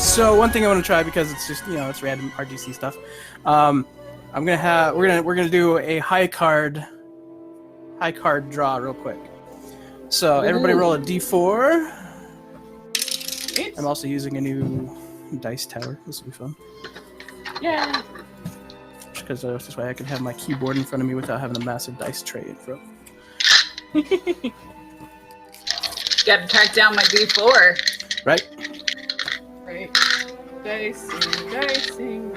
So one thing I want to try, because it's just, it's random RGC stuff. We're gonna do a high card draw real quick. So everybody roll a d4. I'm also using a new dice tower. This will be fun. Yeah. Because this way I can have my keyboard in front of me without having a massive dice tray in front. Gotta track down my d4. Right. Dicing.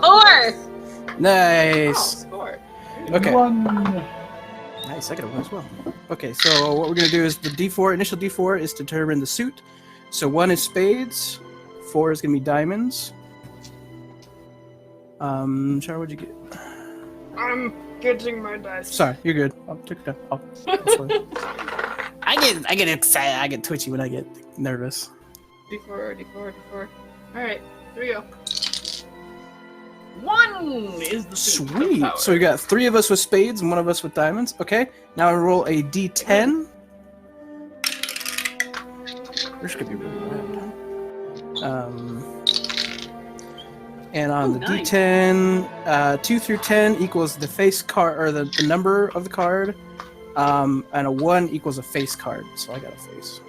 4! Nice. Oh, score. Okay. 1. Nice, I got a 1 as well. Okay, so what we're going to do is the D4, initial D4 is to determine the suit. So 1 is spades, 4 is going to be diamonds. Char, what'd you get? I'm getting my dice. Sorry, you're good. I'll take it down. I get excited, I get twitchy when I get nervous. D4. Alright, here we go. 1 is the suit. Sweet. So we got 3 of us with spades and 1 of us with diamonds. Okay, now I roll a D10. This could be really bad. And on the nice. D10, 2 through 10 equals the face card, or the number of the card, and a 1 equals a face card. So I got a face.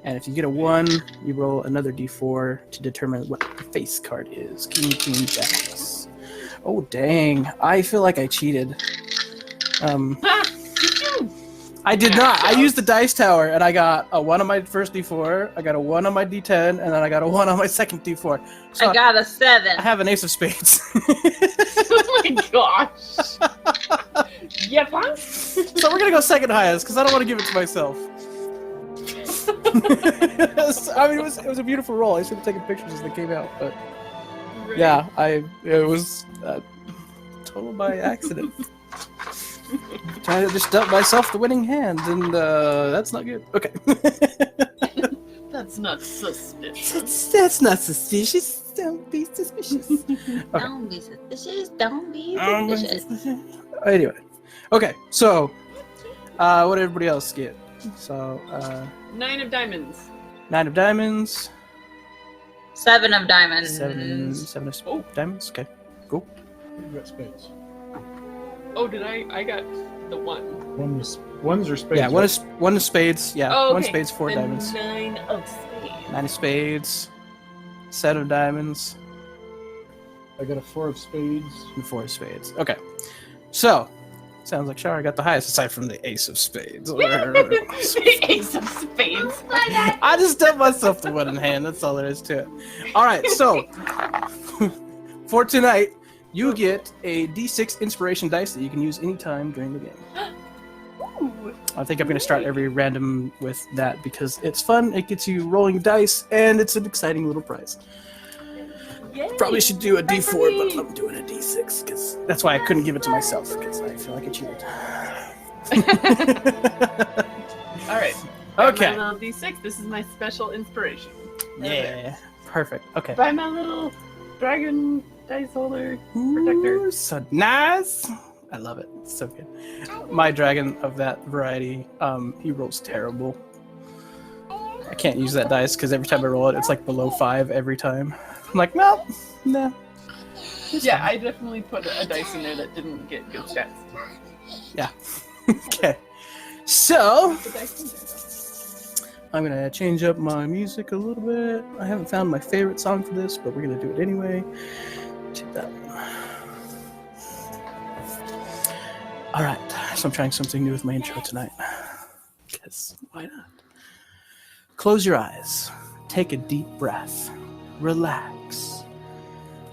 And if you get a 1, you roll another D4 to determine what the face card is. King, Queen, Jack. Oh dang! I feel like I cheated. I did not. I used the dice tower, and I got a 1 on my first D4. I got a 1 on my D10, and then I got a 1 on my second D4. So I got a 7. I have an ace of spades. Oh my gosh. Yep. So we're gonna go second highest because I don't want to give it to myself. I mean, it was a beautiful roll. I should have taken pictures as they came out, but yeah, it was total by accident. Trying to just dump myself the winning hand, and that's not good. Okay. That's not suspicious. That's not suspicious. Don't be suspicious. Okay. Don't be suspicious. Don't be suspicious. Anyway, okay. So, what did everybody else get? So, 9 of diamonds. 9 of diamonds. 7 of diamonds. 7 of diamonds. Okay, cool. You got spades. Oh, did I got the 1. Ones are spades. Yeah, one is spades. Yeah, Oh, okay. 1 spades, 4 Then diamonds. 9 of spades. 9 of spades. Set of diamonds. I got a 4 of spades. And 4 of spades. Okay, so sounds like Shara got the highest aside from the ace of spades. The ace of spades. I just dumped myself the 1 in hand. That's all there is to it. All right, so for tonight, you get a D6 inspiration dice that you can use anytime during the game. Ooh. I think I'm going to start every random with that because it's fun, it gets you rolling dice, and it's an exciting little prize. Yay. Probably should do a D4, but I'm doing a D6 because that's why I couldn't give it to myself because I feel like I cheated. All right. Okay. My little D6. This is my special inspiration. Yeah. Perfect. Okay. By my little dragon dice holder protector. Ooh, so nice. I love it. It's so good. My dragon of that variety, he rolls terrible. I can't use that dice because every time I roll it, it's like below 5 every time. I'm like, well, nah. Yeah, I definitely put a dice in there that didn't get good stats. Yeah. Okay. So, The dice in there, I'm going to change up my music a little bit. I haven't found my favorite song for this, but we're going to do it anyway. Take that one. Alright, so I'm trying something new with my intro tonight. Because why not? Close your eyes. Take a deep breath. Relax.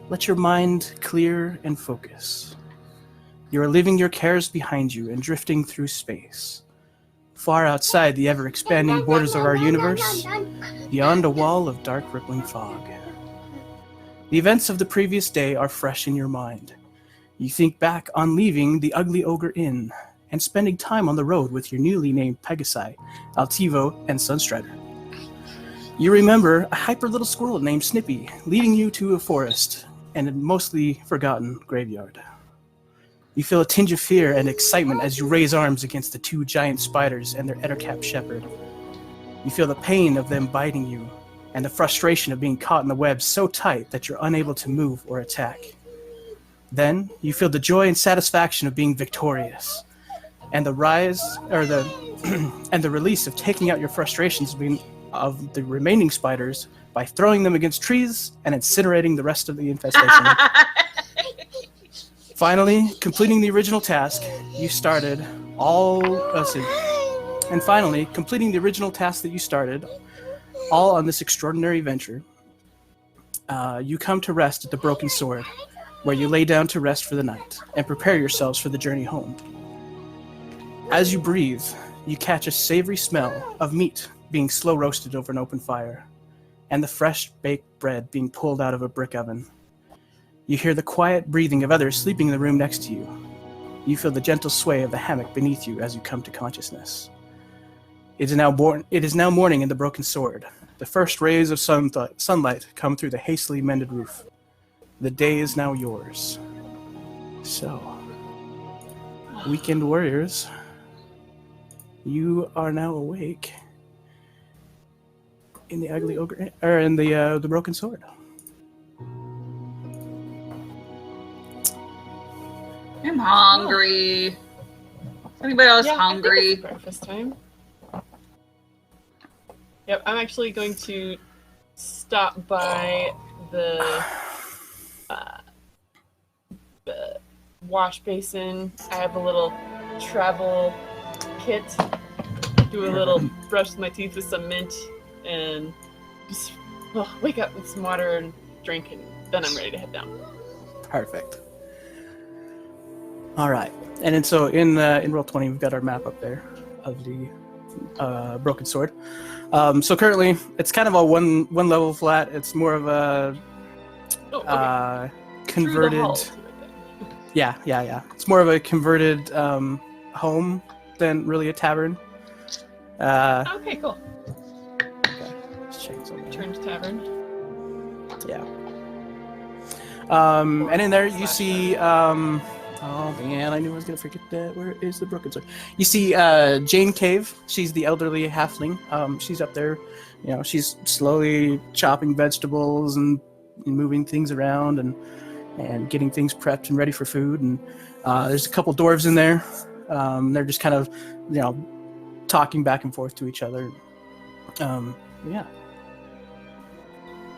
Let your mind clear and focus. You are leaving your cares behind you and drifting through space. Far outside the ever-expanding borders of our universe, beyond a wall of dark rippling fog. The events of the previous day are fresh in your mind. You think back on leaving the Ugly Ogre Inn and spending time on the road with your newly named Pegasi, Altivo, and Sunstrider. You remember a hyper little squirrel named Snippy leading you to a forest and a mostly forgotten graveyard. You feel a tinge of fear and excitement as you raise arms against the 2 giant spiders and their ettercap shepherd. You feel the pain of them biting you and the frustration of being caught in the web so tight that you're unable to move or attack. Then you feel the joy and satisfaction of being victorious, and the and the release of taking out your frustrations of the remaining spiders by throwing them against trees and incinerating the rest of the infestation. Finally, completing the original task you started, all on this extraordinary venture, you come to rest at the Broken Sword, where you lay down to rest for the night and prepare yourselves for the journey home. As you breathe, you catch a savory smell of meat being slow roasted over an open fire, and the fresh baked bread being pulled out of a brick oven. You hear the quiet breathing of others sleeping in the room next to you. You feel the gentle sway of the hammock beneath you as you come to consciousness. It is now morning in the Broken Sword. The first rays of sunlight come through the hastily mended roof. The day is now yours. So, weekend warriors, you are now awake in the ugly ogre, or in the Broken Sword. I'm hungry. Is anybody else hungry? I think it's breakfast time. Yep, I'm actually going to stop by the wash basin. I have a little travel kit. Do a little brush with my teeth with some mint, and just wake up with some water and drink, and then I'm ready to head down. Perfect. All right, and then so in Roll20 we've got our map up there of the Broken Sword. So currently it's kind of a one level flat. It's more of a converted. Yeah. It's more of a converted home than really a tavern. Okay, cool. Okay, let's change something. Turned tavern. Yeah. And in there you see. Oh man, I knew I was gonna forget that. Where is the Broken Sword? You see Jane Cave. She's the elderly halfling. She's up there. You know, she's slowly chopping vegetables and moving things around and getting things prepped and ready for food. And there's a couple dwarves in there. They're just kind of, you know, talking back and forth to each other. Yeah.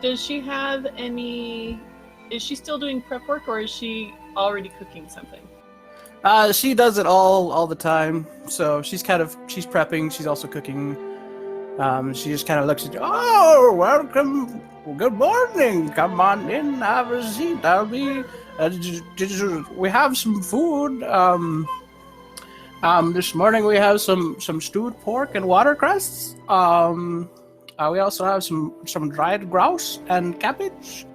Does she have any? Is she still doing prep work, or is she already cooking something? She does it all the time. So she's prepping. She's also cooking. She just kind of looks at you. Oh, welcome. Good morning. Come on in. Have a seat. I'll be. We have some food. This morning we have some stewed pork and watercress. We also have some dried grouse and cabbage.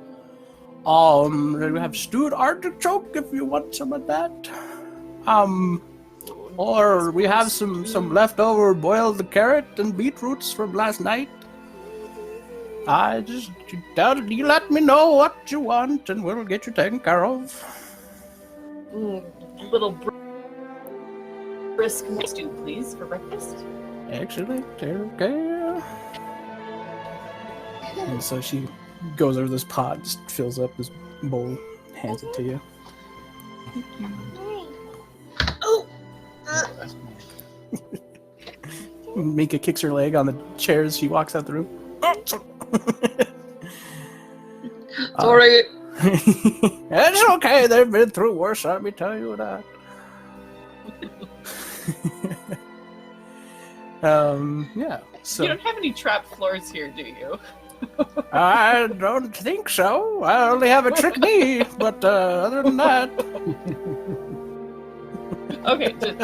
We have stewed artichoke if you want some of that. Or we have some leftover boiled carrot and beetroots from last night. You let me know what you want and we'll get you taken care of. Little brisk stew, please, for breakfast. Excellent. Okay. And so she goes over this pot, just fills up this bowl, hands it to you. Oh! Mika kicks her leg on the chair as she walks out the room. Sorry. It's okay, they've been through worse, let me tell you that. Yeah. So You don't have any trap floors here, do you? I don't think so. I only have a trick knee, but other than that. Okay, just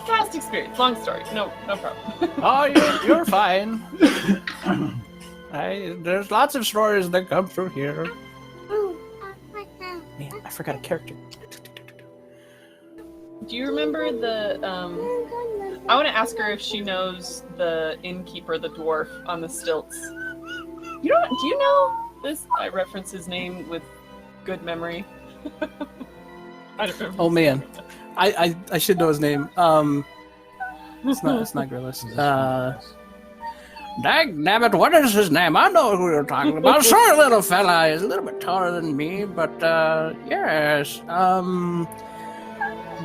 past experience. Long story. No problem. Oh, you're fine. There's lots of stories that come through here. Man, I forgot a character. Do you remember the? I want to ask her if she knows the innkeeper, the dwarf on the stilts. Do you know this? I reference his name with good memory. I don't remember. Oh man, I should know his name. It's not Grillis. Dang nabbit, what is his name? I know who you're talking about. Sorry, little fella. He's a little bit taller than me, but yes.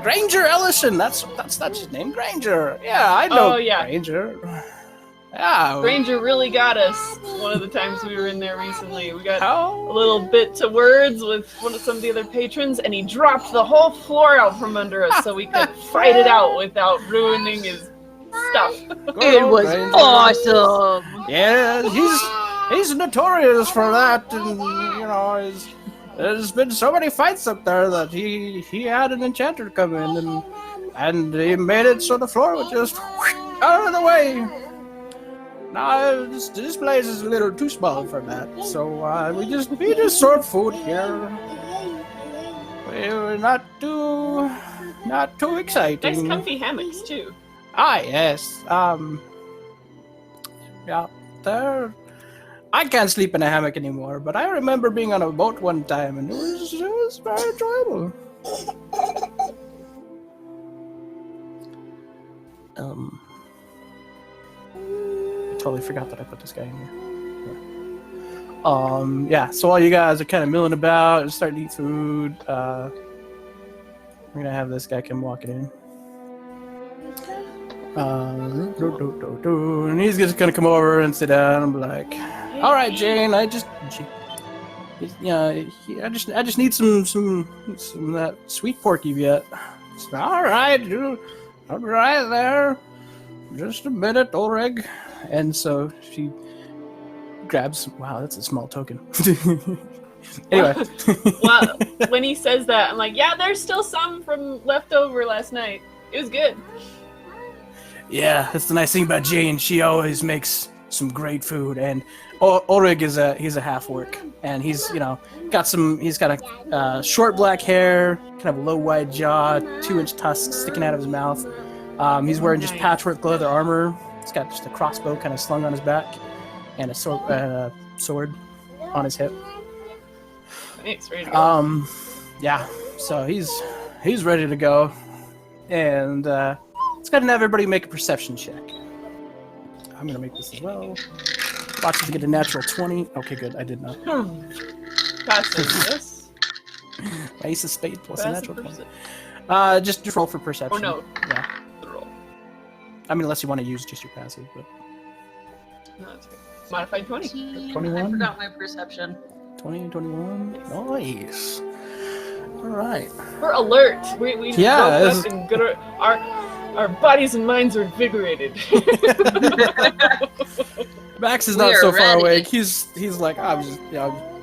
Granger Ellison. That's his name, Granger. Yeah, I know. Oh, yeah. Granger. Yeah. Granger really got us one of the times we were in there recently. We got How? a little bit to words with some of the other patrons, and he dropped the whole floor out from under us so we could fight it out without ruining his stuff. It was awesome. Yeah, he's notorious for that, and you know, there's been so many fights up there that he had an enchanter come in and he made it so the floor would just out of the way. Now this place is a little too small for that, so we just sort food here. We're not too exciting. Nice comfy hammocks too. Ah, yes. Yeah, I can't sleep in a hammock anymore, but I remember being on a boat one time, and it was very enjoyable. I totally forgot that I put this guy in here. Yeah, so while you guys are kind of milling about and starting to eat food, we're gonna have this guy come walking in. And he's just gonna come over and sit down and be like, "All right, Jane, I just need some that sweet pork you've got." So, all right, I'll be right there. Just a minute, Ulrich. And so she grabs. Wow, that's a small token. Anyway. Well, when he says that, I'm like, yeah, there's still some from leftover last night. It was good. Yeah, that's the nice thing about Jane. She always makes some great food, and Ulrich he's a half orc, and he's got a short black hair, kind of a low wide jaw, 2-inch tusks sticking out of his mouth. He's wearing just patchwork leather armor. He's got just a crossbow kind of slung on his back, and a sword on his hip. Thanks, ready to go. Yeah, so he's ready to go, and let's go ahead and have everybody make a perception check. I'm gonna make this as well. Watch if you get a natural 20. Okay, good. I did not. Passive, yes. Ace of spade plus a natural 20. Passive. Just roll for perception. Oh no. Yeah. The roll. I mean, unless you want to use just your passive, but. No, that's good. Modified 20. 21? I forgot my perception. 20 and 21. Nice. All right. We're alert. We woke up and good. Our bodies and minds are invigorated. Max is not so far awake. He's like, I'm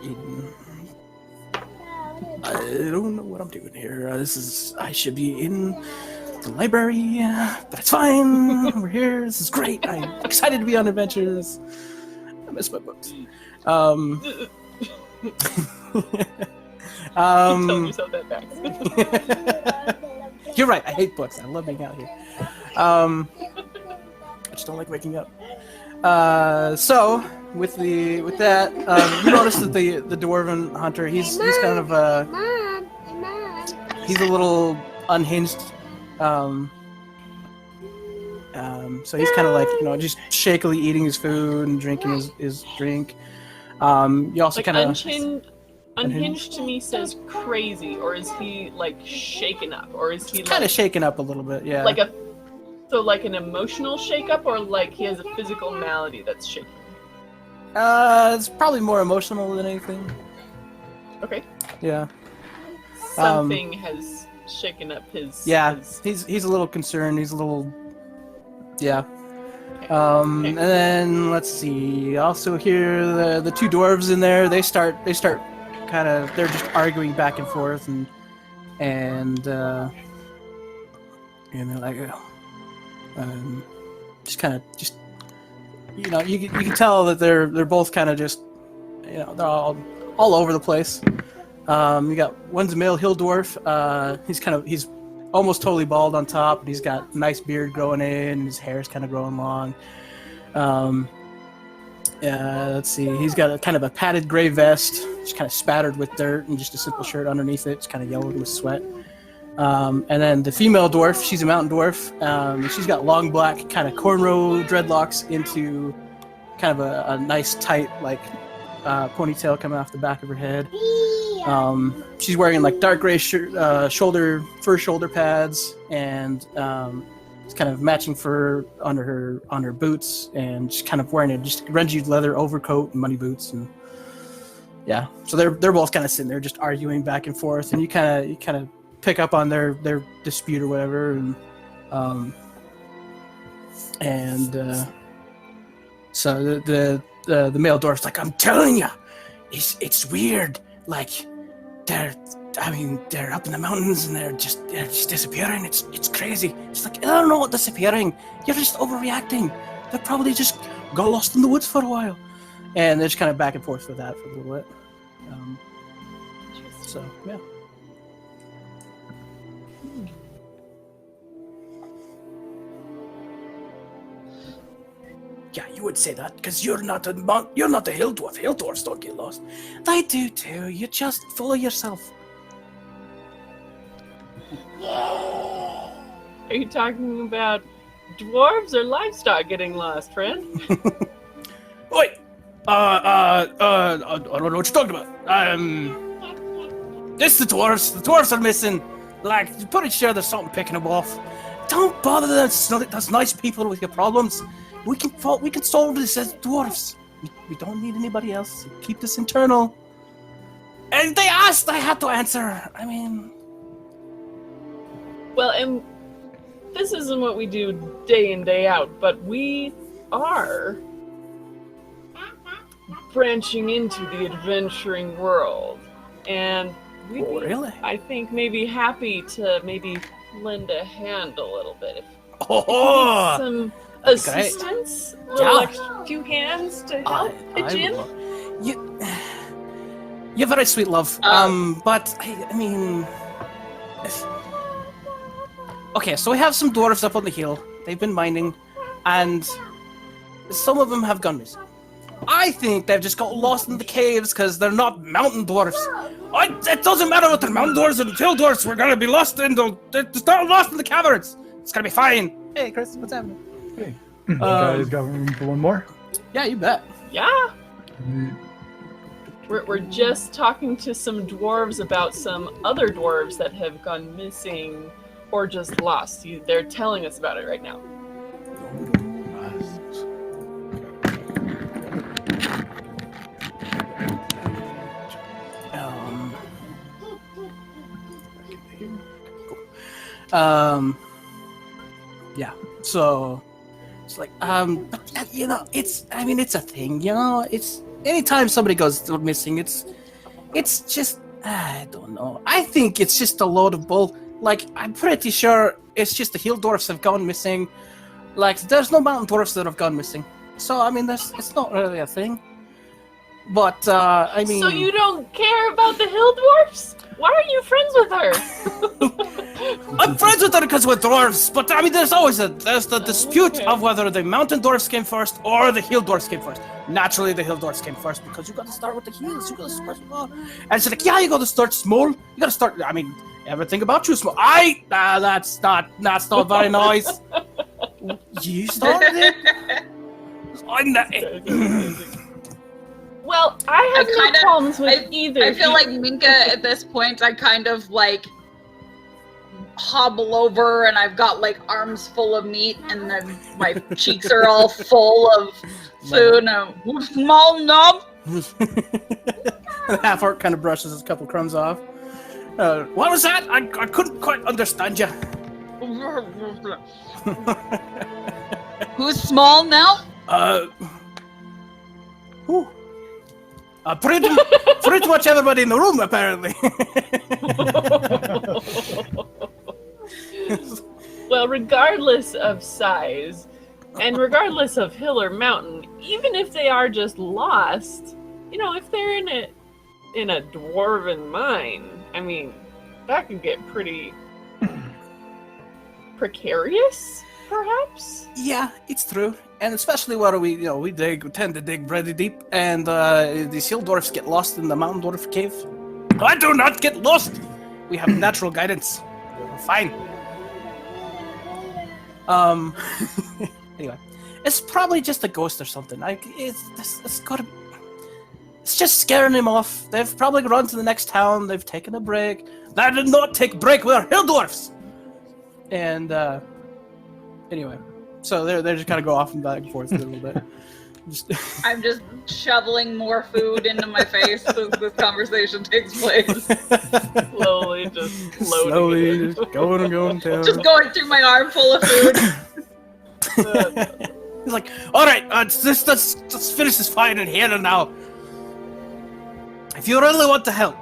eating. I don't know what I'm doing here. I should be in the library, but it's fine. We're here. This is great. I'm excited to be on adventures. I miss my books. Tell yourself that back. You're right. I hate books. I love being out here. I just don't like waking up. So with that, you notice that the dwarven hunter, he's kind of he's a little unhinged. So he's kind of like just shakily eating his food and drinking his drink. You also like kind of unhinged to me says crazy, or is he like shaken up, or is he kind of shaken up a little bit? Yeah. Like an emotional shake-up, or like he has a physical malady that's shaking? It's probably more emotional than anything. Okay. Yeah. Something has shaken up his. Yeah, his... he's a little concerned. He's a little. Yeah. Okay. And then let's see. Also here, the two dwarves in there. They start kind of. They're just arguing back and forth, and they're like, just kind of you can tell that they're both kind of just they're all over the place. You got one's a male hill dwarf. He's almost totally bald on top, but he's got a nice beard growing in. His hair's kind of growing long. Let's see. He's got a kind of a padded gray vest, just kind of spattered with dirt, and just a simple shirt underneath it. It's kind of yellowed with sweat. And then the female dwarf, she's a mountain dwarf. She's got long black kind of cornrow dreadlocks into kind of a nice tight like ponytail coming off the back of her head. She's wearing like dark gray fur shoulder pads, and it's kind of matching fur on her boots, and she's kind of wearing a just grungy leather overcoat and muddy boots, and yeah. So they're both kind of sitting there just arguing back and forth, and you kind of pick up on their dispute or whatever, and so the male dwarf's like, I'm telling you, it's weird. Like they're up in the mountains and they're just disappearing. It's crazy. It's like, I don't know what disappearing. You're just overreacting. They probably just got lost in the woods for a while, and they're just kind of back and forth with that for a little bit. So yeah. Yeah, you would say that because you're not a hill dwarf. Hill dwarfs don't get lost. They do too. You're just full of yourself. Are you talking about dwarves or livestock getting lost, friend? Oi! I don't know what you're talking about. It's the dwarves. The dwarves are missing. Like, you're pretty sure there's something picking them off. Don't bother them. That's nice people with your problems. We can solve this as dwarves. We don't need anybody else. Keep this internal. And they asked, I had to answer. I mean... Well, and this isn't what we do day in, day out, but we are branching into the adventuring world. And we'd be, really? I think, maybe happy to maybe lend a hand a little bit. If Oh! some assistance? A little extra few hands to help pitch in? You're very sweet, love. But I mean... Okay, so we have some dwarves up on the hill. They've been mining, and some of them have gone missing. I think they've just got lost in the caves because they're not mountain dwarves. It doesn't matter what they're mountain dwarves and hill dwarves. We're gonna be lost they're just not lost in the caverns. It's gonna be fine. Hey, Chris, what's happening? Hey, you guys got room for one more? Yeah, you bet. Yeah. We're just talking to some dwarves about some other dwarves that have gone missing or just lost. They're telling us about it right now. Yeah. So it's like, you know, it's a thing, you know. It's anytime somebody goes missing, it's just, I don't know. I think it's just a load of bull. Like, I'm pretty sure it's just the hill dwarfs have gone missing. Like, there's no mountain dwarfs that have gone missing. So, I mean, it's not really a thing. But, I mean... So you don't care about the hill dwarfs? Why are you friends with her? I'm friends with her because we're dwarves, but I mean, there's the dispute of whether the mountain dwarfs came first or the hill dwarfs came first. Naturally, the hill dwarfs came first because you got to start with the hills. You got to start small. And it's like, yeah, you got to start small. You got to start. I mean, everything about you small. That's not very nice. You started it. I'm not. Well, I have no problems with either. I feel like Minka at this point, I kind of like hobble over and I've got like arms full of meat and then my cheeks are all full of food. Small knob. Half orc kind of brushes a couple crumbs off. What was that? I couldn't quite understand you. Who's small now? Who? Pretty much everybody in the room, apparently. Well, regardless of size, and regardless of hill or mountain, even if they are just lost, you know, if they're in a dwarven mine, I mean, that could get pretty precarious, perhaps? Yeah, it's true. And especially where we tend to dig pretty deep, and these hill dwarfs get lost in the mountain dwarf cave. I do not get lost! We have natural guidance. We're fine. Anyway. It's probably just a ghost or something. Like it's gotta. It's just scaring him off. They've probably run to the next town. They've taken a break. They did not take a break. We're hill dwarfs. And anyway, so they just kind of go off and back and forth a little bit. I'm just shoveling more food into my face as this conversation takes place. Slowly just loading. Slowly just going and going down. Just going through my armful of food. He's like, all right, let's finish this fight in here and now. If you really want to help,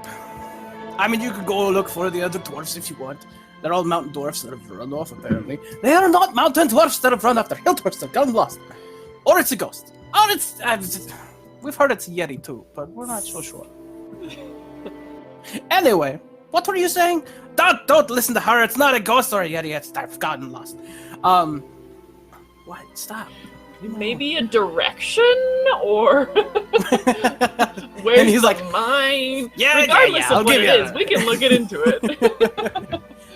I mean, you could go look for the other dwarfs if you want. They're all mountain dwarfs that have run off, apparently. They are not mountain dwarfs that have run after hill dwarfs that have gotten lost. Or it's a ghost. Or it's... we've heard it's a Yeti, too, but we're not so sure. Anyway, what were you saying? Don't listen to her. It's not a ghost or a Yeti. I've gotten lost. What? Stop. Maybe a direction or where's And he's the like, mine? Yeah, Regardless I'll of what give it you is, we can look it into it.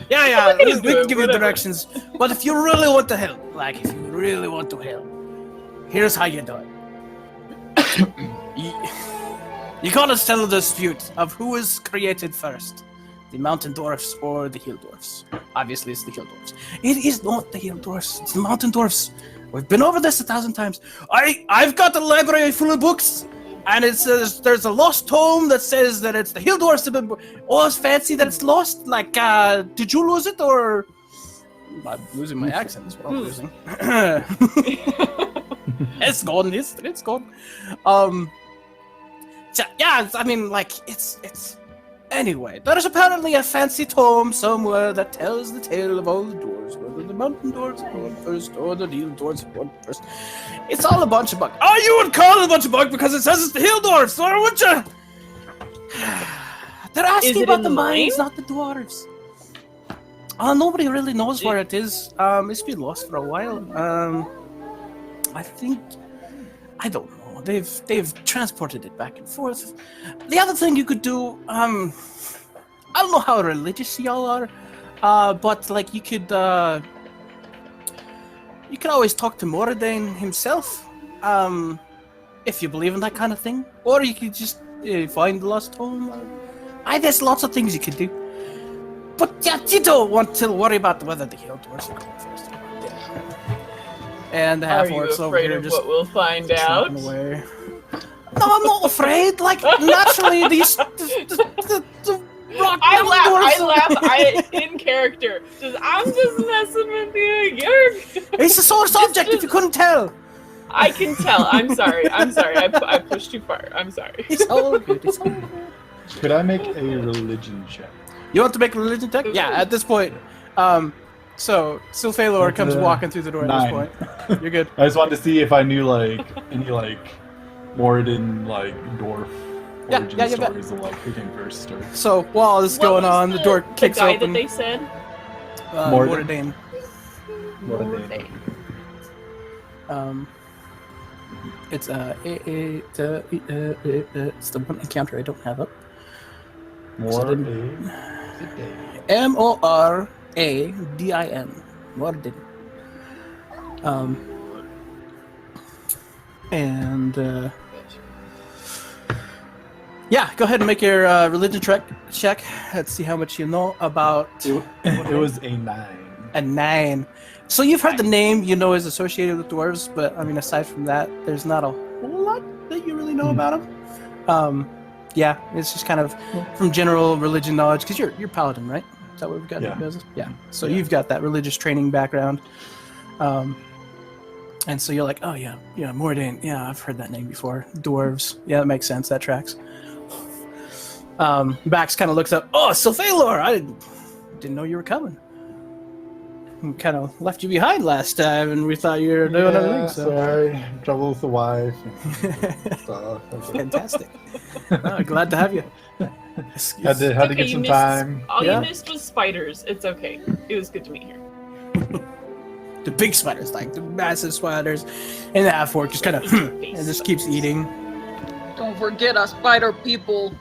Yeah, we can give you whatever. directions. But if you really want to help, here's how you do it. You gotta settle the dispute of who was created first, the mountain dwarfs or the hill dwarfs. Obviously, it's the hill dwarfs. It is not the hill dwarfs. It's the mountain dwarfs. We've been over this 1,000 times. I've got a library full of books, and it says there's a lost tome that says that it's the hill dwarfs have been. Oh, it's fancy that it's lost. Like, did you lose it or? I'm losing my accent. Is what I'm losing. It's gone. It's gone. Yeah, I mean, like, it's. Anyway, there's apparently a fancy tome somewhere that tells the tale of all the dwarves, whether the mountain dwarves won first or the hill dwarves won first. It's all a bunch of bug. Oh, you would call it a bunch of bug because it says it's the hill dwarves, or would you? They're asking about the mines, not the dwarves. Nobody really knows where it is. It's been lost for a while. I don't know. They've transported it back and forth. The other thing you could do, I don't know how religious y'all are, but like you could always talk to Moradin himself, if you believe in that kind of thing, or you could just find the lost tome. There's lots of things you could do, but yeah, you don't want to worry about whether the hill dwarfs are going first. And the half orcs over here just what we'll find out? away. No, I'm not afraid. Like naturally, these the rock I laugh. In character. I'm just messing with you. It's a sore subject. If you couldn't tell, I can tell. I'm sorry. I pushed too far. I'm sorry. it's all good. It's all good. Could I make a religion check? You want to make a religion check? Yeah. At this point, so Silphalor comes walking through the door. 9. At this point, you're good. I just wanted to see if I knew like any like Moradin like dwarf origin stories of like who came first. Or... So while this is going on, the door kicks the guy open. that they said? Moradin. Moradin. It's it's the one encounter I don't have up. Moradin. Moradin. Moradin. And yeah, go ahead and make your religion check. Let's see how much you know about. It was a 9. A 9. So you've heard the name, you know, is associated with dwarves, but I mean, aside from that, there's not a whole lot that you really know about them. Yeah, it's just kind of from general religion knowledge, because you're paladin, right? Is that what we've got? Yeah. Yeah. So you've got that religious training background, and so you're like, oh yeah, Moradin. Yeah, I've heard that name before. Dwarves. Yeah, that makes sense. That tracks. Bax kind of looks up. Oh, Silphalor! I didn't know you were coming. We kind of left you behind last time, and we thought you were doing other things. So. Sorry, trouble with the wife. And stuff. Fantastic. Glad to have you. Had to get some time. All you missed was spiders. It's okay. It was good to meet you. The big spiders, like the massive spiders, and the half orc just kind of and just keeps eating. Don't forget us spider people.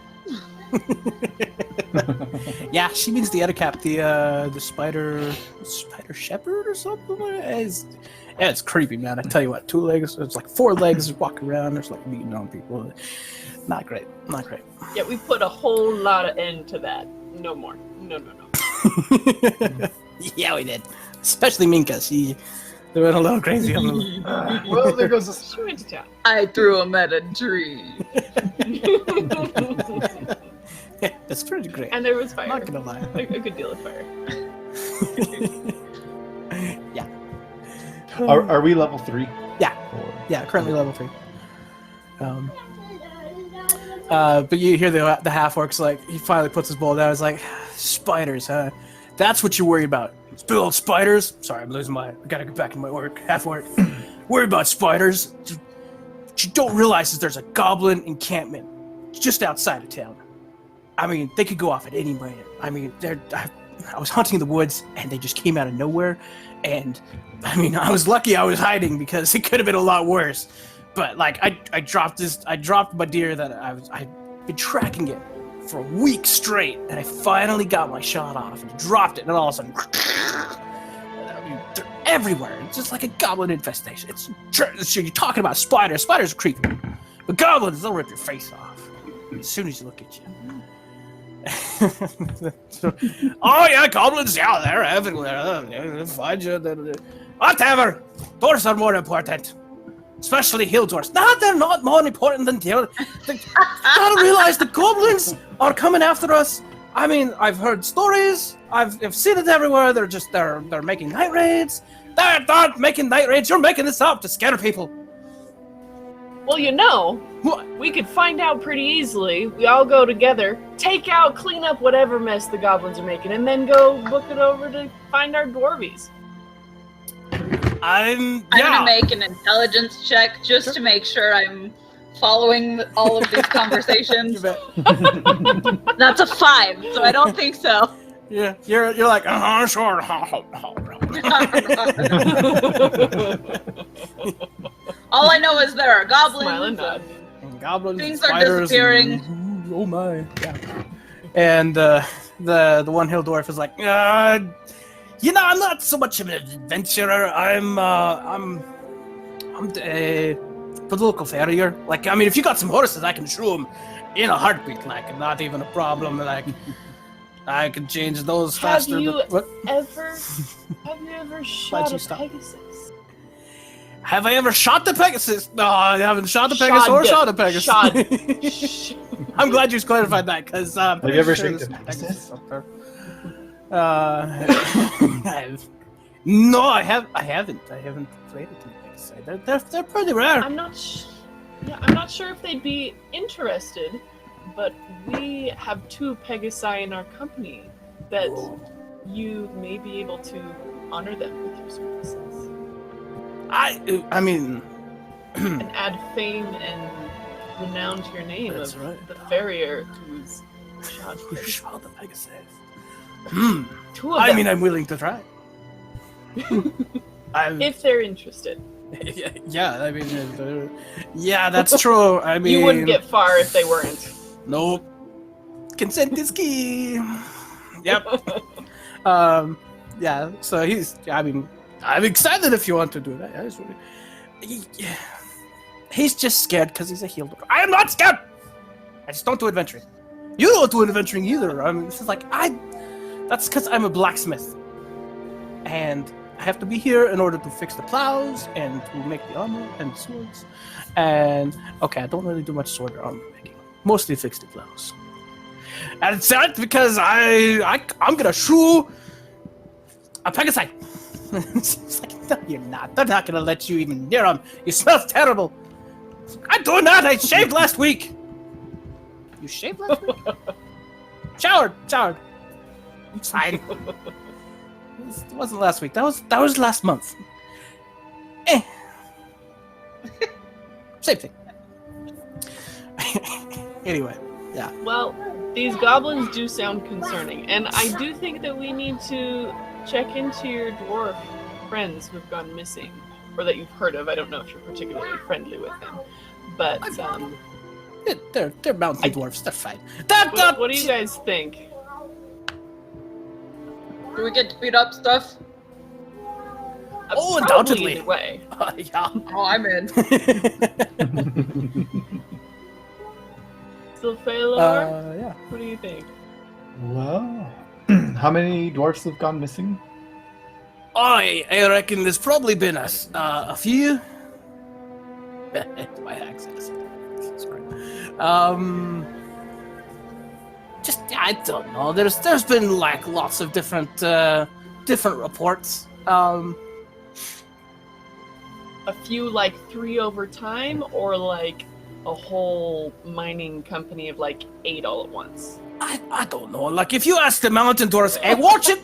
Yeah, she means the Ettercap, the spider shepherd or something. It's creepy, man. I tell you what, 2 legs. It's like 4 legs walking around. There's like beating on people. Not great. Not great. Yeah, we put a whole lot of end to that. No more. No. Yeah, we did. Especially Minka. They went a little crazy on the. Well, there goes She went to town. I threw him at a tree. Yeah, that's pretty great. And there was fire. I'm not gonna lie. A good deal of fire. Yeah. Are we level 3? Yeah. Or... Yeah, currently level 3. But you hear the half orc's like, he finally puts his bowl down. He's like, spiders, huh? That's what you're worried about. Big old spiders. Sorry, I'm losing I gotta get back in my work. Half orc. Worried about spiders. What you don't realize is there's a goblin encampment just outside of town. I mean, they could go off at any minute. I mean, I was hunting in the woods and they just came out of nowhere. And I mean, I was lucky I was hiding because it could have been a lot worse. But like, I dropped my deer that I'd been tracking it for a week straight, and I finally got my shot off and dropped it, and all of a sudden, I mean, they're everywhere. It's just like a goblin infestation. You're talking about spiders. Spiders are creepy, but goblins, they'll rip your face off as soon as you look at you. Oh yeah, goblins, yeah, they're everywhere. They'll find you. Whatever. Dwarves are more important. Especially hill dwarves. No, they're not more important than the other. You gotta realize the goblins are coming after us. I mean, I've heard stories. I've seen it everywhere. They're making night raids. They're not making night raids. You're making this up to scare people. Well, you know, What? we could find out pretty easily. We all go together, clean up whatever mess the goblins are making, and then go book it over to find our dwarvies. I'm gonna make an intelligence check just to make sure I'm following all of these conversations. That's a 5, so I don't think so. Yeah, you're like, sure. All I know is there are goblins. Smile and nod. And goblins, Things and are spiders, disappearing. and- oh my! Yeah. And the one hill dwarf is like, I'm not so much of an adventurer. I'm the local farrier. Like, I mean, if you got some horses, I can show them in a heartbeat. Like, not even a problem. Like, I can change those faster. Have you What? ever shot a stop? Pegasus? Have I ever shot the Pegasus? No, I haven't shot the Pegasus or shot a Pegasus. I'm glad you clarified that, because Have you ever shot the Pegasus? No, I haven't. I haven't played it. They're pretty rare. I'm not sure if they'd be interested, but we have 2 Pegasi in our company that you may be able to honor them with your services. I mean, And add fame and renown to your name That's of right. the farrier who's shot. who shot the Pegasus? 2 of I them, mean, I'm willing to try. if they're interested. Yeah, I mean, yeah, that's true. I mean, You wouldn't get far if they weren't. Nope. Consent is key. Yep. Yeah. So I'm excited if you want to do that. He's just scared because he's a heel dwarf. I am not scared. I just don't do adventuring. You don't do adventuring either. I mean, this is like that's because I'm a blacksmith, and I have to be here in order to fix the plows and to make the armor and swords. And okay, I don't really do much sword or armor making. Mostly fix the plows. And it's sad because I'm gonna shoot a Pegasi. It's like, no, you're not. They're not gonna let you even near them. You smell terrible. I'm doing that. I shaved last week. You shaved last week? Showered. It's fine. It wasn't last week. That was last month. Same thing. Anyway, yeah. Well, these goblins do sound concerning, and I do think that we need to check into your dwarf friends who've gone missing, or that you've heard of. I don't know if you're particularly friendly with them, but They're mountain dwarfs. They're fine. What do you guys think? Do we get to beat up stuff? Oh, Probably undoubtedly. either way. Yeah. Oh, I'm in. So, Phalor, Yeah. what do you think? Well, how many dwarfs have gone missing? I reckon there's probably been a few. My accent is sorry. Just I don't know. There's been like lots of different reports. A few, like 3 over time, or like a whole mining company of like 8 all at once? I don't know. Like if you ask the mountain dwarfs, hey, watch it.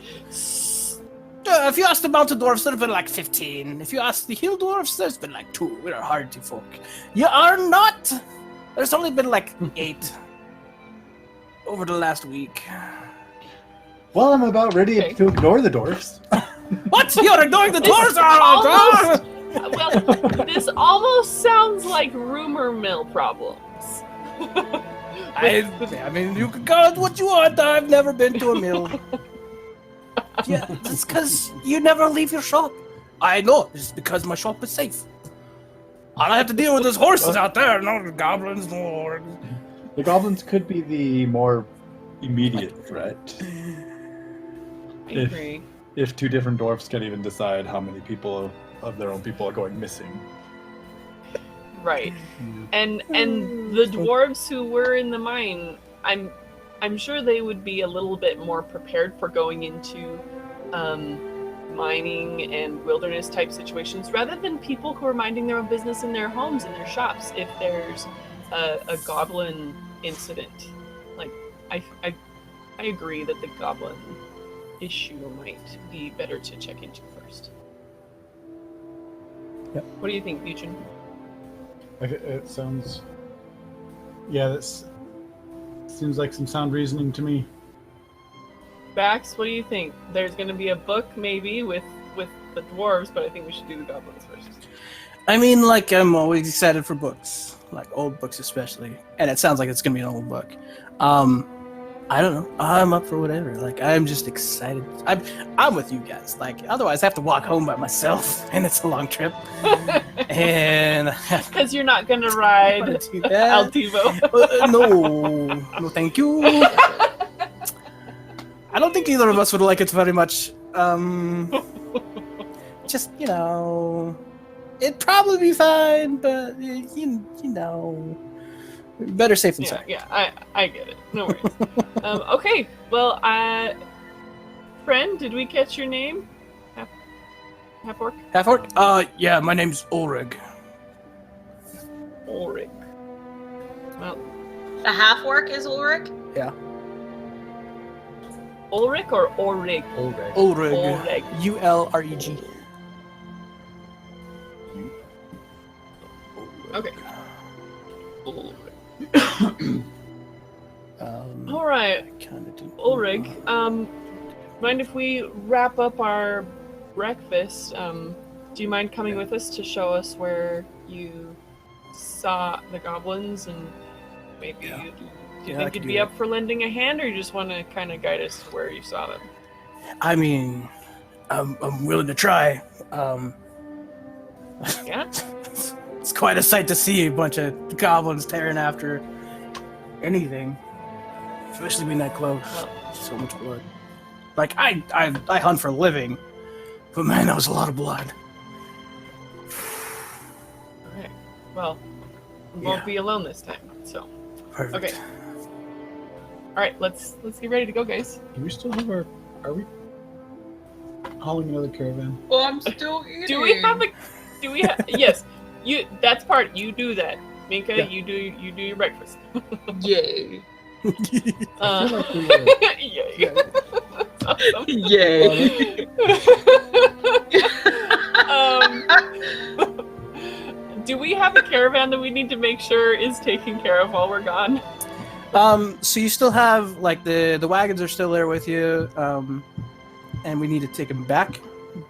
If you ask the mountain dwarfs, there've been like 15. If you ask the hill dwarfs, there's been like 2. We're hardy folk. You are not. There's only been like 8 over the last week. Well, I'm about ready Okay. to ignore the dwarfs. What? You're ignoring the dwarfs? Almost. Well, this almost sounds like rumor mill problems. I mean, you can call it what you want. I've never been to a mill. Yeah, it's because you never leave your shop. I know. It's because my shop is safe. All I have to deal with is horses out there, no goblins, no orcs. The goblins could be the more immediate threat. I agree. If 2 different dwarfs can't even decide how many people of their own people are going missing. Right. And the dwarves who were in the mine, I'm sure they would be a little bit more prepared for going into mining and wilderness type situations rather than people who are minding their own business in their homes and their shops if there's a goblin incident. Like I agree that the goblin issue might be better to check into first. Yep. What do you think, Bujin? It sounds... Yeah, this seems like some sound reasoning to me. Bax, what do you think? There's going to be a book, maybe, with the dwarves, but I think we should do the goblins first. I mean, like, I'm always excited for books. Like, old books especially. And it sounds like it's going to be an old book. I don't know. I'm up for whatever. Like, I'm just excited. I'm with you guys. Like, otherwise I have to walk home by myself, and it's a long trip. And Because you're not going to ride do that. Altivo. No, thank you. I don't think either of us would like it very much. Just, it'd probably be fine, but you know, better safe than sorry. Yeah, I get it. No worries. Okay, well, friend, did we catch your name? Half orc? Half orc? Yeah, my name's Ulrig. Ulrig. Well, The half orc is Ulrich? Yeah. Ulrich or Ulrig? Ulrich. Ulrig. Ulrig. ULREG. Okay. Ulrig. Um, All right, I kinda do. Ulrig. Mind if we wrap up our breakfast? Do you mind coming with us to show us where you saw the goblins, and maybe Yeah. do you Yeah, I think could you'd do be that. up for lending a hand, or you just want to kind of guide us to where you saw them? I mean, I'm willing to try. Yeah. It's quite a sight to see a bunch of goblins tearing after anything, especially being that close. So much blood. Like I hunt for a living, but man, that was a lot of blood. Okay. Well, we won't Yeah. be alone this time. So, Perfect. okay. All right, let's get ready to go, guys. Do we still have our... Are we hauling another caravan? Well, I'm still eating. Do we have a? Do we have? Yes. You. That's part. You do that, Minka. Yeah. You do your breakfast. Yay. I feel like we were... Yay. Yeah. Awesome. Yay. Do we have a caravan that we need to make sure is taken care of while we're gone? So you still have like the wagons are still there with you, and we need to take them back,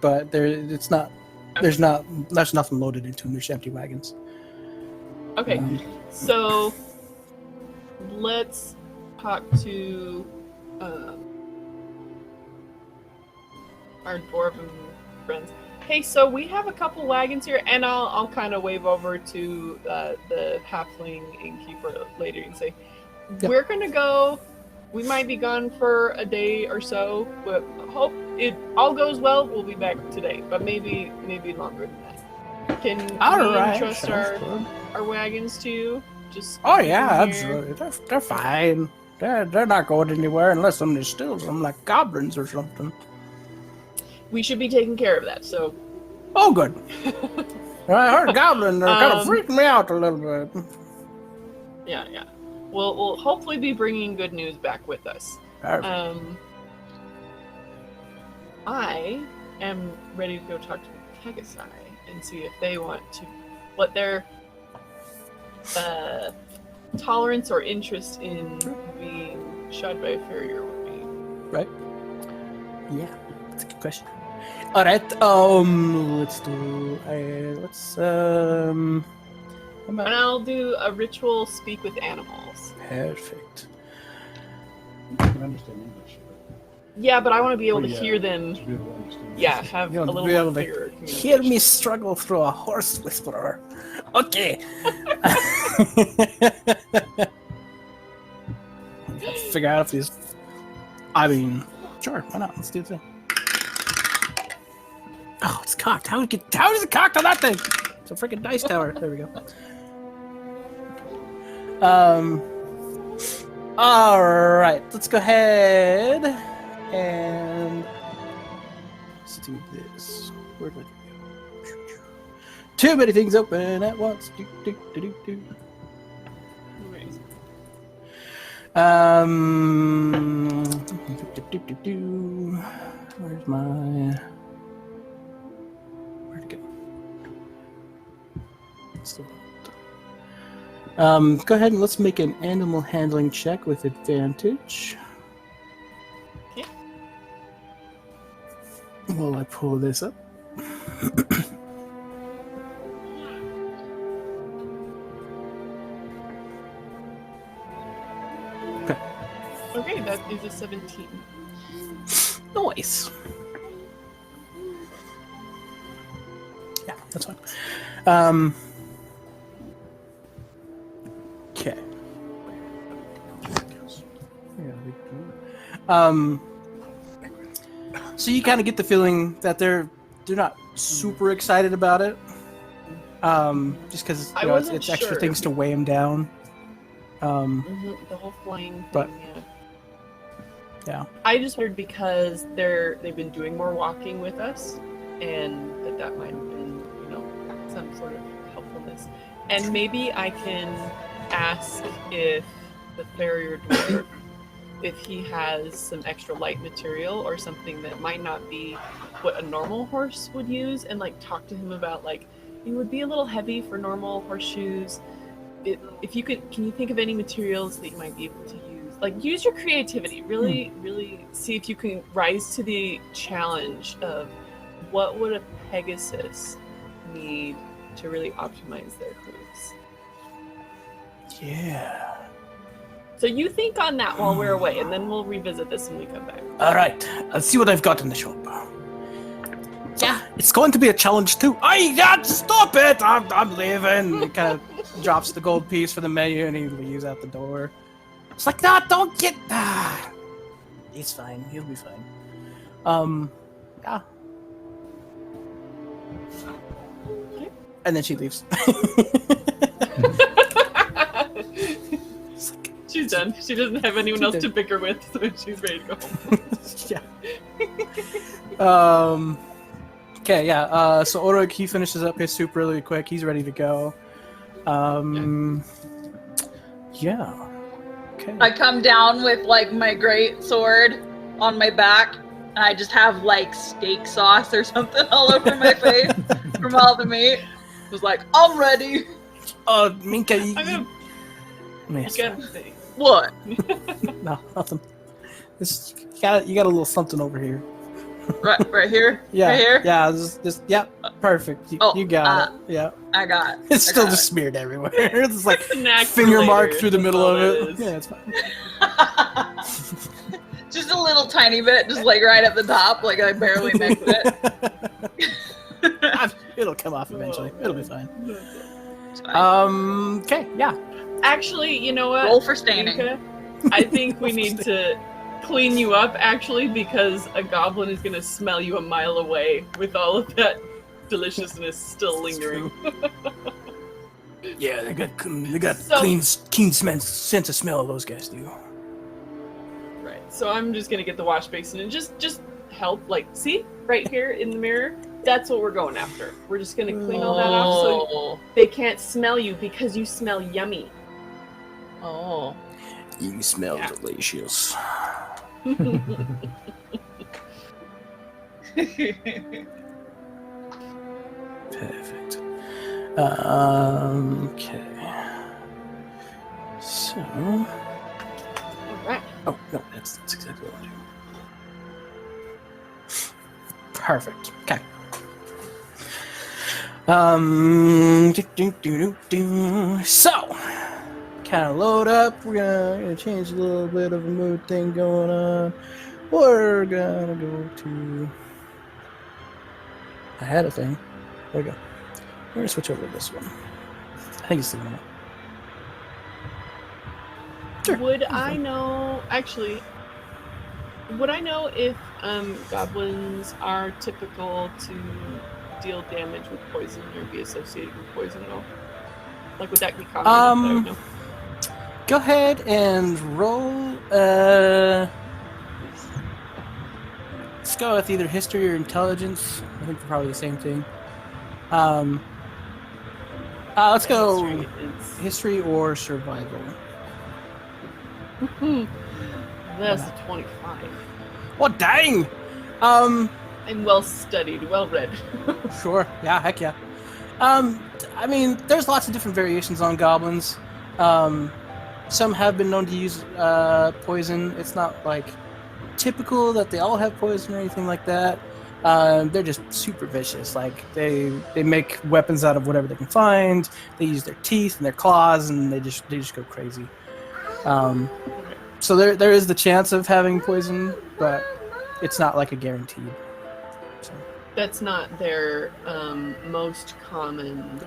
but there's nothing loaded into them. There's empty wagons. Okay. So let's talk to our dwarven friends. Hey, so we have a couple wagons here, and I'll kind of wave over to the halfling innkeeper later and say, we're gonna go. We might be gone for a day or so, but hope it all goes well. We'll be back today, but maybe longer than that. Can we trust our wagons to you? Just absolutely. They're fine. They're not going anywhere unless somebody steals them, like goblins or something. We should be taking care of that. So. Oh, good. I heard goblins are kind of freaking me out a little bit. Yeah. We'll hopefully be bringing good news back with us. I am ready to go talk to the Pegasi and see if they want to, what their tolerance or interest in being shot by a farrier would be. Right. Yeah, that's a good question. All right. And I'll do a ritual speak with animals. Perfect. I can understand English. Yeah, but I want to be able to hear them. To be able to understand Yeah, have a little more clearer hear me struggle through a horse whisperer. Okay. Figure out if these. I mean, sure, why not? Let's do the thing. Oh, it's cocked. How is it cocked on that thing? It's a freaking dice tower. There we go. All right. Let's go ahead and let's do this. Where did it go? Too many things open at once. Where's my? Where'd it go? Go ahead and let's make an animal handling check with advantage. Okay. While I pull this up. Okay, that is a 17. Nice. Yeah, that's fine. Okay. So you kind of get the feeling that they're not super excited about it. Just because it's extra things to weigh them down. The whole flying thing, but yeah. I just heard because they've been doing more walking with us, and that might have been, some sort of helpfulness. And maybe I can ask if the farrier dwarf, if he has some extra light material or something that might not be what a normal horse would use, and talk to him about it would be a little heavy for normal horseshoes. If you could, can you think of any materials that you might be able to use? Use your creativity. Really, really see if you can rise to the challenge of what would a Pegasus need to really optimize their hooves. Yeah. So you think on that while we're away, and then we'll revisit this when we come back. All right. Let's see what I've got in the shop. Yeah, it's going to be a challenge too. Stop it! I'm leaving. He kind of drops the gold piece for the menu and he leaves out the door. It's like, nah, don't get. He's fine. He'll be fine. Yeah. And then she leaves. She's done. She doesn't have anyone else to pick her with, so she's ready to go home. Yeah. Okay, yeah. So Orog, he finishes up his soup really quick. He's ready to go. Yeah. Okay. I come down with my great sword on my back, and I just have steak sauce or something all over my face from all the meat. I was like, I'm ready. Minka, What? No, nothing. You got a little something over here. Right here. Yeah, Right here. yeah, just yep, perfect. You got it. Yeah, I got. it's still got just smeared everywhere. It's like Snack for finger mark later, through the that's middle all of that it. is. Yeah, it's fine. Just a little tiny bit, just like right at the top, like I barely mixed it. It'll come off eventually. It'll be fine. It's fine. Okay, yeah. Actually, you know what? Roll for staining. Yuka, I think we need to clean you up, actually, because a goblin is going to smell you a mile away with all of that deliciousness still lingering. Yeah, they got So- keen sense of smell. Those guys do. Right. So I'm just going to get the wash basin and just help. Like, see? Right here in the mirror? That's what we're going after. We're just going to clean all that off so they can't smell you because you smell yummy. Oh. You smell delicious. Perfect. Okay. So. Alright. Oh no, that's exactly what I do. Perfect. Okay. So, kind of load up. We're gonna change a little bit of a mood thing going on. We're gonna go to. I had a thing. There we go. We're gonna switch over to this one. I think it's the one. Sure. Would I know, actually, would I know if goblins are typical to deal damage with poison or be associated with poison at all? Like, would that be common? I would know? Go ahead and roll. Let's go with either history or intelligence. I think they're probably the same thing. Let's go history or survival. That's a 25. Well, dang! I'm well studied, well read. Sure. Yeah, heck yeah. I mean, there's lots of different variations on goblins. Some have been known to use poison. It's not like typical that they all have poison or anything like that. They're just super vicious. Like they make weapons out of whatever they can find. They use their teeth and their claws, and they just go crazy. So there is the chance of having poison, but it's not like a guaranteed. So. That's not their most common,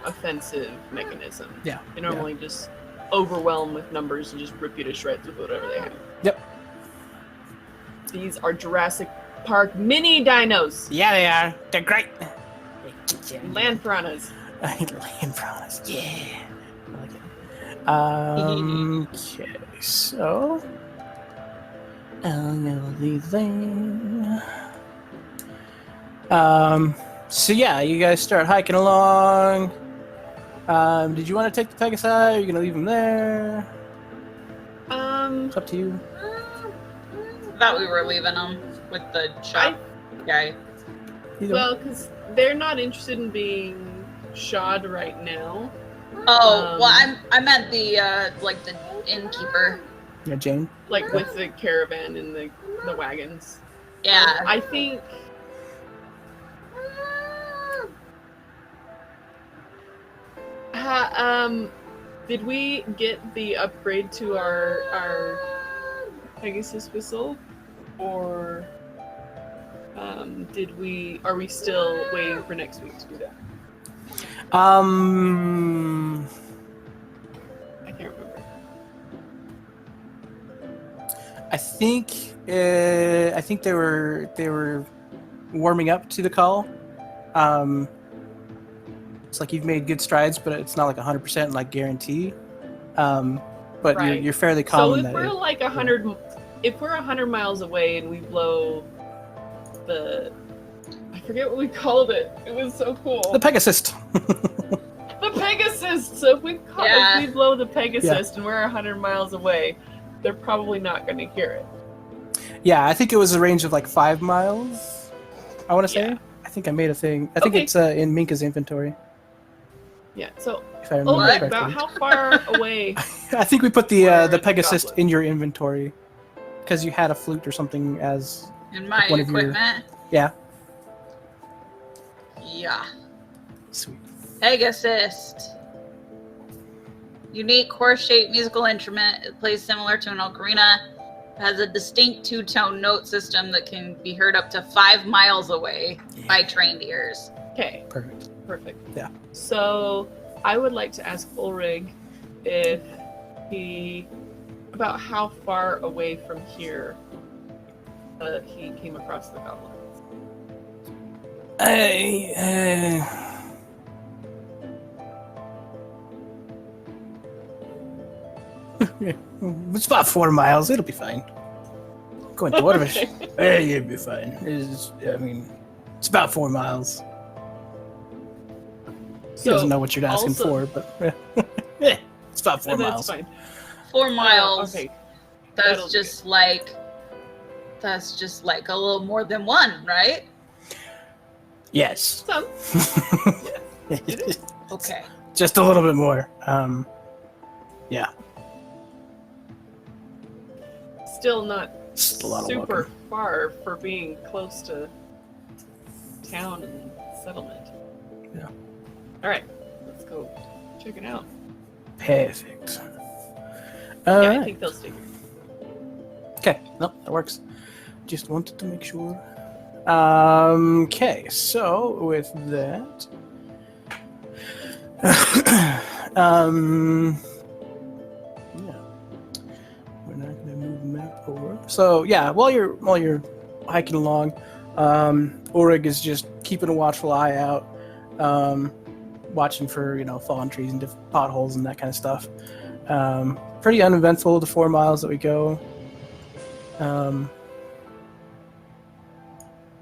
offensive mechanism. Yeah. They normally just overwhelm with numbers and just rip you to shreds with whatever they have. Yep. These are Jurassic Park mini dinos. Yeah, they are. They're great. Land piranhas. Land piranhas. Yeah. I like it. Okay, so I'm gonna leave there. So yeah, you guys start hiking along. Did you want to take the Pegasi? Or are you gonna leave them there? It's up to you. Thought we were leaving them with the shop guy. Well, because they're not interested in being shod right now. Oh, well, I meant the like the innkeeper. Yeah, Jane. Like with the caravan and the wagons. Yeah. I think. Did we get the upgrade to our Pegasus whistle, or are we still waiting for next week to do that? I can't remember. I think they were warming up to the call. It's like you've made good strides, but it's not like 100% like guarantee. But Right. you're fairly calm. So if we're like 100, if we're 100 miles away and we blow I forget what we called it. It was so cool. The Pegasus. The Pegasus. So if we blow the Pegasus and we're 100 miles away, they're probably not going to hear it. Yeah, I think it was a range of like 5 miles. I want to say. Yeah. I think I made a thing. I think it's in Minka's inventory. Yeah. So If I remember correctly. about how far away? I think we put the Where Pegasus Goblin? in your inventory because you had a flute or something as In my one of your- equipment? Yeah. Yeah. Sweet. Egg assist. Unique horse-shaped musical instrument. It plays similar to an ocarina. It has a distinct two-tone note system that can be heard up to 5 miles away by trained ears. Okay, Perfect. perfect. Yeah. So I would like to ask Ulrig if about how far away from here he came across the goblins. It's about 4 miles. It'll be fine. Going dwarvish. Hey, it'll be fine. It's about 4 miles. He doesn't know what you're asking also- for, but it's about 4 That's miles. fine. 4 miles. Okay. That'll That's do just like a little more than 1, right? Yes. Some. It is. Okay. Just a little bit more. Yeah. Still not Just a lot of super walking. far for being close to town and settlement. Yeah. All right, let's go check it out. Perfect. Yeah, I Alright. think they'll stay here. Okay, no, that works. Just wanted to make sure. Okay, so with that, yeah, we're not gonna move the map over. So yeah, while you're hiking along, Ulrig is just keeping a watchful eye out, watching for fallen trees and different potholes and that kind of stuff. Pretty uneventful the 4 miles that we go.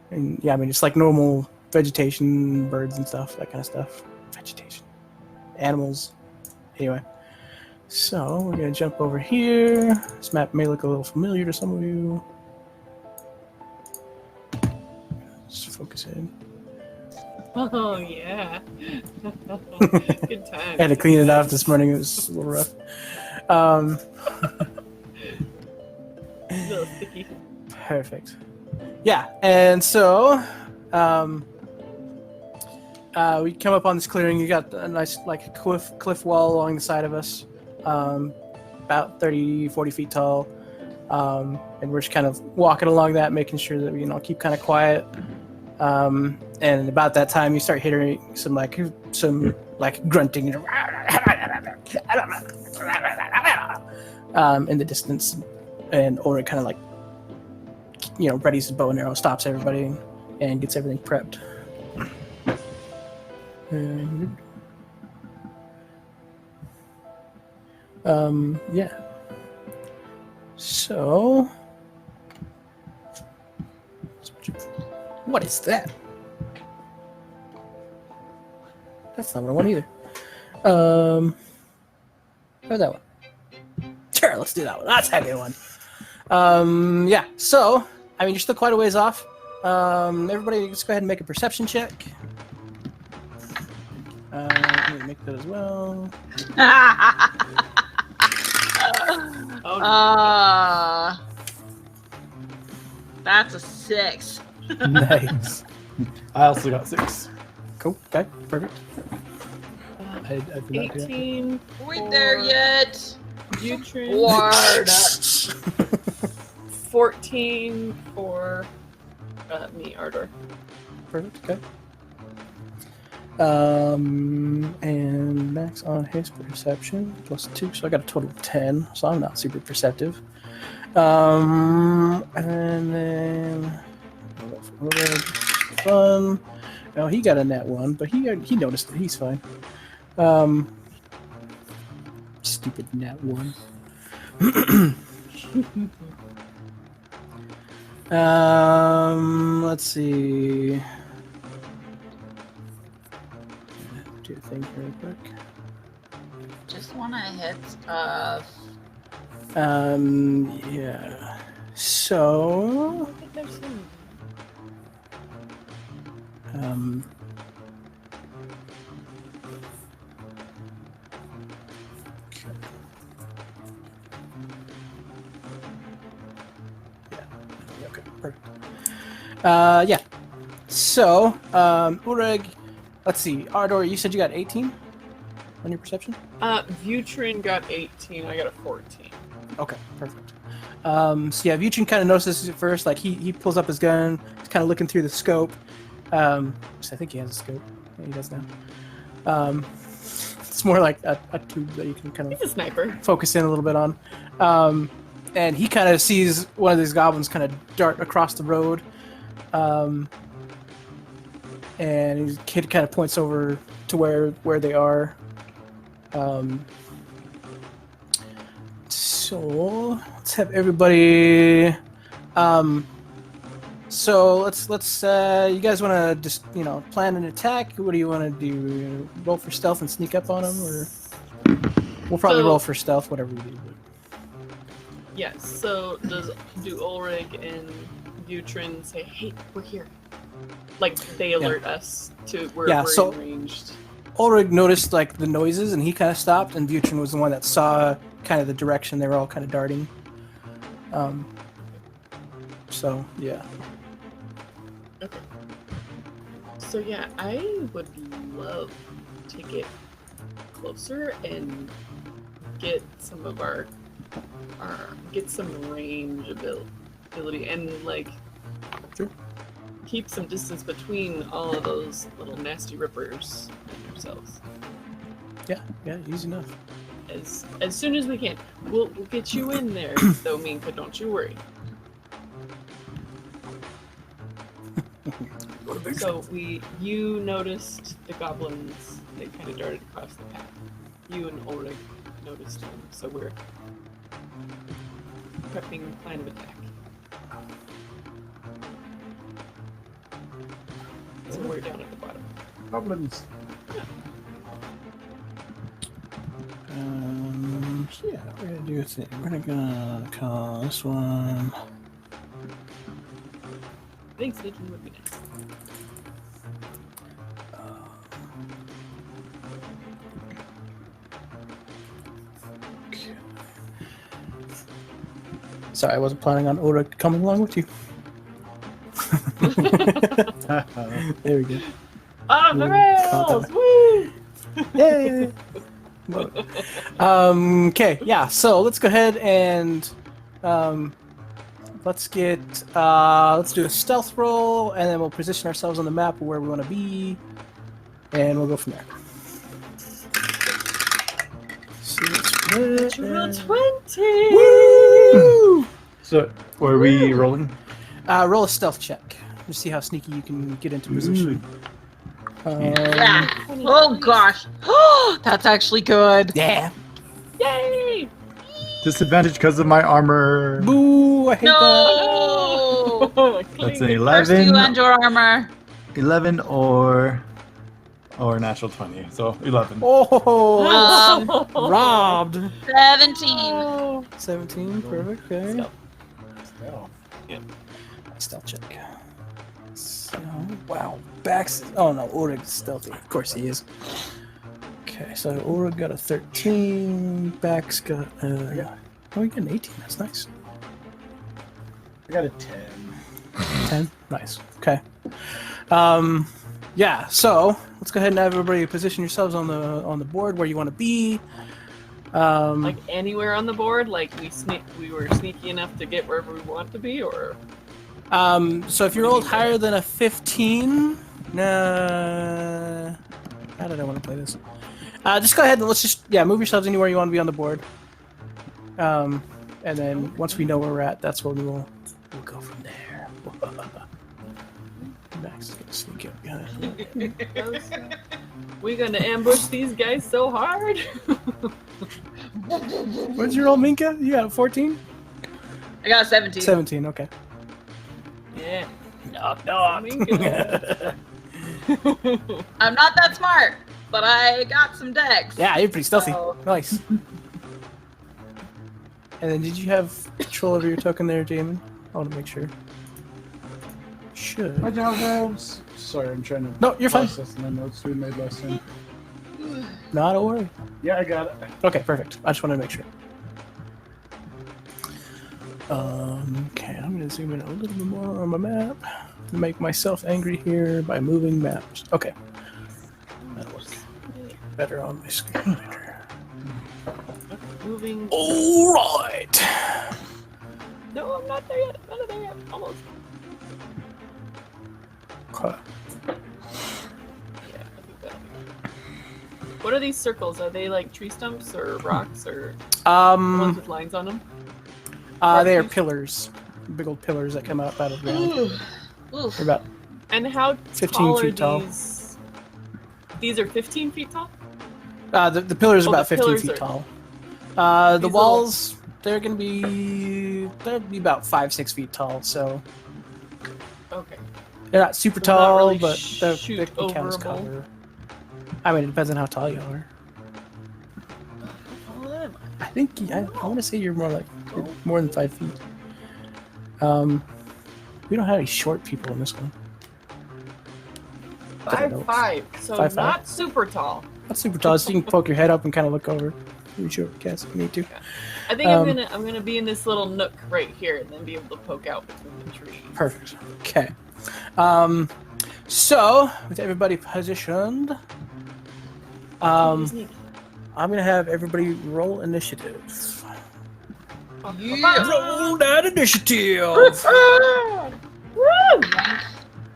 And yeah, it's like normal vegetation, birds and stuff, that kind of stuff. Vegetation. Animals. Anyway. So, we're going to jump over here. This map may look a little familiar to some of you. Just focus in. Oh yeah. Good time. I had to clean it off this morning. It was a little rough. A little sticky. Perfect. Yeah, and so we come up on this clearing. You got a nice cliff wall along the side of us, about 30-40 feet tall, and we're just kind of walking along that, making sure that we keep kind of quiet. And about that time, you start hearing some grunting in the distance, and Ulrig kind of readies his bow and arrow, stops everybody, and gets everything prepped. And, yeah. So, what is that? That's not what I want either. Or that one. Sure, let's do that one. That's a good one. Yeah, so, you're still quite a ways off. Everybody, just go ahead and make a perception check. Let me make that as well. Oh, That's a 6. Nice. I also got 6. Cool. Okay, perfect. I did not do that. 18 We there yet? Utrin, Ward. 14 for me, Ardor. Perfect. Okay. And max on his perception +2, so I got a total of 10. So I'm not super perceptive. And then fun. No, he got a nat 1, but he noticed it. He's fine. Stupid nat 1. Let's see. Do a thing here real quick. Just want to hit stuff. Yeah. So, yeah. Okay, perfect. Yeah. So, Ulrich, let's see. Ardor, you said you got 18 on your perception? Vutrin got 18, I got a 14. Okay, perfect. So yeah, Vutrin kind of notices at first, like he pulls up his gun, he's kind of looking through the scope. So I think he has a scope. Yeah, he does now. It's more like a tube that you can kind He's a sniper. focus in a little bit on. And he kind of sees one of these goblins kind of dart across the road. And his kid kind of points over to where they are. So let's have everybody. So let's you guys want to just plan an attack? What do you want to do? Roll for stealth and sneak up on them, or we'll probably roll for stealth, whatever we do. Yes. So do Ulrich and Vutrin say, "Hey, we're here"? Like they alert us to we're ranged. Ulrich noticed like the noises, and he kind of stopped. And Vutrin was the one that saw kind of the direction they were all kind of darting. So yeah. Okay. So yeah, I would love to get closer and get some of our get some range ability and like keep some distance between all of those little nasty rippers and ourselves. Yeah, easy enough. As soon as we can, we'll get you in there, though, Minka. Don't you worry. So you noticed the goblins. They kind of darted across the path. You and Ulrich noticed them, so we're prepping plan of attack. So we're down at the bottom. Goblins. So yeah, we're gonna do a thing. We're gonna call this one. I think sneaking would be nice. Okay. Sorry, I wasn't planning on Ulrich coming along with you. There we go. On the rails! Woo! Yay! Okay, yeah. So let's go ahead and let's do a stealth roll, and then we'll position ourselves on the map where we want to be, and we'll go from there. Natural 20! Woo! So, were we rolling? Roll a stealth check to see how sneaky you can get into position. Yeah. Oh gosh. Oh, that's actually good. Yeah. Yay! Disadvantage because of my armor. Boo! I hate that. No. That's an First 11. you and your armor. 11 or natural 20. So 11. Oh, robbed. 17. 17, perfect. Okay. Stealth. Stealth check. So, wow, Bax. Oh no, Ulrich is stealthy. Of course he is. Okay, so Ulrich got a 13. Bax got we got an 18. That's nice. I got a 10. 10. Nice. Okay. Yeah. So let's go ahead and have everybody position yourselves on the board where you want to be. Like anywhere on the board? Like we were sneaky enough to get wherever we want to be, or? So if you rolled higher than a 15, how did I want to play this? Just go ahead and let's just move yourselves anywhere you want to be on the board. And then once we know where we're at, that's when we'll go from there. Max is gonna sneak up behind. We're gonna ambush these guys so hard. What's your roll, Minka? You got a 14? I got a 17. 17, okay. Yeah. Knock, knock. I'm not that smart, but I got some decks. Yeah, you're pretty stealthy. So- Nice. And then did you have control over your token there, Damon? I want to make sure. Should. My dogs. Sorry, I'm trying to. No, you're fine. process my notes we made last time. Not a worry. Yeah, I got it. Okay, perfect. I just wanted to make sure. Okay, I'm gonna zoom in a little bit more on my map to make myself angry here by moving maps. Okay. That'll work better on my screen later. Moving. Alright! No, I'm not there yet. Not there yet. Almost. Okay. Yeah, I think that'll be good. What are these circles? Are they like tree stumps or rocks or ones with lines on them? They are pillars. Big old pillars that come up out of the ground. Oof. They're about And how 15 tall feet are tall. these? These are 15 feet tall? the pillars are Oh, about the 15 pillars feet are- tall. The These walls, they're be about 5-6 feet tall, so Okay. they're not super So not tall, really but they shoot can count as overable. cover. I mean, it depends on how tall you are. How am I think I want to say you're you're more than 5 feet. We don't have any short people in this one. I? 5'5", so 5'5". not super tall. Not super tall, so you can poke your head up and kind of look over. You sure, Cass, if you need to. I think I'm gonna be in this little nook right here and then be able to poke out between the trees. Perfect. Okay. So with everybody positioned, I'm gonna have everybody roll initiative. Yeah. Roll that initiative. Woo!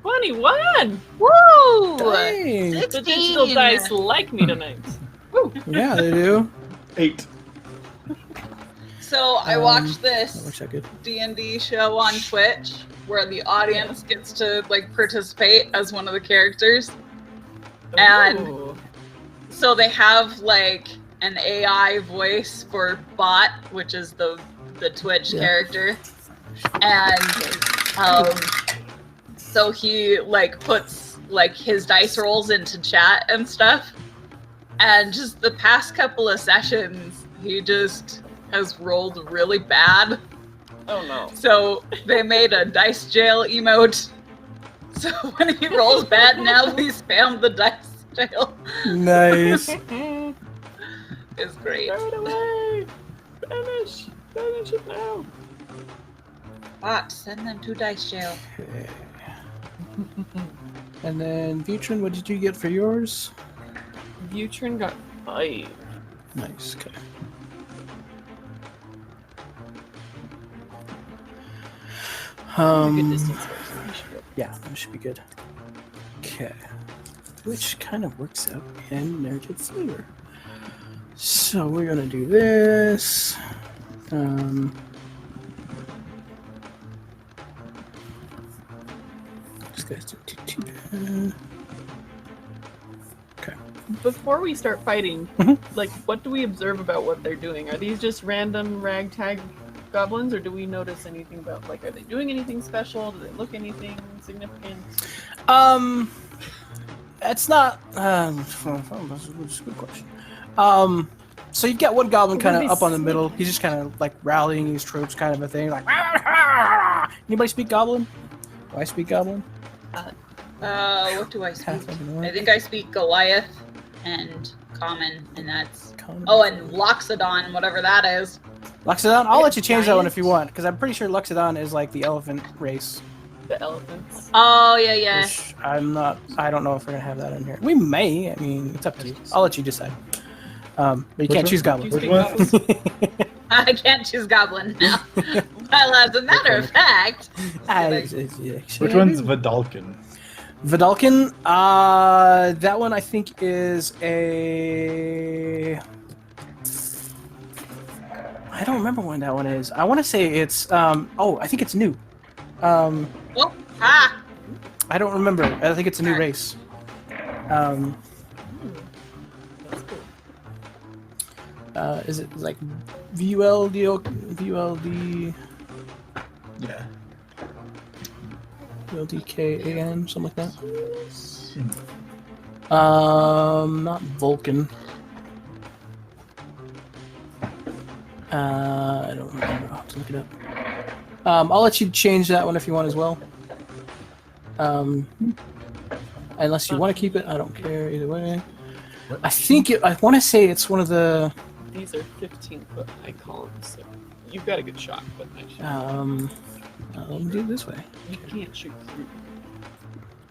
21! Woo! Dang. The digital 16. dice like me tonight. Woo! Yeah, they do. 8. So I watched That this works out good. D&D show on Twitch where the audience gets to like participate as one of the characters. And- Ooh. So they have like an AI voice for Bot, which is the Twitch Yeah. character. And so he like puts like his dice rolls into chat and stuff. And just the past couple of sessions, he just has rolled really bad. Oh no. So they made a dice jail emote. So when he rolls bad now, we spam the dice jail. Nice. It's great. Throw it away! Finish! Finish it now! Bot, send them to dice jail. Okay. And then Vitrin, what did you get for yours? Butrin got 5. Nice. Okay. Good distance first. You should be able- Yeah, that should be good. Okay. Which kind of works out in narrative flavor. So we're gonna do this. These guys don't do too bad. Okay. Before we start fighting, Mhm. like, what do we observe about what they're doing? Are these just random ragtag goblins, or do we notice anything about, like, are they doing anything special? Do they look anything significant? It's not. That's a good question. So you've got one goblin What kind do of they up on the say? middle. He's just kind of like rallying his troops, kind of a thing. Like, anybody speak goblin? Do I speak goblin? What do I speak? Half of an orc. I think I speak Goliath and Common, and that's... Common. Oh, and Loxodon, whatever that is. Loxodon? I'll let you change that one Giant. if you want, because I'm pretty sure Loxodon is like the elephant race. The elephants. Oh, yeah, yeah. Which I don't know if we're gonna have that in here. We may. I mean, it's up to you. I'll let you decide. But you Which can't one? choose goblin. You Which speak one? goblin? I can't choose Goblin now. Well, as a matter of fact... Which one's Vidalkin? Vidalkin, that one I think is a... I don't remember when that one is. I want to say it's, I think it's new. Oh, ah! I don't remember. I think it's a new Alright. race. Is it like VULD, Yeah. VLDKAN, something like that? Not Vulcan. I don't remember. I'll have to look it up. I'll let you change that one if you want as well. Unless you want to keep it, I don't care either way. I think I want to say it's one of the. These are 15-foot icons. So you've got a good shot, but I should. Let me do it this way. You can't shoot through.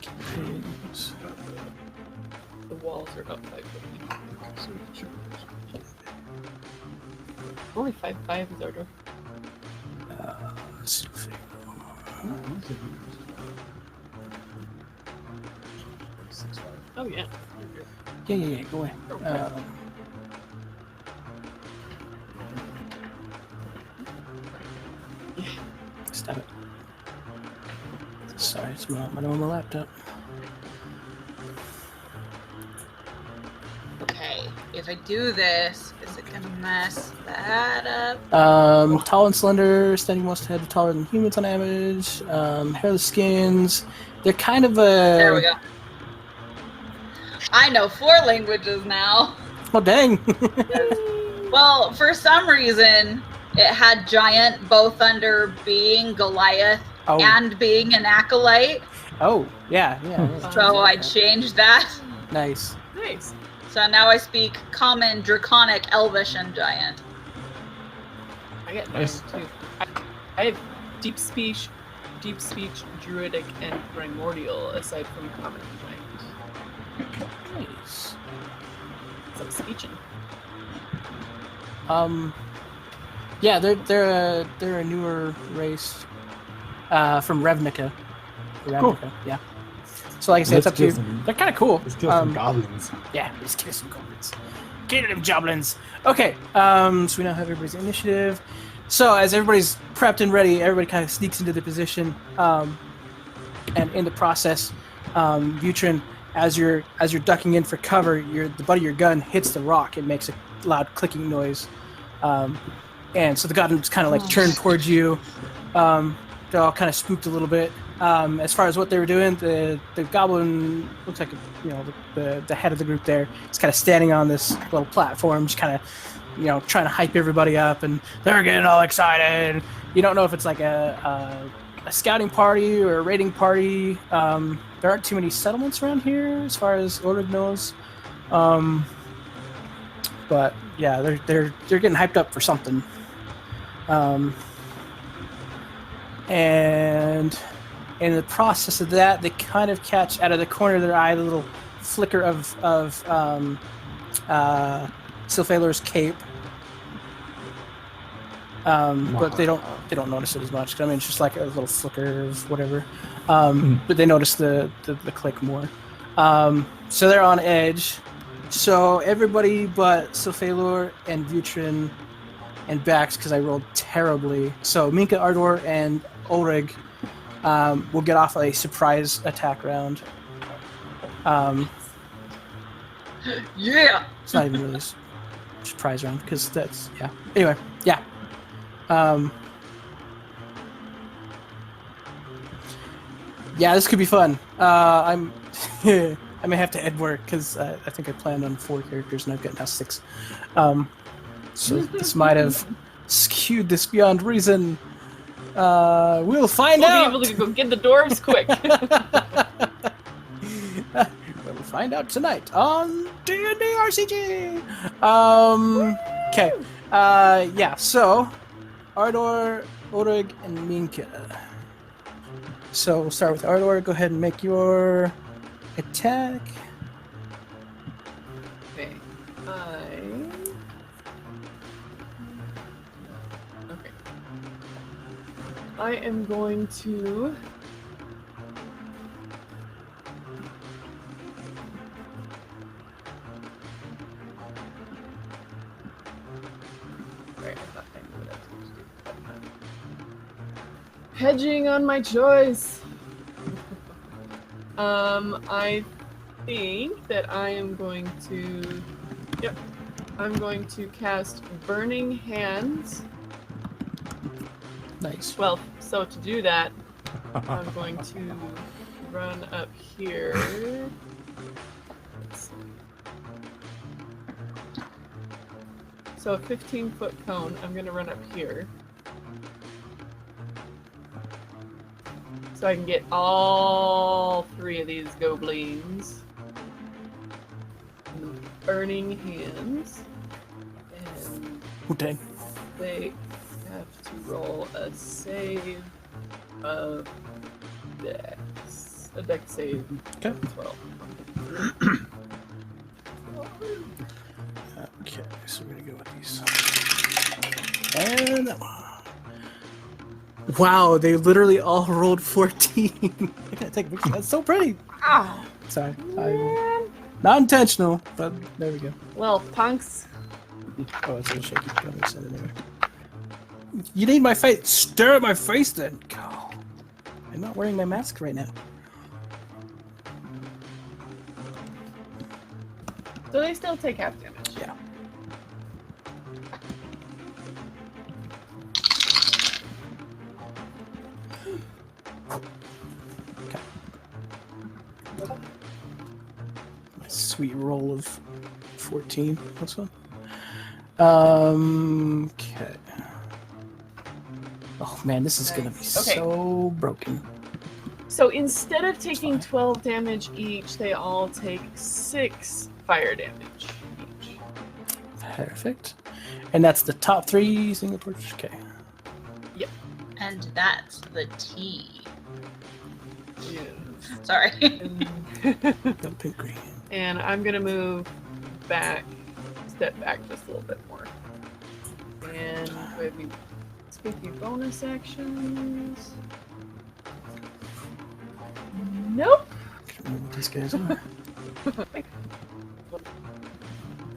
Campaigns. The walls are about 5 foot. Only 5'5" is our door. Let's see. Oh yeah. Yeah. Go away. Stop it. Sorry, it's my normal laptop. Okay, if I do this, is it gonna mess that up? Tall and slender, standing most head taller than humans on average. Hairless skins. They're kind of a. There we go. I know 4 languages now. Oh dang! Well, for some reason, it had giant both under being Goliath and being an acolyte. Oh yeah. So I changed that. Nice. Nice. So now I speak Common, Draconic, Elvish, and Giant. I get Nice. too. I have deep speech, druidic, and primordial aside from common and giant. Nice. So I'm speeching. Yeah, they're a newer race from Ravnica. Cool. Yeah. So like I said, it's up to you. They're kind of cool. Let's kill some goblins. Yeah, let's kill some goblins. Get them goblins. Okay, so we now have everybody's initiative. So as everybody's prepped and ready, everybody kind of sneaks into their position. And in the process, Butrin, as you're ducking in for cover, the butt of your gun hits the rock. It makes a loud clicking noise. And so the goblins kind of like turn towards you. They're all kind of spooked a little bit. As far as what they were doing, the goblin looks like the head of the group there. It's kind of standing on this little platform, just kind of trying to hype everybody up, and they're getting all excited. You don't know if it's like a scouting party or a raiding party. There aren't too many settlements around here, as far as Ordig knows. But yeah, they're getting hyped up for something. And in the process of that, they kind of catch out of the corner of their eye the little flicker of Silphalor's cape. But they don't notice it as much. 'Cause, I mean, it's just like a little flicker of whatever. But they notice the click more. So they're on edge. So everybody but Silphalor and Butrin and Bax, because I rolled terribly. So Minka, Ardor, and Ulrig will get off a surprise attack round. Yeah! It's not even really a surprise round, because that's, yeah. Anyway, yeah. Yeah, this could be fun. I may have to add work, because I think I planned on 4 characters, and I've got now 6. So this might have skewed this beyond reason. We'll find out. We'll be able to go get the dwarves quick. We'll find out tonight on D&D RCG. Okay. Yeah. So, Ardor, Ulrig, and Minka. So we'll start with Ardor. Go ahead and make your attack. Okay. Okay. I am going to. Right, I thought I knew what I was going to do. Hedging on my choice. I think that I am going to. Yep. I'm going to cast Burning Hands. Nice. Well, so to do that, I'm going to run up here. Let's see. So a 15-foot cone, I'm going to run up here. So I can get all 3 of these goblins. Burning Hands. And Oh, dang. they have to roll a save of Dex. A Dex save. Okay. 12. Okay, so we're gonna go with these. And wow, they literally all rolled 14. I gotta take a picture. That's so pretty. Ah, Sorry, man. not intentional, but there we go. Well, punks. Oh, it's a little shaky. Let me send it anyway. You need my face. Stare at my face, then. Go. I'm not wearing my mask right now. So they still take half damage. Yeah. Okay. My sweet roll of 14. What's one? Okay. Oh man, this is gonna be Okay. so broken. So instead of taking 12 damage each, they all take 6 fire damage each. Perfect. And that's the top 3 single torch. Okay. And that's the T. Yeah. Sorry. Got pink green. And I'm gonna move back, step back just a little bit more. And maybe spiffy bonus actions. Nope. Can't remember what these guys are.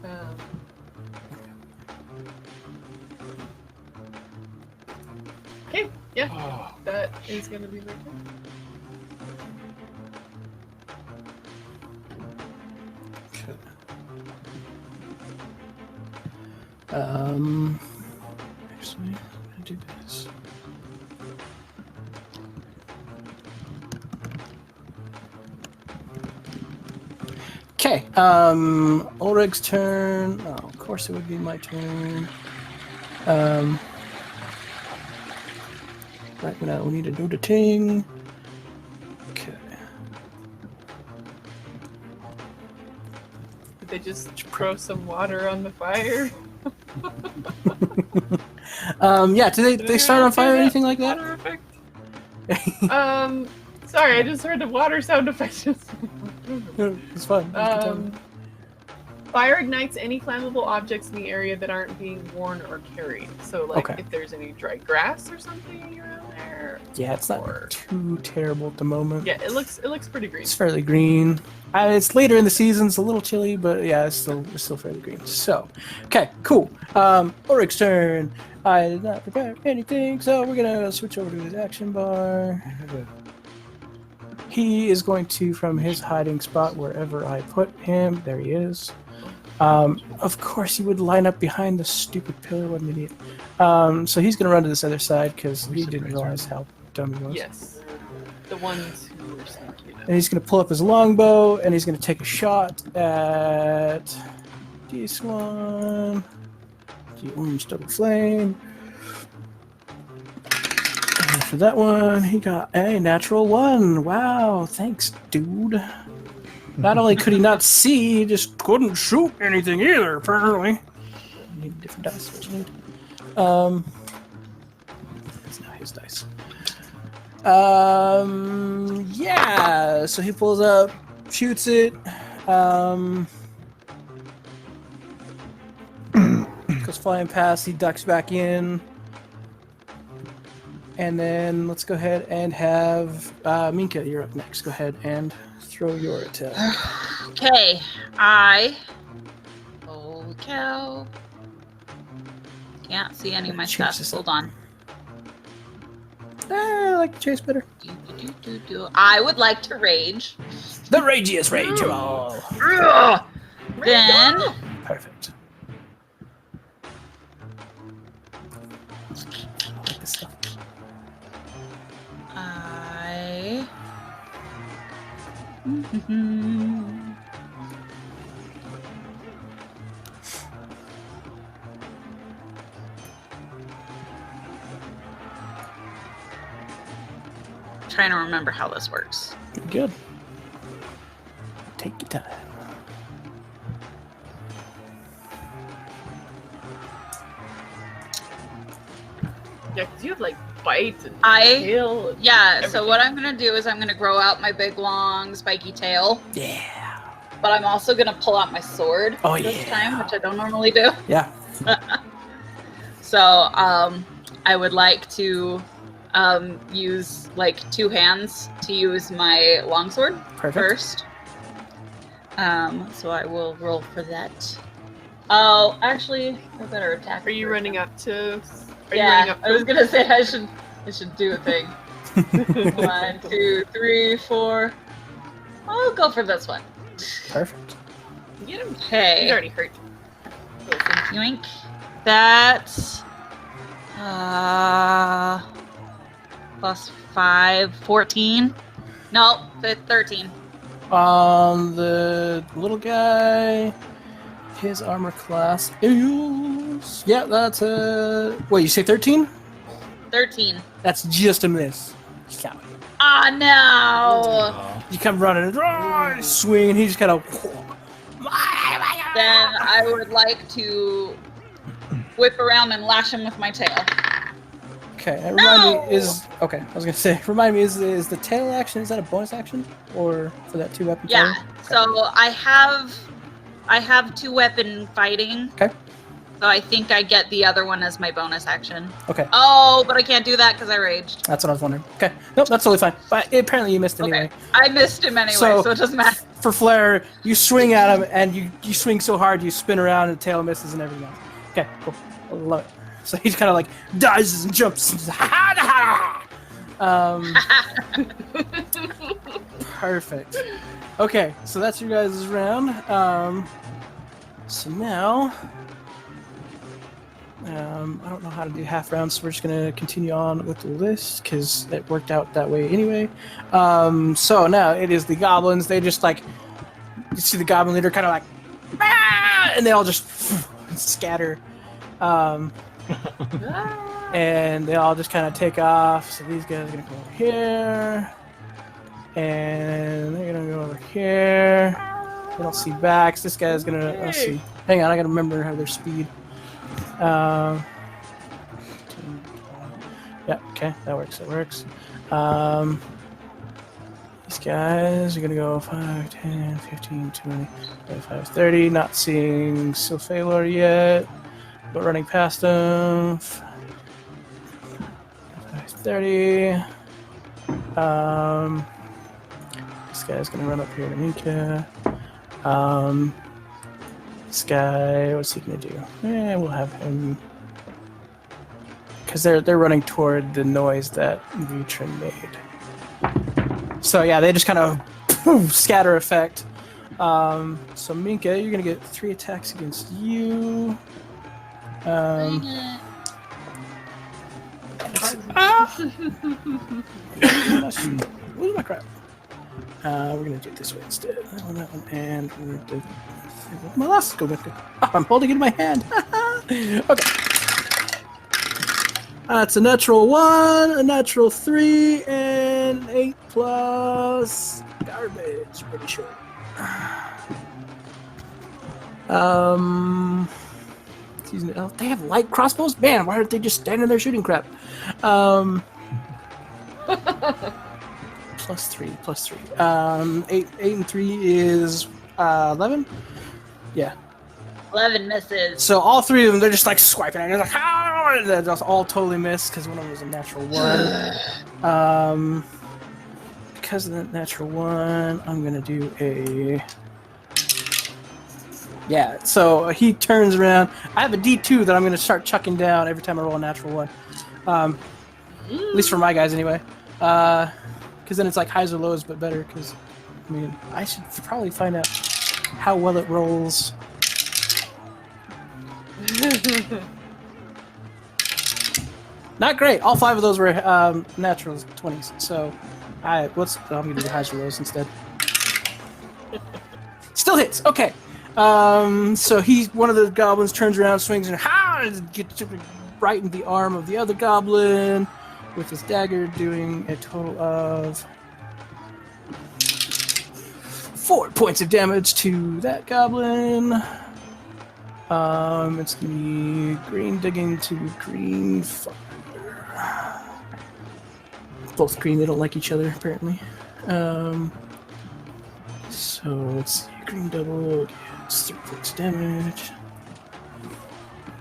Um, okay, yeah, Oh, that is gonna be my turn. Actually, I'm gonna do this. Okay, Ulrich's turn. Oh, of course it would be my turn. Right now we need to do the ting. Okay. Did they just throw some water on the fire? Yeah, do they start on fire or anything like that? Water effect? Sorry, I just heard the water sound effect. It's fun. Fire ignites any flammable objects in the area that aren't being worn or carried. So, like, Okay. if there's any dry grass or something around there. Yeah, it's not or- too terrible at the moment. Yeah, it looks pretty green. It's fairly green. It's later in the season, it's a little chilly, but yeah, it's still fairly green. So, okay, cool. Ulrich's turn. I did not prepare anything, so we're gonna switch over to his action bar. He is going to, from his hiding spot, wherever I put him, there he is. Of course, he would line up behind the stupid pillar. What an idiot. So he's going to run to this other side because he didn't realize how dumb he was. Yes. The ones who were sneaky. And he's going to pull up his longbow and he's going to take a shot at this one. The orange double flame. And for that one, he got a natural 1. Wow, thanks, dude. Not only could he not see, he just couldn't shoot anything either, apparently. You need different dice, what you need. That's not his dice. Yeah, so he pulls up, shoots it, goes flying past, he ducks back in, and then let's go ahead and have Minka, you're up next. Go ahead and throw your attack. Okay, holy cow. Can't see any of my Change stuff. this Hold up. on. I like the chase better. I would like to rage. The ragiest rage of all. Ugh. Then Perfect. I like this stuff. I. Trying to remember how this works. Good. Take your time. Yeah, because you have like bite and I- tail. And Yeah, so everything. what I'm gonna do is I'm gonna grow out my big long spiky tail, Yeah. but I'm also gonna pull out my sword Oh, this yeah. time, which I don't normally do. Yeah. So I would like to use like 2 hands to use my longsword Perfect. first. So I will roll for that. Oh, actually, I better attack. Are you first. running up to? Are you Yeah, running up I was to? gonna say I should do a thing. 1, 2, 3, 4. I'll go for this one. Perfect. Get him. Okay. He's already hurt. Yoink. That's plus 5, 14. No, 13. The little guy, his armor class is... Yeah, that's a... Wait, you say 13? 13. That's just a miss. Yeah. Ah, no! You come running, swing, and he just kind of... Then I would like to whip around and lash him with my tail. Okay, and remind No! me, is... Okay, I was going to say, remind me, is the tail action, is that a bonus action? Or for that 2-weapon Yeah, fighting? so I have 2-weapon fighting. Okay. So I think I get the other one as my bonus action. Okay, Oh, but I can't do that because I raged. that's what I was wondering. Okay, nope, that's totally fine. But apparently you missed anyway. Okay. I missed him anyway, So- so it doesn't matter. For Flair, you swing at him, and you swing so hard, you spin around, and the tail misses and everything else. Okay, cool. I love it. So he's kind of like dives and jumps. Perfect. Okay, so that's your guys' round. So now, I don't know how to do half rounds, so we're just gonna continue on with the list because it worked out that way anyway. So now it is the goblins. They just like, you see the goblin leader kind of like, and they all just scatter. And they all just kind of take off. So these guys are gonna come over here, and they're gonna go over here. They don't see backs. This guy's gonna. Let's see. Hang on, I gotta remember how their speed. Yeah. Okay, that works. That works. These guys are gonna go 5, 10, 15, 20, 25, 30. Not seeing Sylphalor yet, but running past them. 30. This guy's gonna run up here to Minka. This guy, what's he gonna do? We'll have him, because they're running toward the noise that Vitrin made. So yeah, they just kind of scatter effect. So Minka, you're gonna get 3 attacks against you. Where's my crap? We're gonna do it this way instead. That one, and we're gonna do my last go with it. Oh, I'm holding it in my hand. Okay. That's a natural 1, a natural 3, and 8 plus garbage. Pretty sure. Excuse me. Oh, they have light crossbows? Man, why aren't they just standing there shooting crap? Plus 3. 8 and 3 is 11? Yeah. 11 misses. So all 3 of them, they're just like swiping at it. They're like, ah! They just all totally miss because one of them was a natural 1. Because of that natural 1, I'm going to do a... Yeah, so he turns around. I have a D2 that I'm going to start chucking down every time I roll a natural 1. At least for my guys anyway. Because then it's like highs or lows, but better. Because, I mean, I should probably find out how well it rolls. Not great. All 5 of those were natural 20s. So, I'm going to do highs or lows instead. Still hits. Okay. So one of the goblins turns around, swings, and gets right in the arm of the other goblin with his dagger, doing a total of 4 points of damage to that goblin. It's gonna be green digging to green fire. full screen. They don't like each other apparently. So let's see. Green double gets 3 points of damage.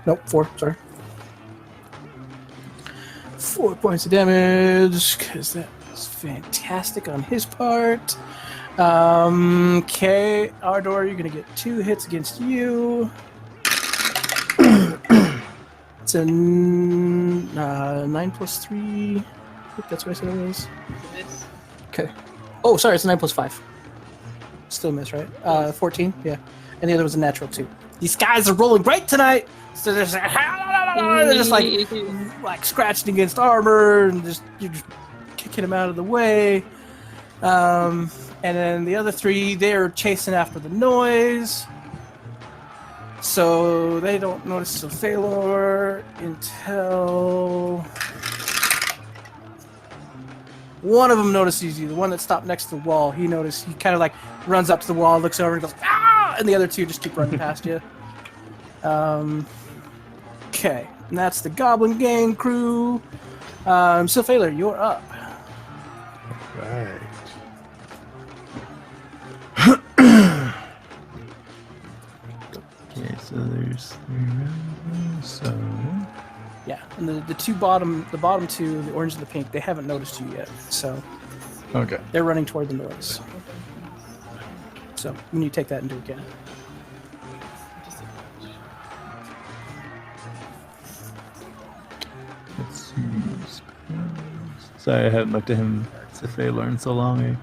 Nope, 4. Sorry. 4 points of damage because that was fantastic on his part. Okay, Ardor, you're gonna get 2 hits against you. It's a 9 plus 3. I think that's what I said it was. Miss. Okay. Oh, sorry, it's a 9 plus 5. Still miss, right? 14, yeah. And the other was a natural 2. These guys are rolling great tonight! So they're just like scratching against armor and you're just kicking them out of the way. And then the other 3, they're chasing after the noise. So they don't notice the Thalor until one of them notices you. The one that stopped next to the wall, he noticed. He kind of like runs up to the wall, looks over, and goes, "Ah!" And the other 2 just keep running past you. Okay, and that's the Goblin Gang crew. So Thalor, you're up. Right. Okay, so there's 3 rounds. So Yeah, and the bottom 2, the orange and the pink, they haven't noticed you yet. So okay. they're running toward the noise. So when you take that into account. Let's see. Sorry, I hadn't looked at him if they learned so long.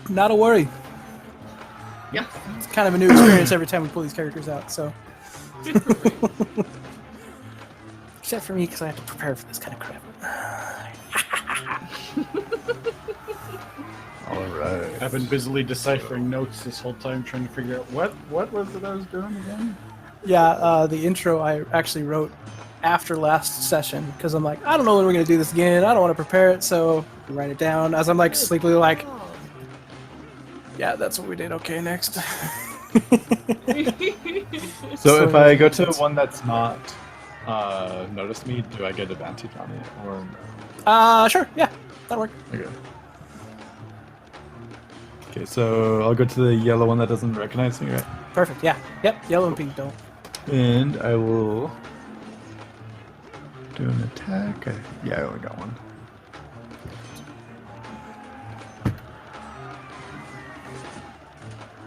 Not a worry. Yeah. It's kind of a new experience every time we pull these characters out, so. Except for me, because I have to prepare for this kind of crap. All right. I've been busily deciphering notes this whole time, trying to figure out what was it I was doing again. Yeah, the intro I actually wrote after last session, because I'm like, I don't know when we're going to do this again. I don't want to prepare it, so I write it down as I'm like sleepily like, yeah, that's what we did. Okay, next. So if I go to one that's not notice me, do I get advantage on it or no? Sure, yeah, that'll work. Okay. Okay, so I'll go to the yellow one that doesn't recognize me, right? Perfect, yeah. Yep, yellow and pink don't. And I will do an attack. Yeah, I only got one.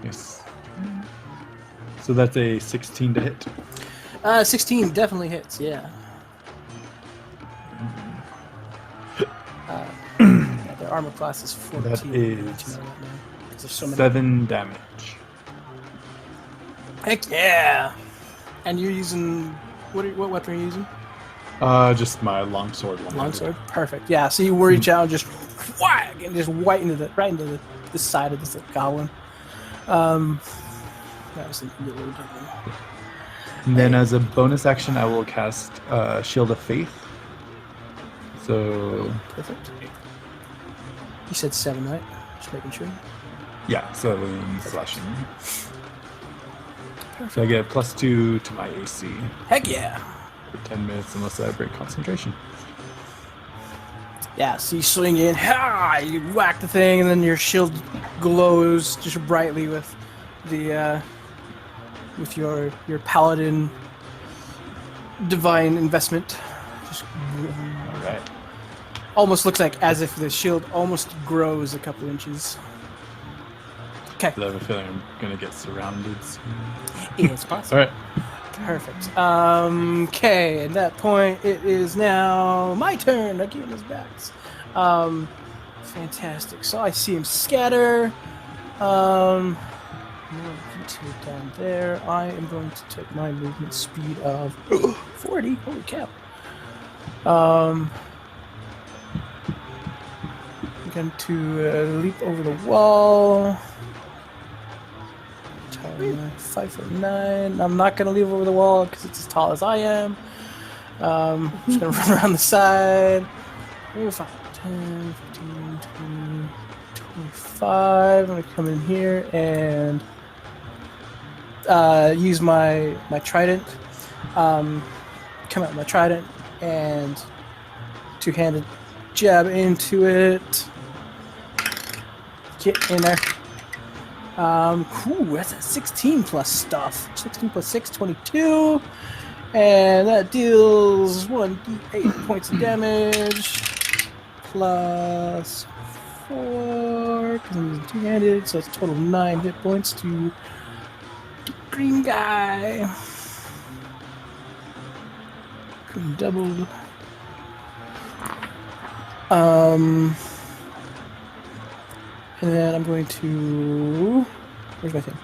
Yes. So that's a 16 to hit. 16 definitely hits, yeah. Yeah, their armor class is 14. That is 'cause there's so many. 7 damage. Heck yeah! And you're using what weapon are you using? Just my longsword. Longsword. Perfect. Yeah. So you reach out and just whack and just right into the side of this goblin. That was an really good one. And then as a bonus action, I will cast Shield of Faith. So Perfect. You said 7, right? Just making sure. yeah, 7 slashing. Perfect. So I get +2 to my AC Heck yeah! for 10 minutes unless I break concentration. Yeah, so you swing in, you whack the thing, and then your shield glows just brightly with the with your paladin divine investment. Just All right. almost looks like as if the shield almost grows a couple inches. Okay, So I have a feeling I'm gonna get surrounded soon. it's possible. All right. Perfect. Okay, at that point, it is now my turn. Again, his backs. Fantastic. So I see him scatter. I'm going to take down there. I am going to take my movement speed of 40. Holy cow. I'm going to leap over the wall. 5'9". I'm not going to leap over the wall because it's as tall as I am. I'm just going to run around the side. 4, 5, 10, 15, 20, 25. I'm going to come in here and use my trident. Come out with my trident and two-handed jab into it. Get in there. Cool, that's a 16 plus stuff. 16 plus 6, 22. And that deals 1d8 points of damage. Plus 4, because I'm two-handed, so it's a total of 9 hit points to the green guy. Green doubled. And then I'm going to... Where's my thing?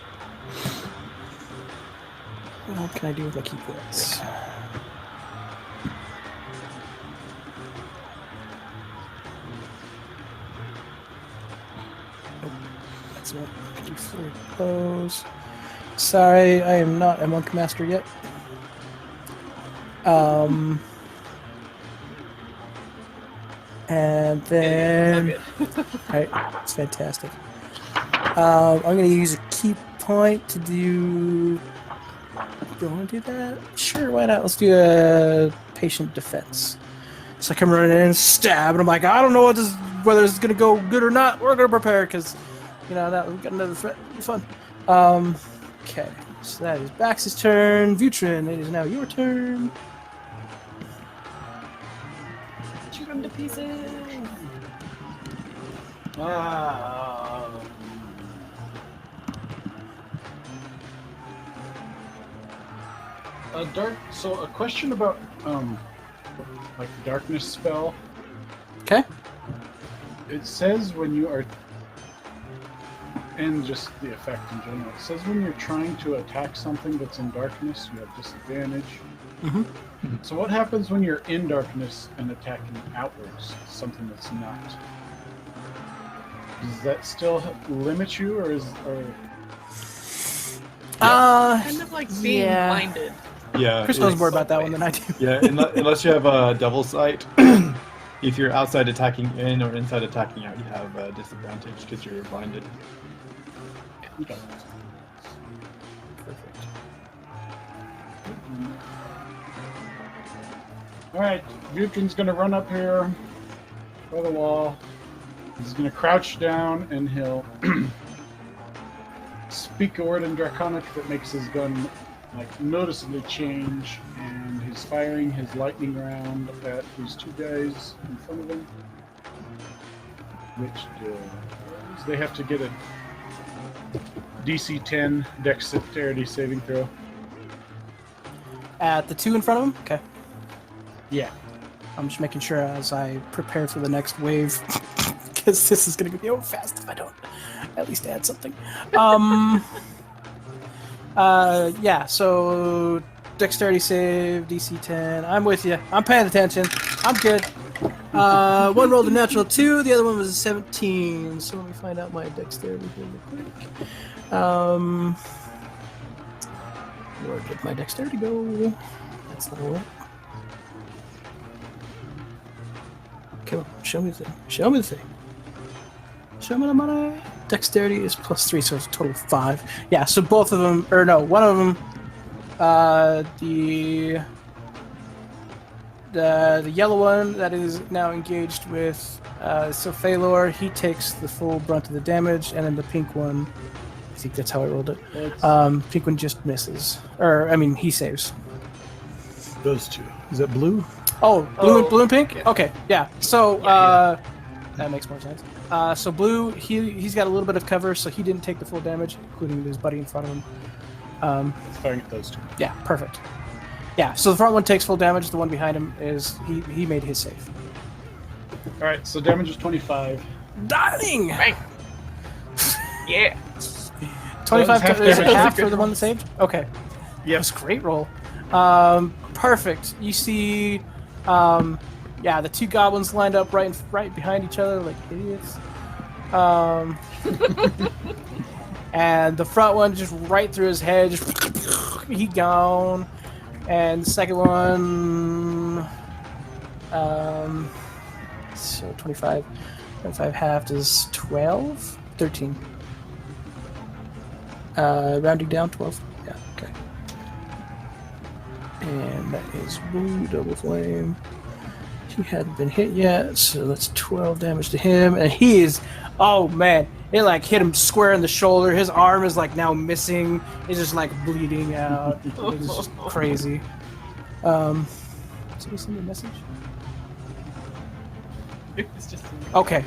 What can I do with my key points? Nope. That's not. I can do 4 close. Sorry, I am not a monk master yet. And then... Alright, it's fantastic. I'm going to use a key point to do... Do I want to do that? Sure, why not? Let's do a patient defense. So I come running in and stab, and I'm like, I don't know whether this is going to go good or not. We're going to prepare, because, you know, that we've got another threat. It'll be fun. Okay, so that is Bax's turn. Vutrin, it is now your turn. Shoot him to pieces. So a question about like darkness spell. Okay. It says when you are, and just the effect in general. It says when you're trying to attack something that's in darkness, you have disadvantage. Mm-hmm. So what happens when you're in darkness and attacking outwards, something that's not? Does that still limit you, or Kind of like being yeah. blinded. Yeah. Chris knows it's- more about that one than I do. Yeah, unless you have a double sight. If you're outside attacking in or inside attacking out, you have a disadvantage because you're blinded. Okay. Perfect. Alright, Vutrin's gonna run up here by the wall. He's gonna crouch down and he'll speak a word in Draconic that makes his gun like noticeably change, and he's firing his lightning round at these 2 guys in front of him. Which they have to get a DC 10 dexterity saving throw. At the 2 in front of him? Okay. Yeah. I'm just making sure as I prepare for the next wave, because this is going to go fast if I don't at least add something. Yeah, so dexterity save, DC 10. I'm with you. I'm paying attention. I'm good. One rolled a natural 2, the other one was a 17. So let me find out my dexterity here real quick. Where did my dexterity go? That's not what. Come on, show me the thing. Show me the thing. Show me the money. Dexterity is +3, so it's a total of 5. Yeah, so both of them, or no, one of them, the yellow one that is now engaged with Sophalor, he takes the full brunt of the damage, and then the pink one, I think that's how I rolled it. Pink one just misses, or I mean, he saves. Those 2. Is that blue? Oh, blue and pink? yeah. Okay, yeah. So, that makes more sense. So blue, he's got a little bit of cover, so he didn't take the full damage, including his buddy in front of him. Firing at those 2. Yeah, perfect. Yeah, so the front one takes full damage, the one behind him is, he made his save. Alright, so damage is 25. Darling! Bang. Yeah. 25 half is it damage. half for the one that saved? Okay. Yep. That's a great roll. Perfect. You see, yeah, the 2 goblins lined up right behind each other like idiots. And the front one just right through his head, just he gone. And the second one, so 25 halved is 12, 13. Rounding down, 12. Yeah, okay. And that is blue, double flame. He hadn't been hit yet, so that's 12 damage to him. And he is, oh man, it like hit him square in the shoulder. His arm is like now missing. It's just like bleeding out. It's just crazy. So he send me a message? It was just Okay,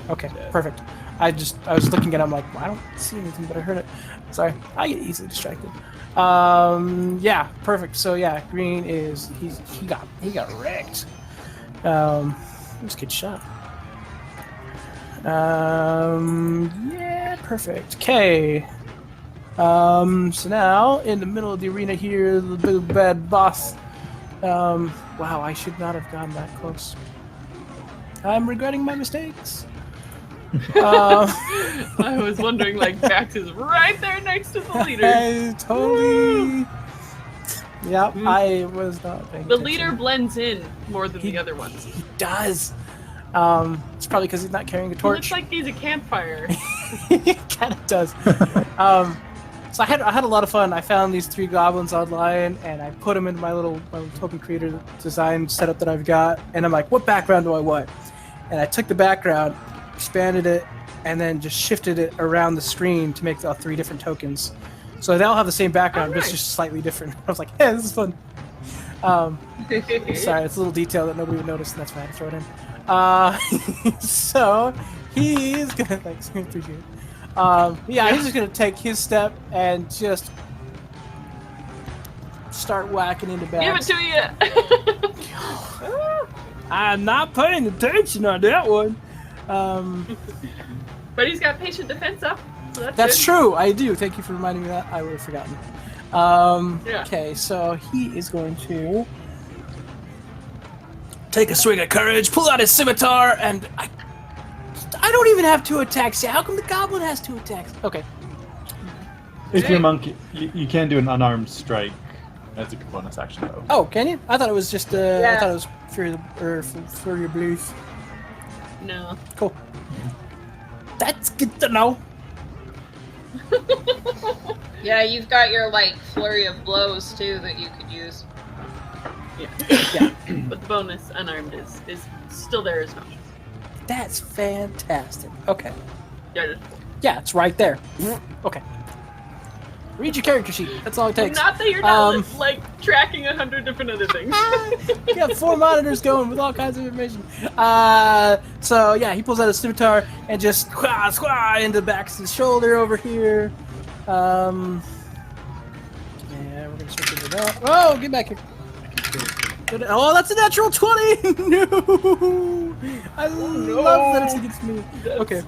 perfect. I was looking at him like, well, I don't see anything, but I heard it. Sorry, I get easily distracted. Yeah, perfect. So yeah, Green is he got wrecked. It was a good shot. Yeah, perfect. Okay. So now in the middle of the arena here, the big bad boss. Wow, I should not have gone that close. I'm regretting my mistakes. I was wondering, like, Bax is right there next to the leader. I totally. Yep, I was not paying The attention. leader blends in more than the other ones. He does. It's probably because he's not carrying a He torch. looks like he's a campfire. He kind of does. So I had a lot of fun. I found these 3 goblins online, and I put them into my little token creator design setup that I've got. And I'm like, what background do I want? And I took the background, expanded it, and then just shifted it around the screen to make all 3 different tokens. So they all have the same background, but it's just slightly different. I was like, hey, this is fun. Sorry, it's a little detail that nobody would notice, and that's fine. Throw it in. So he's gonna thanks, I appreciate it. Yeah, he's just gonna take his step and just start whacking into Bax. Give it to you. I'm not paying attention on that one. But he's got patient defense up. So That's good. true. I do. Thank you for reminding me of that. I would have forgotten. Yeah. Okay, so he is going to take a swing of courage, pull out his scimitar, and I don't even have 2 attacks. How come the goblin has 2 attacks? Okay. If you're a monkey, you can do an unarmed strike as a bonus action, though. Oh, can you? I thought it was just. Yeah. I thought it was Fury of Blues. No. Cool. That's good to know. Yeah, you've got your like flurry of blows too that you could use. Yeah. But the bonus unarmed is still there as well. That's fantastic. Okay. Yeah. Yeah, it's right there. Okay. Read your character sheet. That's all it takes. Not that you're not like tracking 100 different other things. You got 4 monitors going with all kinds of information. So yeah, he pulls out his scimitar and just squah into Bax's shoulder over here. Yeah, we're gonna switch into that. Oh, get back here. Oh, that's a natural 20! No! I love that it's against me. Okay.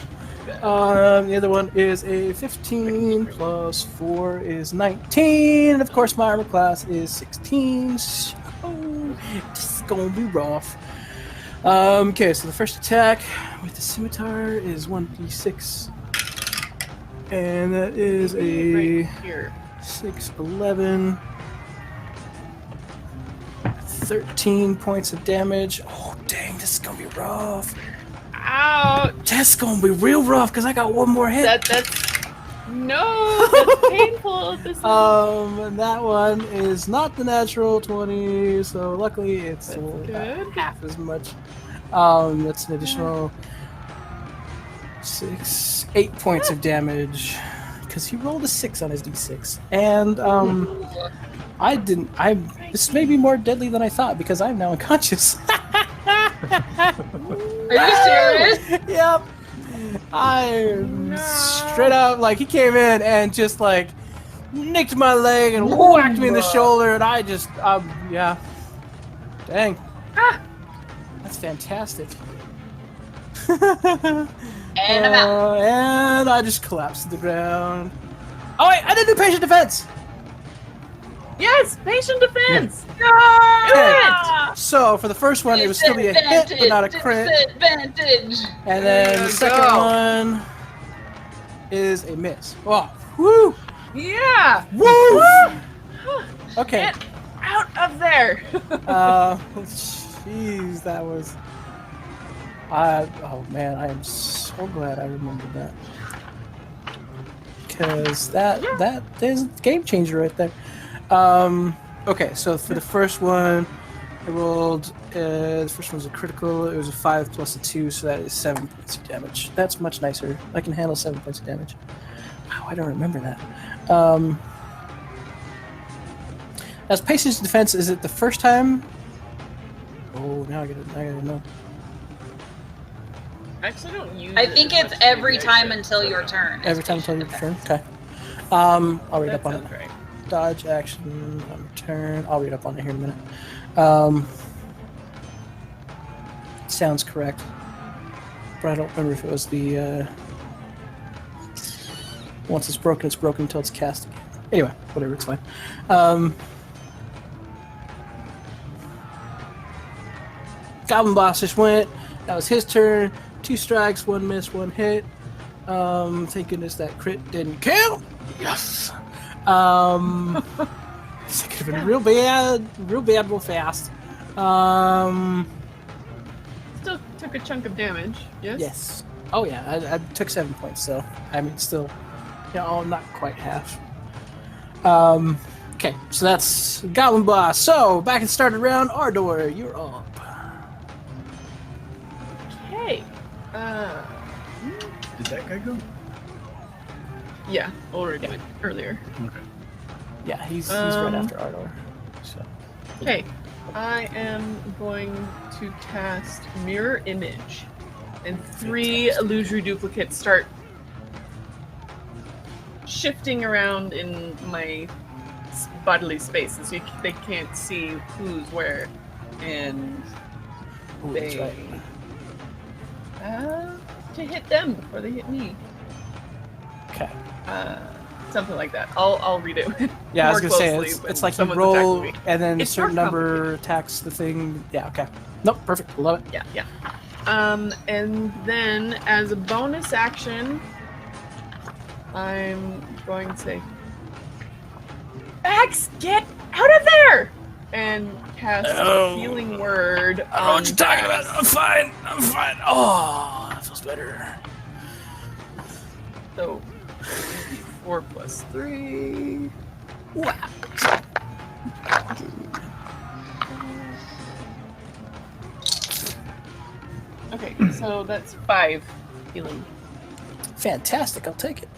The other one is a 15 plus 4 is 19, and of course my armor class is 16. So this is gonna be rough. Okay, so the first attack with the scimitar is 1d6, and that is a Right here. 6, 11, 13 points of damage. Oh dang, this is gonna be rough. Ouch! That's gonna be real rough because I got 1 more hit. That's painful. This is And that one is not the natural 20, so luckily it's only about good. half as much. That's an additional 8 points of damage because he rolled a 6 on his d6, and this may be more deadly than I thought because I'm now unconscious. Are you serious? Yep. I'm straight up like he came in and just like nicked my leg and whacked me in the shoulder, and I just yeah. Dang. That's fantastic. And I'm out. And I just collapsed to the ground. Oh wait, I didn't do patient defense. Yes, patient defense. Okay. So for the first one, it was still be a hit, but not a crit. Disadvantage. And then There the you second go. one is a miss. Oh, woo! Yeah. Woo! Okay. Get out of there. Jeez, that was. Oh man, I am so glad I remembered that. Because that is a game changer right there. Okay, so for the first one, I rolled, the first one was a critical, it was a 5 plus a 2, so that is 7 points of damage. That's much nicer. I can handle 7 points of damage. Wow, I don't remember that. As Patient's defense, is it the first time? Oh, now I gotta know. I actually don't use I it think as it's much as every maybe I time should. until your turn. Every time until your turn? Okay. I'll read That up on it. sounds right. Dodge, action, on turn. I'll read up on it here in a minute. Sounds correct. But I don't remember if it was the, once it's broken until it's cast again. Anyway, whatever, it's fine. Goblin Boss just went. That was his turn. 2 strikes, 1 miss, 1 hit. Thank goodness that crit didn't count. Yes. This could have been real bad, real fast. Still took a chunk of damage. Yes. Yes. Oh yeah, I took 7 points, so I mean, still, not quite half. Okay, so that's Goblin Boss. So back at the start of the round, Ardor, you're up. Okay. Did that guy go? Yeah, already went earlier. Okay. Yeah, he's right after Ardor. So. Okay, I am going to cast Mirror Image, and 3 illusory duplicates start shifting around in my bodily spaces. So they can't see who's where, and Ooh, that's they right. to hit them before they hit me. Okay. Something like that. I'll read it. Yeah, I was more gonna say closely it's when like you someone's roll attacking me. and then a It's certain more number attacks the thing. Yeah. Okay. Nope. Perfect. Love it. Yeah. And then as a bonus action, I'm going to say, Max, get out of there! And cast Healing Word. I don't know what you're talking about. I'm fine. Oh, that feels better. So 4 plus 3. Wow. Okay, so that's 5 healing. Fantastic. I'll take it.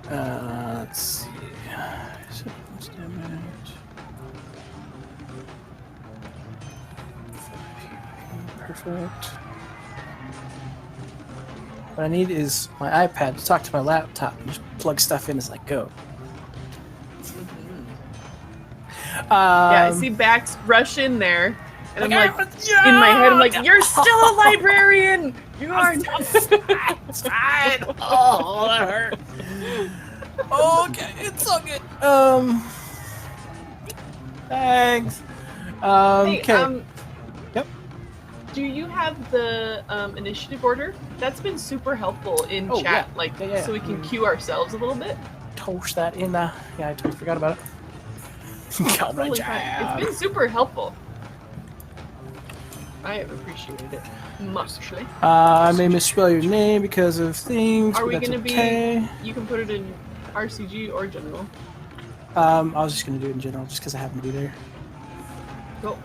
Let's see. 7 points damage. 5 healing. Perfect. What I need is my iPad to talk to my laptop and just plug stuff in as I go. Yeah, I see Bax rush in there, and I'm like, in my head, I'm like, you're still a librarian! You are It's fine. Oh, that hurt. Okay, it's all good. Thanks. Hey, Okay. Yep. Do you have the initiative order? That's been super helpful in Oh, chat, yeah. Yeah. so we can cue ourselves a little bit. Toast that in. Yeah, I totally forgot about it. Got my Totally fine. job. It's been super helpful. I have appreciated it muchly. I may misspell your name because of things. Are but we that's gonna okay. be? You can put it in RCG or general. I was just gonna do it in general, just because I happen to be there. Go.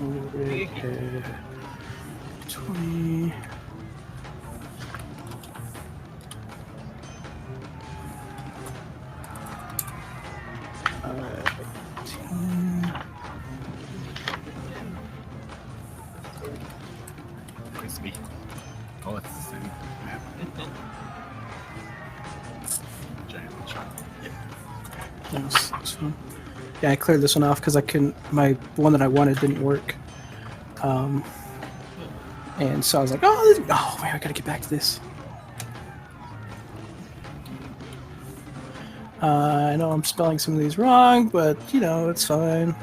Okay. 20. Alright. 18. It's me. Oh, it's the same map. Giant shot. This one. Yeah, I cleared this one off because I couldn't. My one that I wanted didn't work. And so I was like, oh man, I gotta get back to this. I know I'm spelling some of these wrong, but it's fine.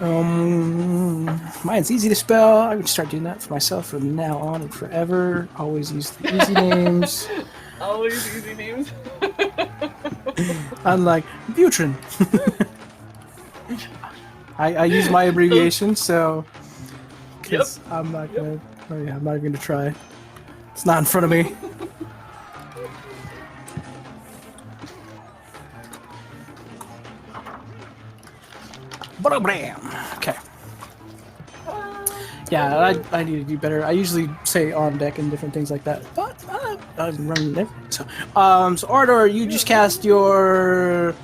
Okay. Mine's easy to spell. I would start doing that for myself from now on and forever. Always use the easy names. Always easy names. Unlike Butrin. I use my abbreviation, so because I'm not gonna. Oh yeah, I'm not gonna try. It's not in front of me. Okay. Yeah, I need to do better. I usually say on deck and different things like that, but I'm running there. So Ardor, you just cast your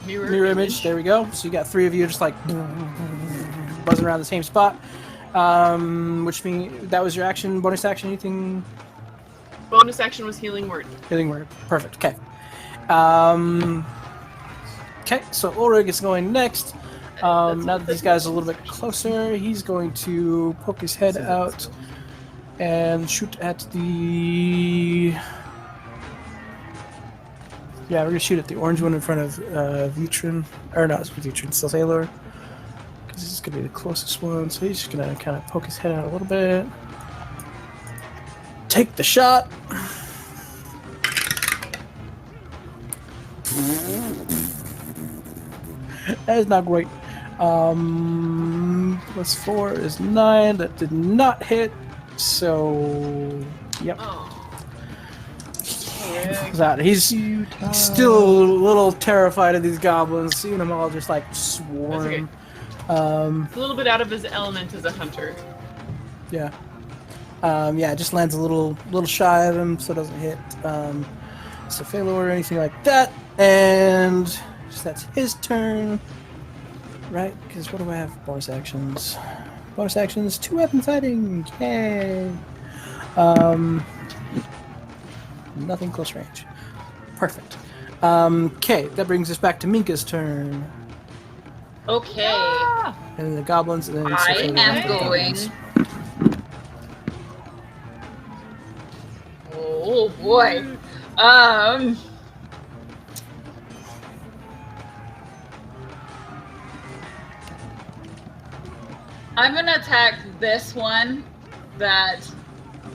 mirror image. There we go. So you got 3 of you just like buzzing around the same spot. Which means that was your action, bonus action, anything? Bonus action was healing word. Healing word. Perfect. Okay. Okay, so Ulrich is going next. Now that these guys are a little bit closer, he's going to poke his head out and shoot at the... Yeah, we're going to shoot at the orange one in front of Vitrin. Or not, it's Vitrin, still Sailor. Because this is going to be the closest one, so he's just going to kind of poke his head out a little bit. Take the shot. That is not great. Plus 4 is 9. That did not hit. So, yep. Oh. He's still a little terrified of these goblins, seeing them all just like swarm. A little bit out of his element as a hunter. Yeah. Yeah, it just lands a little shy of him, so it doesn't hit Sophelor or anything like that. And so that's his turn. Right? Because what do I have? Bonus actions. Bonus actions, 2 weapon fighting. Yay! Nothing close range. Perfect. Okay, that brings us back to Minka's turn. Okay. And then the goblins, and then I Sophelor am going. goblins. Oh boy. I'm gonna attack this one that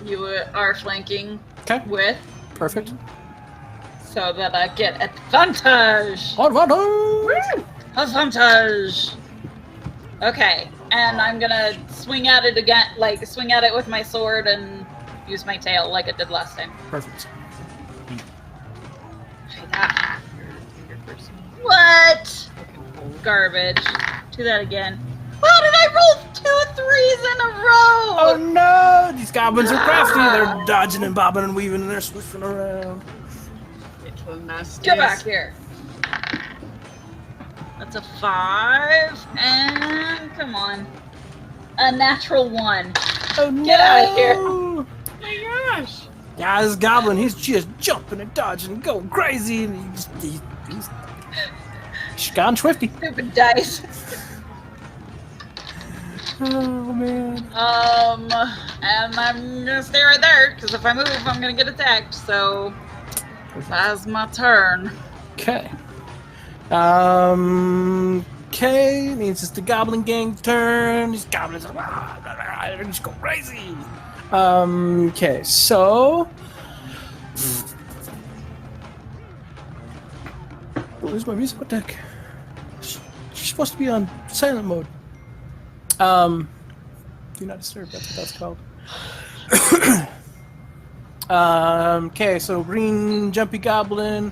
you are flanking Okay. with, Perfect. so that I get advantage. Advantage! Advantage. Okay, and I'm gonna swing at it again, like swing at it with my sword and use my tail like I did last time. Perfect. Try that. What? Garbage. Do that again. How did I roll 2 3s in a row? Oh no! These goblins are crafty. They're dodging and bobbing and weaving and they're swooping around. Get back here. That's a 5, and come on. A natural 1. Oh no! Get out of here. Oh my gosh! Yeah, this goblin, he's just jumping and dodging and going crazy and he's gone swifty. Stupid dice. Oh man. And I'm gonna stay right there, because if I move, I'm gonna get attacked, so that's my turn. Okay. Okay, means it's the Goblin Gang's turn. These goblins are they're just go crazy. Okay, so where's my musical deck? She's supposed to be on silent mode. Do not disturb, that's what that's called. Okay, so green jumpy goblin,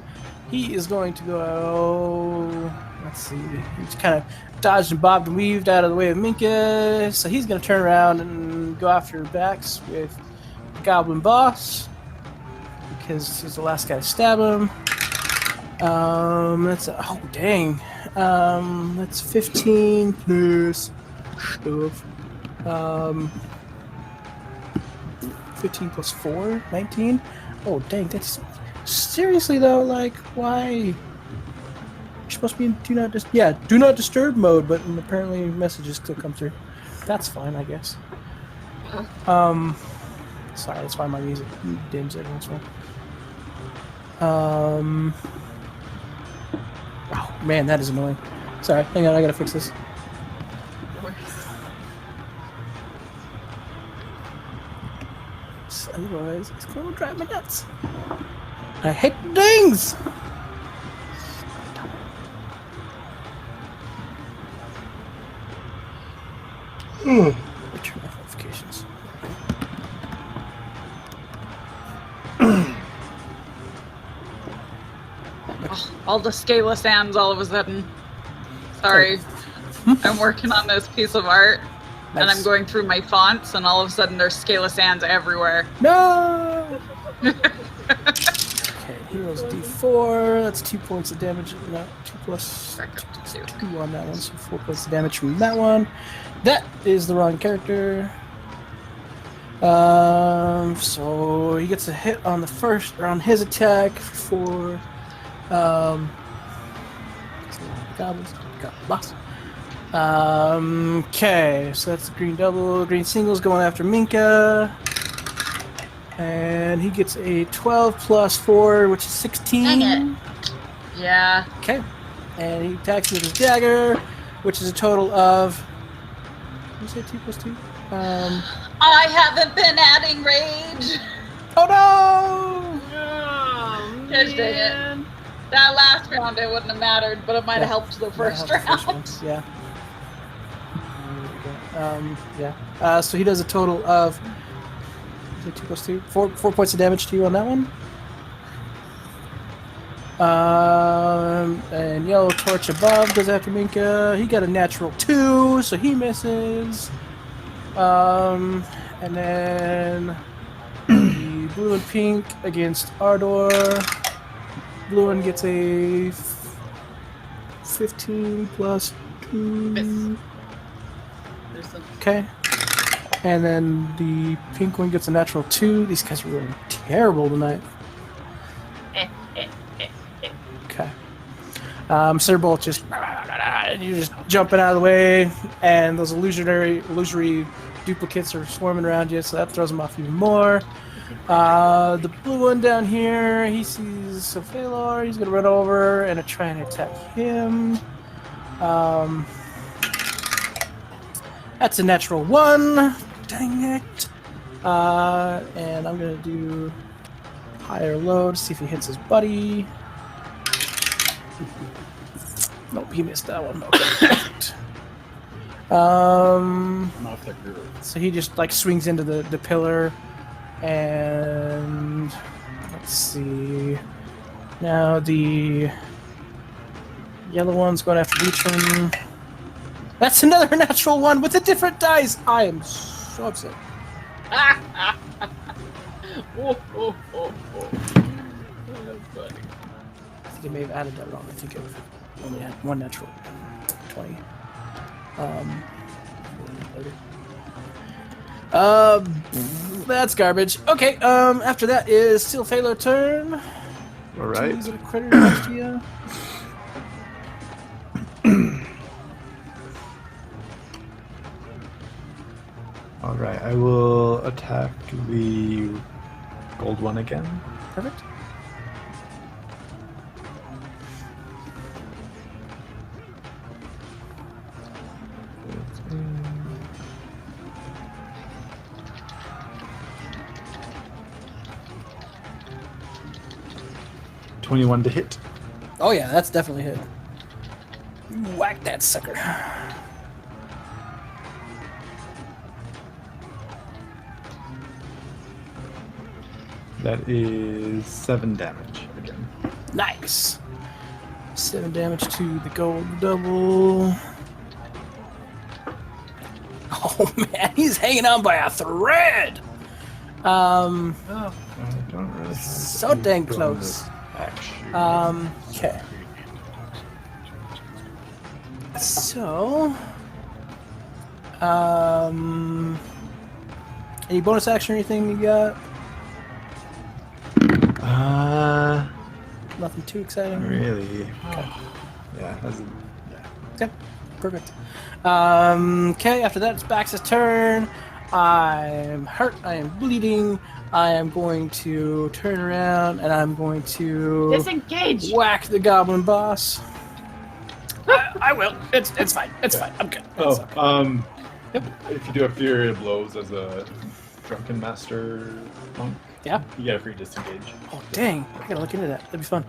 he is going to go, let's see, he's kind of dodged and bobbed and weaved out of the way of Minka, so he's going to turn around and go after backs with the goblin boss, because he's the last guy to stab him. That's, oh dang, that's 15 plus stuff. 15 plus 4, 19. Oh dang, that's seriously though. Like, why? You're supposed to be in do not disturb mode, but apparently messages still come through. That's fine, I guess. Sorry, that's why my music dims every once in a while. Oh man, that is annoying. Sorry, hang on, I gotta fix this. Otherwise, it's gonna drive me nuts. I hate dings! Return off notifications. All the scaleless hands all of a sudden. Sorry. I'm working on this piece of art, and I'm going through my fonts, and all of a sudden there's scaleless hands everywhere. No! Okay, he rolls D4. That's 2 points of damage. No, 2 plus 2 on that one, so 4 points of damage from that one. That is the wrong character. So he gets a hit on the first, or on his attack for, goblins, boss. Okay, so that's the green double, green singles going after Minka. And he gets a 12 plus 4, which is 16. Dang it. Yeah. Okay. And he attacks with his dagger, which is a total of... Did you say 2 plus 2? I haven't been adding rage. Oh no! Oh, Gosh dang it. That last round it wouldn't have mattered, but it might have helped the first round. Yeah. Yeah. So he does a total of... Is it 2 plus 2? 4 points of damage to you on that one. And yellow torch above goes after Minka. He got a natural 2, so he misses. And then the blue and pink against Ardor. Blue one gets a 15 plus 2. Okay. And then the pink one gets a natural 2. These guys are really terrible tonight. Okay. Cerbolt just... You're just jumping out of the way, and those illusory duplicates are swarming around you, so that throws them off even more. The blue one down here, he sees Sophalor. He's going to run over and try and attack him. That's a natural 1. Dang it. And I'm going to do higher low to see if he hits his buddy. Nope, he missed that one. Okay, perfect. So he just like swings into the pillar, and let's see. Now the yellow one's going after Beecham. That's another natural 1 with a different dice. I am so upset. That's funny. I think I may have added that wrong. I think it only had 1 natural 20. That's garbage. Okay, after that is still Phalor turn. Alright. Is it a critter next to you? Alright, I will attack the gold one again. Perfect. $21 to hit. Oh yeah, that's definitely hit. Whack that sucker. That is 7 damage again. Nice. 7 damage to the gold double. Oh man, he's hanging on by a thread. I don't really have So any dang bonus close. action. Okay. So, any bonus action or anything you got? Nothing too exciting. Really? Okay. Yeah, that's Okay, perfect. Okay, after that, it's Bax's turn. I'm hurt. I am bleeding. I am going to turn around and I'm going to Disengage. whack the goblin boss. I will. It's fine. It's fine. I'm good. It's okay. Yep. If you do a Fury of Blows as a Drunken Master monk, Yeah. you get a free disengage. Oh dang! I gotta look into that. That'd be fun.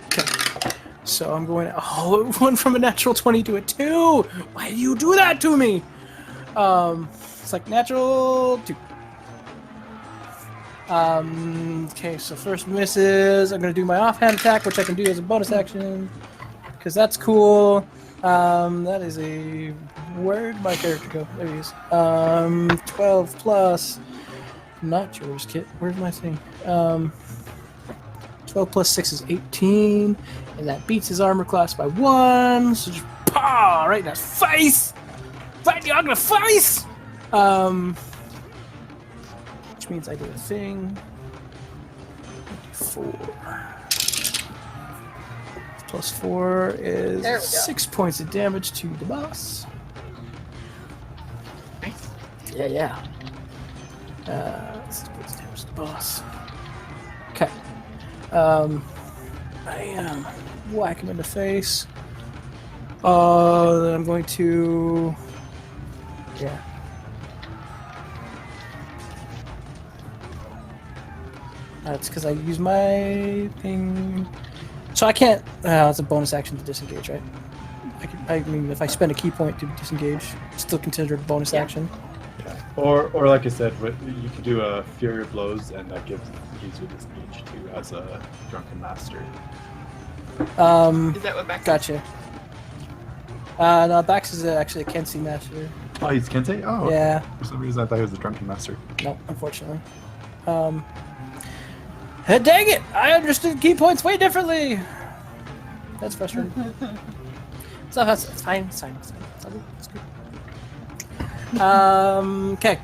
Okay. So I'm going. Oh, it went from a natural 20 to a 2. Why do you do that to me? It's like natural 2. Okay, so first misses. I'm gonna do my offhand attack, which I can do as a bonus action. because that's cool. That is a where'd my character go? There he is. 12 plus. Not yours, Kit. Where's my thing? 12 plus 6 is 18, and that beats his armor class by 1. So just paw right in his face, right in the ugly face. Which means I do a thing. 4 plus 4 is 6 points of damage to the boss. Nice. Yeah. 6 points of damage to the boss. Okay. I whack him in the face. Then I'm going to. Yeah. That's because I use my thing. So I can't. It's a bonus action to disengage, right? I mean, if I spend a key point to disengage, it's still considered a bonus action. Yeah. Or like I said, you could do a Fury of Blows, and that gives you disengage too as a Drunken Master. Is that what back? Gotcha. No, Bax is actually a Kensi master. Oh, he's Kensei? Oh, Yeah. For some reason, I thought he was a Drunken Master. No, unfortunately. Dang it! I understood key points way differently. That's frustrating. So it's fine. It's fine. It's good. It's good. Okay.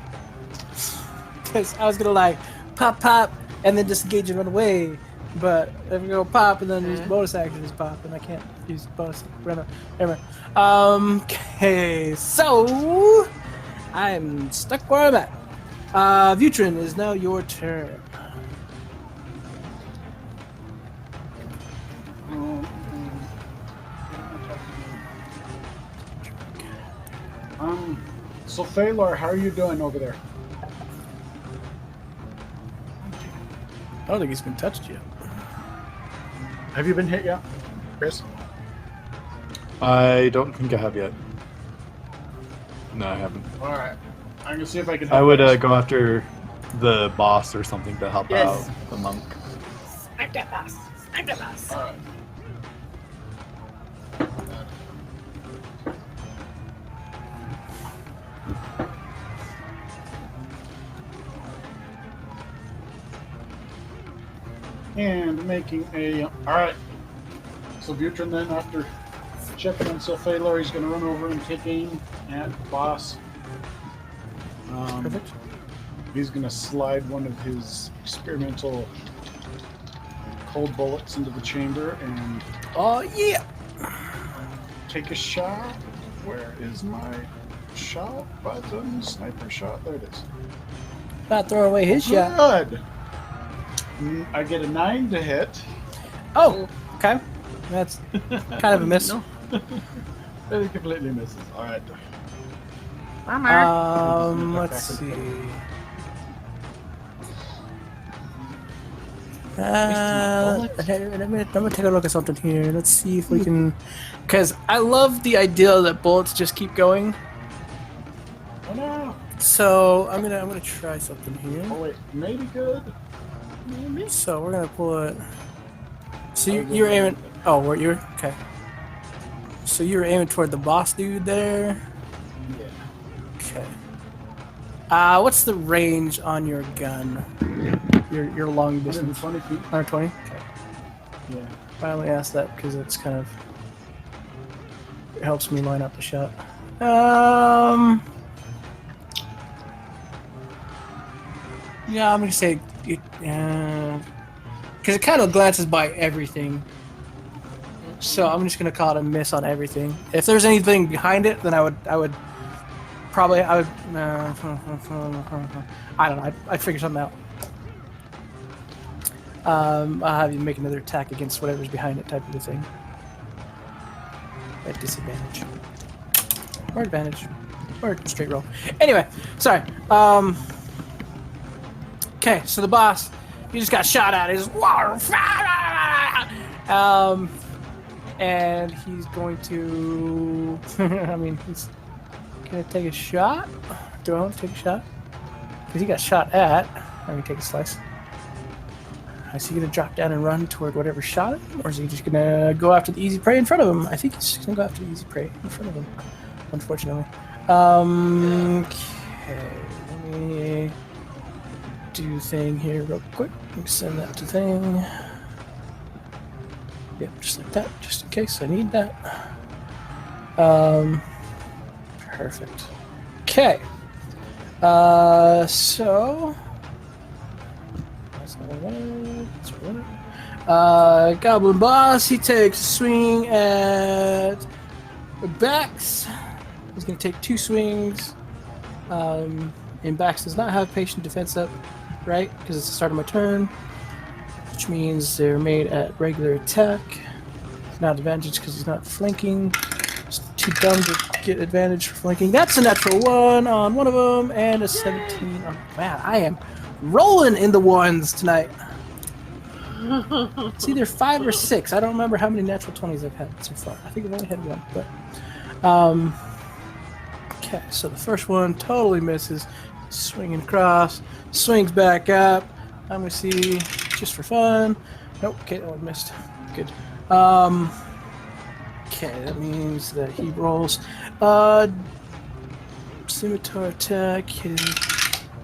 Because I was gonna like pop, and then disengage and run away, but if we go pop and then use bonus action is pop, and I can't use bonus. Never mind. Okay, so I'm stuck where I'm at. Vutrin, is now your turn. So Thalar, how are you doing over there? I don't think he's been touched yet. Have you been hit yet, Chris? I don't think I have yet. No, I haven't. All right. I'm gonna see if I can. I would help go after the boss or something to help out the monk. Smack that boss. Smack that boss. All right. And making a. Alright. So Butrin then, after checking on Silphalar, he's going to run over and take aim at the boss. Perfect. He's going to slide one of his experimental cold bullets into the chamber and Oh, yeah! take a shot. Where is my shot button? Sniper shot. There it is. Not throwing away his shot. Good. I get a 9 to hit. Oh, okay. That's kind of a miss. It completely misses. All right. Let's see. I'm gonna take a look at something here. Let's see if we can, because I love the idea that bullets just keep going. Oh no! So I'm gonna try something here. Oh wait, maybe good. So we're gonna pull it. So you're aiming. Oh, were you? Okay. So you were aiming toward the boss dude there. Yeah. Okay. What's the range on your gun? Your long distance. 120 feet. 120. Okay. Yeah. I only asked that because it's kind of it helps me line up the shot. Yeah, I'm gonna say it, because it kind of glances by everything. So I'm just gonna call it a miss on everything. If there's anything behind it, then I would probably I don't know. I'd figure something out. I'll have you make another attack against whatever's behind it, type of a thing. At disadvantage. Or advantage. Or straight roll. Anyway, sorry. Okay, so the boss, he just got shot at. He's and he's going to. I mean, he's gonna take a shot. Do I want to take a shot? Because he got shot at. Let me take a slice. Is he going to drop down and run toward whatever shot him? Or is he just going to go after the easy prey in front of him? I think he's just going to go after the easy prey in front of him, unfortunately. Okay, let me do thing here real quick. Let me send that to thing. Yep, just like that, just in case I need that. Perfect. Okay. So that's not one. That's one. Goblin boss. He takes a swing at Bax. He's going to take 2 swings. And Bax does not have patient defense up, right? Because it's the start of my turn, which means they're made at regular attack. Not advantage because he's not flanking. It's too dumb to get advantage for flanking. That's a natural 1 on one of them, and a 17 on... Man, I am rolling in the ones tonight. It's either 5 or 6. I don't remember how many natural 20s I've had so far. I think I've only had 1, but... okay, so the first one totally misses. Swinging across. Swings back up. I'm going to see, just for fun. Nope, okay, that one missed. Good. Okay, that means that he rolls scimitar attack, hitting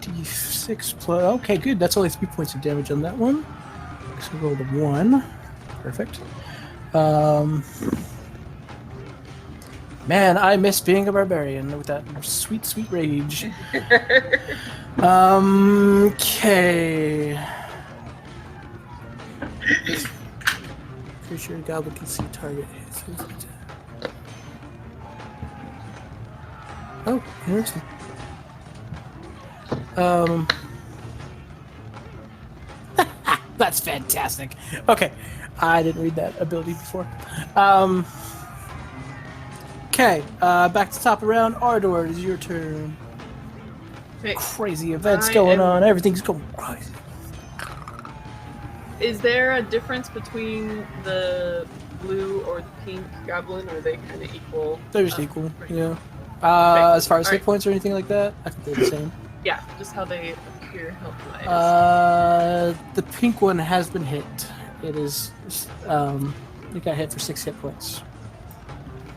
d6 plus. Okay, good. That's only 3 points of damage on that one. So roll the 1. Perfect. Man, I miss being a barbarian with that sweet, sweet rage. Okay. Pretty sure the goblin can see target hits. Oh, interesting. That's fantastic. Okay, I didn't read that ability before. Okay, back to top of round. Ardor, it is your turn. Okay. Crazy events going on. Everything's going crazy. Is there a difference between the blue or the pink goblin, or are they kind of equal? They're just equal, right. yeah. Okay. As far as hit Alright. points or anything like that, I think they're the same. Yeah, just how they appear health-wise. The pink one has been hit. It is, it got hit for 6 hit points.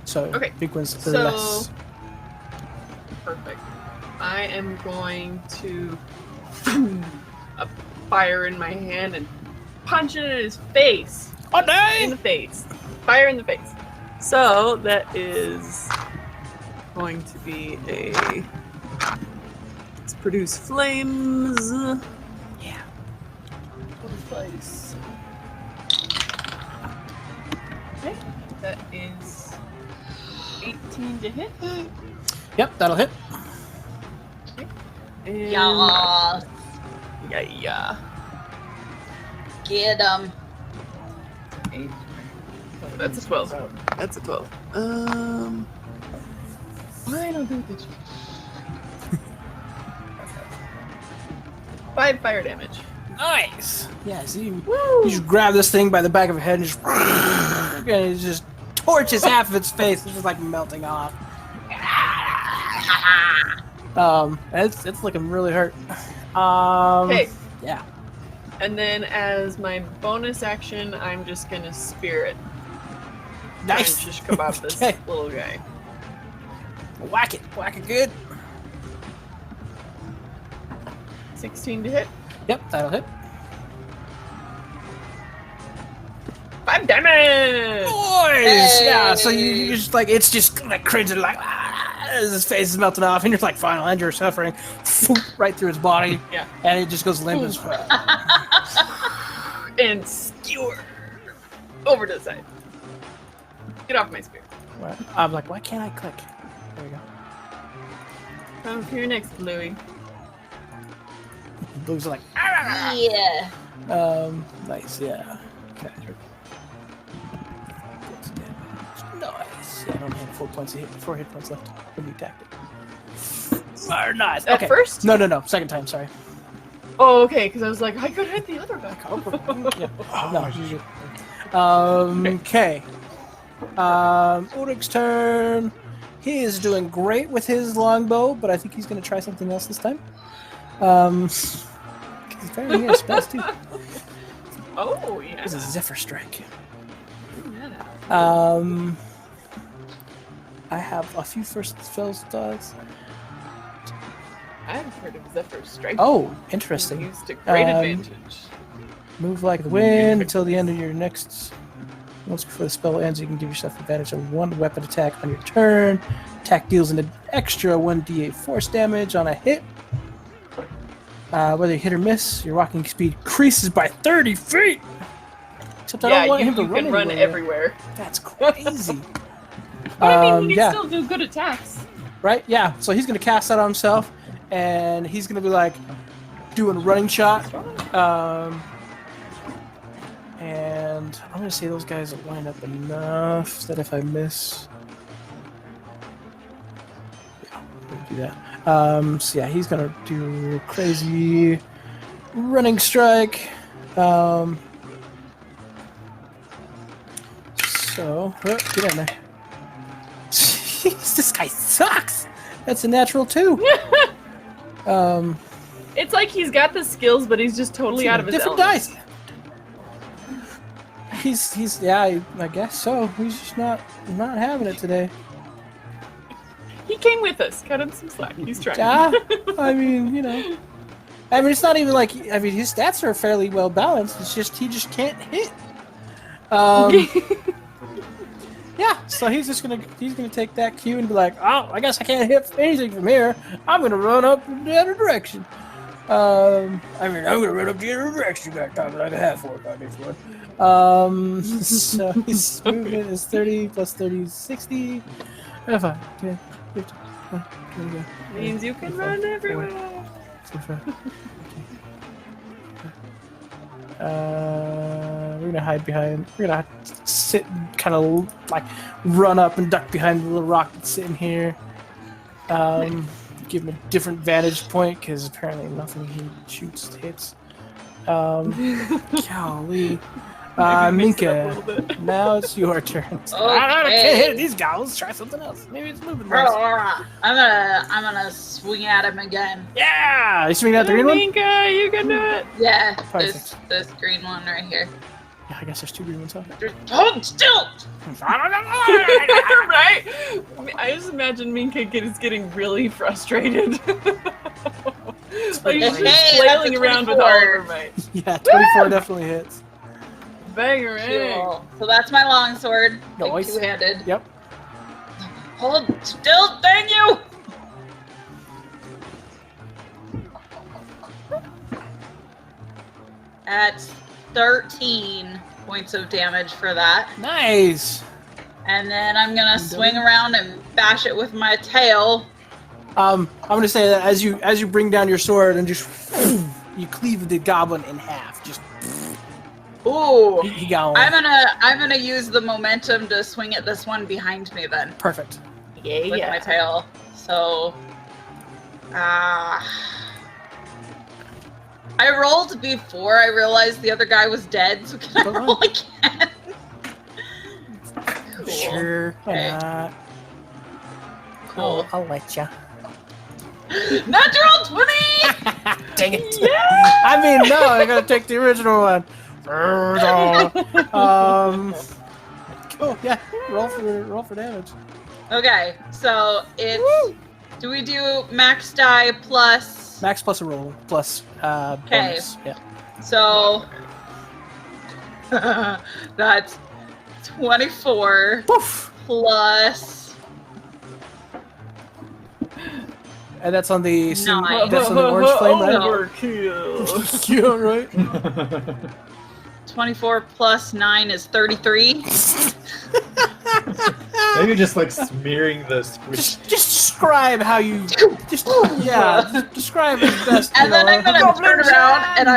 So, Okay, pink one's so- less. Perfect. I am going to a fire in my hand and punch it in his face. Oh, In dang! the face. Fire in the face. So that is going to be a... Let's produce flames. Yeah. For the face. Okay, that is 18 to hit. Yep, that'll hit. And Yeah. yeah. Get him. That's a 12. That's a 12. Why don't do this? 5 fire damage. Nice! Yeah, see, you just grab this thing by the back of the head and just... and it just torches half of its face. It's just like melting off. It's looking really hurt. Okay. Yeah. And then as my bonus action, I'm just gonna spear it. Nice. Try and shish kebab this Okay. little guy. Whack it good. 16 to hit. Yep, that'll hit. 5 damage! Boys! Yeah, so Hey. you just like, it's just like cringing, like, as his face is melting off, and you're like, final end, you're suffering. Right through his body. Yeah. And it just goes limp as fuck. And skewer over to the side. Get off my spear. I'm like, why can't I click? There we go. Come here next, Bluey. Blues are like, Yeah. nice, yeah. Okay. Nice. Yeah, I don't have 4 points of hit, 4 hit points left. When you attacked it. Very nice. At Okay. first? No. Second time, sorry. Oh, okay, because I was like, I could hit the other guy. Yeah. No, you good. Okay. Ulrich's turn. He is doing great with his longbow, but I think he's going to try something else this time. He's firing his spells too. Oh, yeah. This is a Zephyr Strike. Yeah. I have a few first spells does. I've heard of Zephyr Strike. Oh, interesting. Used to great advantage. Move like the wind until the end of your next. Once before the spell ends, you can give yourself advantage of one weapon attack on your turn. Attack deals an extra 1d8 force damage on a hit. Whether you hit or miss, your walking speed increases by 30 feet. Except I don't want him to you can run anywhere. everywhere. That's crazy. But I mean, he can yeah. still do good attacks. Right? Yeah. So he's gonna cast that on himself, and he's gonna be like doing a running shot. And I'm gonna say those guys line up enough that if I miss, yeah, I'm gonna do that. So yeah, he's gonna do a crazy running strike. So get in there. Jeez, this guy sucks. That's a natural 2. It's like he's got the skills, but he's just totally out of his different element. dice. He's yeah, I guess so. He's just not having it today. He came with us. Cut him some slack. He's trying. Yeah, I mean, you know, I mean, it's not even like his stats are fairly well balanced. It's just he just can't hit. Yeah, so he's gonna take that cue and be like, oh, I guess I can't hit anything from here. I'm gonna run up in the other direction. I'm gonna run up the other direction. Back time like a half orc. So his movement is 30 plus 30 is 60. 5, 10, 15, 20, 21, Means you can run everywhere. 45. We're gonna hide behind. We're gonna sit and kind of like run up and duck behind the little rock that's sitting here. Give him a different vantage point because apparently nothing he shoots hits. Golly. Maybe mix it up a Minka, little bit. now it's your turn. Okay. I can't hit these guys. Let's try something else. Maybe it's moving. Less. I'm gonna swing at him again. Yeah, you swing at the green one. Minka, you can do it. Yeah, Perfect. this green one right here. Yeah, I guess there's 2 green ones. Huh? Just hold still. Right? I just imagine Minka is getting really frustrated. Like she's just Hey, flailing that's a around with all of 24. her might. Yeah, 24 definitely hits. Banger Cool. So that's my longsword. Like Nice. two-handed. Yep. Hold still, thank you! That's 13 points of damage for that. Nice. And then I'm gonna swing around and bash it with my tail. I'm gonna say that as you bring down your sword and just you cleave the goblin in half. Just Ooh. he got one. I'm gonna use the momentum to swing at this one behind me then. Perfect. With my tail. So I rolled before I realized the other guy was dead, so can I roll again? Cool. Sure. Why Okay. not? Cool. I'll let ya. Natural 20! Dang it. Yeah! I mean, no, I gotta take the original one. Cool. Yeah. Roll for damage. Okay, so it's do we do max die plus Max plus a roll plus bonus. Yeah. so that's 24 Poof. plus And that's on the Nine. that's on the orange flame, right? Overkill. Yeah, right. 24 plus 9 is 33. Maybe just like smearing the squish. Just describe how you just describe it best. And then I'm gonna Goblin turn around Gang! and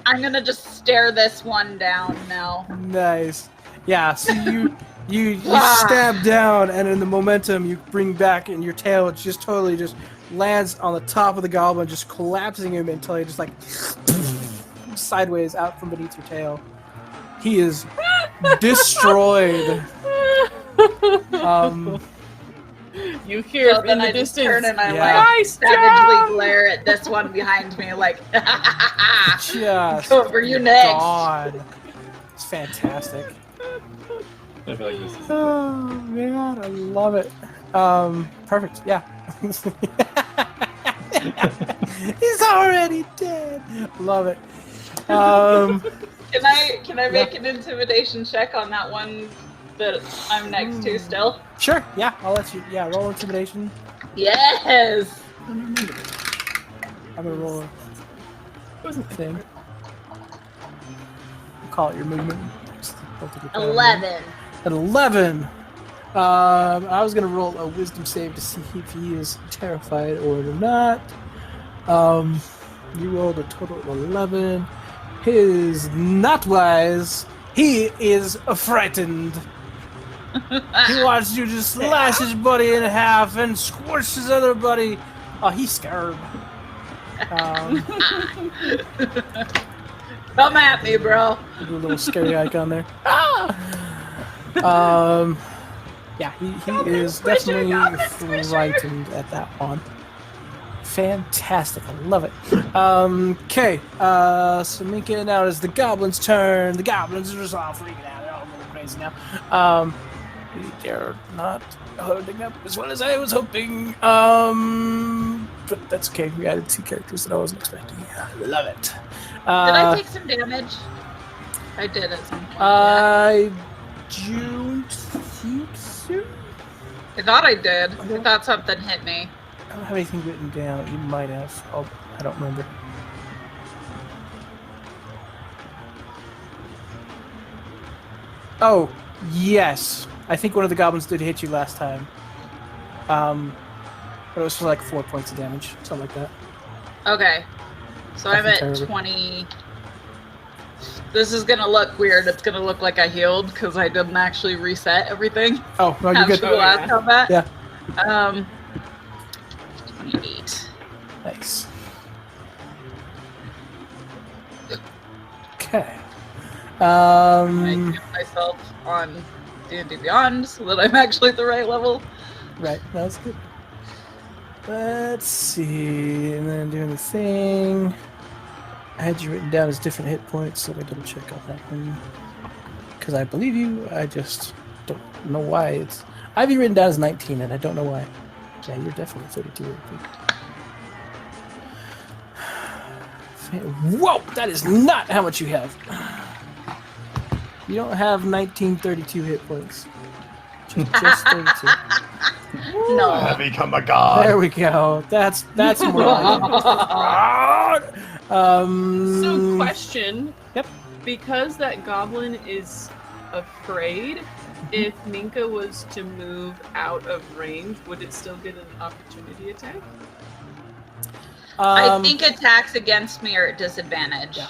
I'm gonna just stare this one down now. Nice. Yeah. So you stab down, and in the momentum you bring back in your tail, it just totally just lands on the top of the goblin, just collapsing him until he just like sideways out from beneath your tail. He is destroyed. You hear So in then the I just distance. turn and I Yeah. like Nice savagely job! glare at this one behind me like Just Go for you next. gone. fantastic. I feel like this is Oh man, I love it. Perfect. Yeah. He's already dead. Love it. Can I make an intimidation check on that one that I'm next to still? Sure. Yeah, I'll let you. Yeah, roll intimidation. Yes. I'm gonna roll a thing. Call it your movement. 11. At 11. I was gonna roll a wisdom save to see if he is terrified or not. You rolled a total of 11. He is not wise. He is frightened. He wants you to slash his buddy in half and squish his other buddy. Oh, he's scared. Come at me, bro. A little scary icon there. Yeah, he is definitely frightened at that one. Fantastic, I love it. Okay, so Minka, now it's the goblins' turn. The goblins are just all freaking out. They're all a little crazy now. They're not holding up as well as I was hoping. But that's okay. We added 2 characters that I wasn't expecting. I love it. Did I take some damage? I did at some point. I don't think so. I thought I did. I thought something hit me. I don't have anything written down. You might have. I don't remember. Oh, yes. I think one of the goblins did hit you last time. But it was for like 4 points of damage, something like that. Okay. So I'm at 20. This is gonna look weird. It's gonna look like I healed because I didn't actually reset everything. Oh, no, you're good. After the last combat. Yeah. 28. Nice. Okay. I get myself on D&D Beyond so that I'm actually at the right level. Right, that's good. Let's see, and then doing the thing. I had you written down as different hit points, so I double check on that one. Because I believe you, I just don't know why it's. I have you written down as 19, and I don't know why. Yeah, you're definitely 32. I think. Whoa, that is not how much you have. You don't have 1932 hit points. Just 32. No. I become a god. There we go. That's more like it. So, question. Yep. Because that goblin is afraid, if Minka was to move out of range, would it still get an opportunity attack? I think attacks against me are at disadvantage. Yeah.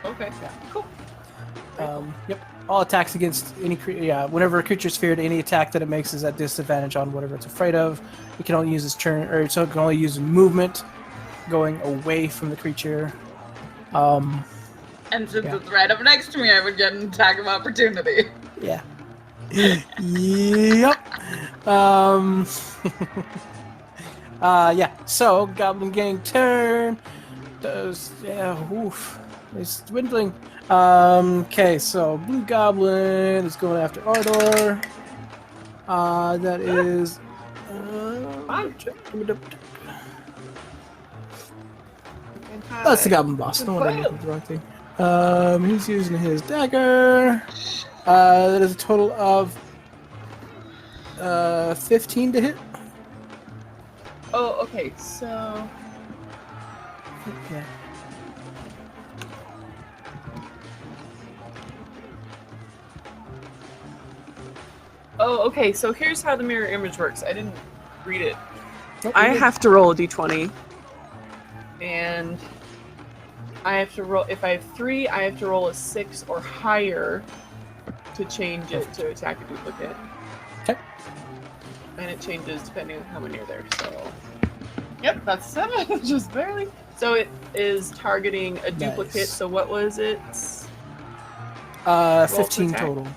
Okay. Yeah. Cool. Yep. All attacks against any creature. Yeah. Whenever a creature's feared, any attack that it makes is at disadvantage on whatever it's afraid of. It can only use its turn, or so it can only use movement, going away from the creature. And since it's right up next to me, I would get an attack of opportunity. Yeah. Yep. Yeah. So Goblin Gang turn. Oof. It's dwindling. Okay, so Blue Goblin is going after Ardor. That is. That's the Goblin Boss. No wonder I did the wrong thing. He's using his dagger. That is a total of 15 to hit. Oh, okay. So. Yeah. Oh, okay. So here's how the mirror image works. I didn't read it. Nope, I you're good. have to roll a d20, and I have to roll. If I have 3, I have to roll a 6 or higher to change it to attack a duplicate. Okay. And it changes depending on how many are there. So, yep, that's 7, just barely. So it is targeting a duplicate. Nice. So what was it? 15 attack. total.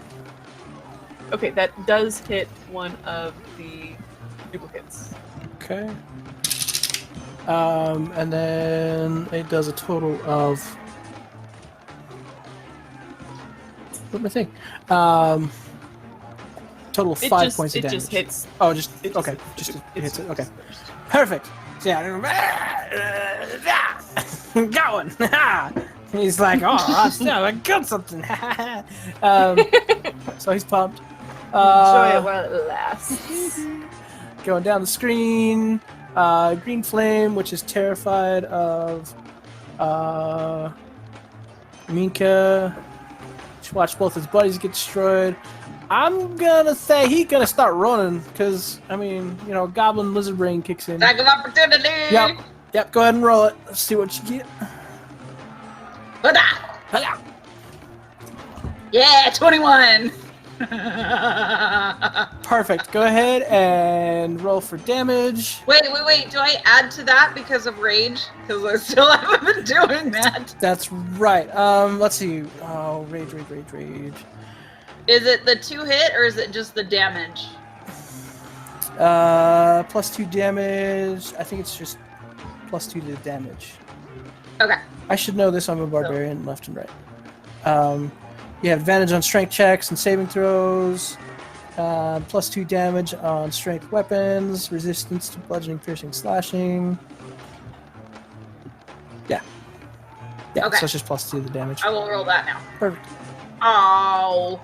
Okay, that does hit one of the duplicates. Okay. And then it does a total of What my thing? Total of 5 points of damage. It just hits. Oh, just It okay. just- Just it hits it. hits Okay, first. perfect. So going. He's like, oh, I got something. So he's pumped. Enjoy it while it lasts. Going down the screen. Green Flame, which is terrified of Minka. Watch both his buddies get destroyed. I'm gonna say he's gonna start running because Goblin Lizard Brain kicks in. Attack of opportunity. Yep. Go ahead and roll it. Let's see what you get. Hada! Yeah, 21. Perfect. Go ahead and roll for damage. Wait. Do I add to that because of rage? Because I still haven't been doing that. That's right. Let's see. Oh, rage. Is it the 2 hit or is it just the damage? +2 damage. I think it's just +2 to the damage. Okay. I should know this. I'm a barbarian, left and right. You have advantage on strength checks and saving throws. +2 damage on strength weapons. Resistance to bludgeoning, piercing, slashing. Yeah. Okay. So it's just +2 to the damage. I will roll that now. Perfect. Oh.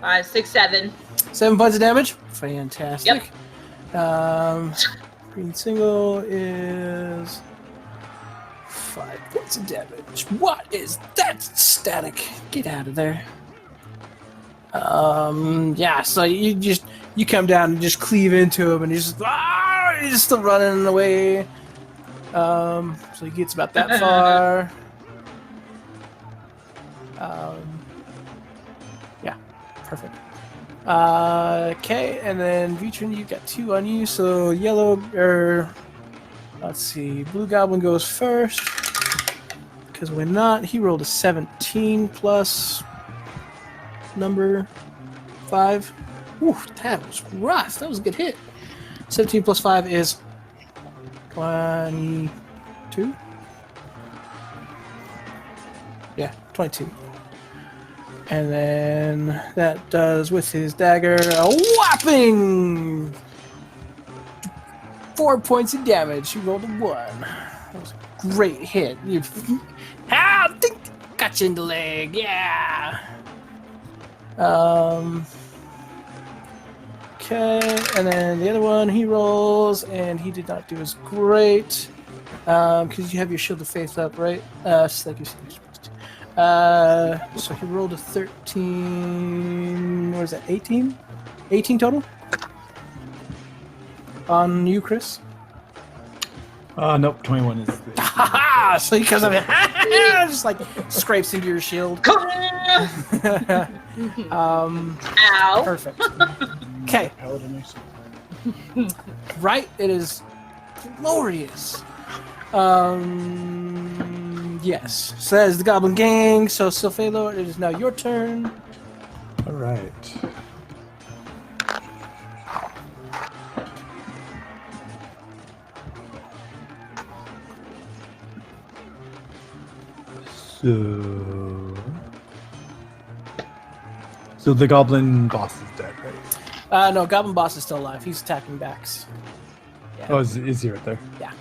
5, 6, 7. 7 points of damage. Fantastic. Green single is 5 points of damage. What is that static? Get out of there. So you come down and just cleave into him and he's still running away. So he gets about that far. Perfect. Okay, and then Vitrin, you've got 2 on you, so let's see, Blue Goblin goes first, because why not? He rolled a 17 plus number 5. Ooh, that was rough. That was a good hit. 17 plus 5 is 22? Yeah, 22. And then that does with his dagger a whopping 4 points of damage. You rolled a 1. That was a great hit. Got you in the leg. Yeah. Okay, and then the other one he rolls, and he did not do as great because you have your Shield of Faith up, right? Just like you're supposed to. So he rolled a 13. What is that? 18? 18 total? On you, Chris? Nope, 21 is the... So he comes up and just like scrapes into your shield. Ow. Perfect. Okay. Right, it is glorious. Yes. So that is the Goblin Gang. So Silphalo, it is now your turn. All right. So the Goblin boss is dead, right? No, Goblin Boss is still alive. He's attacking backs. Yeah. Oh, is he right there? Yeah.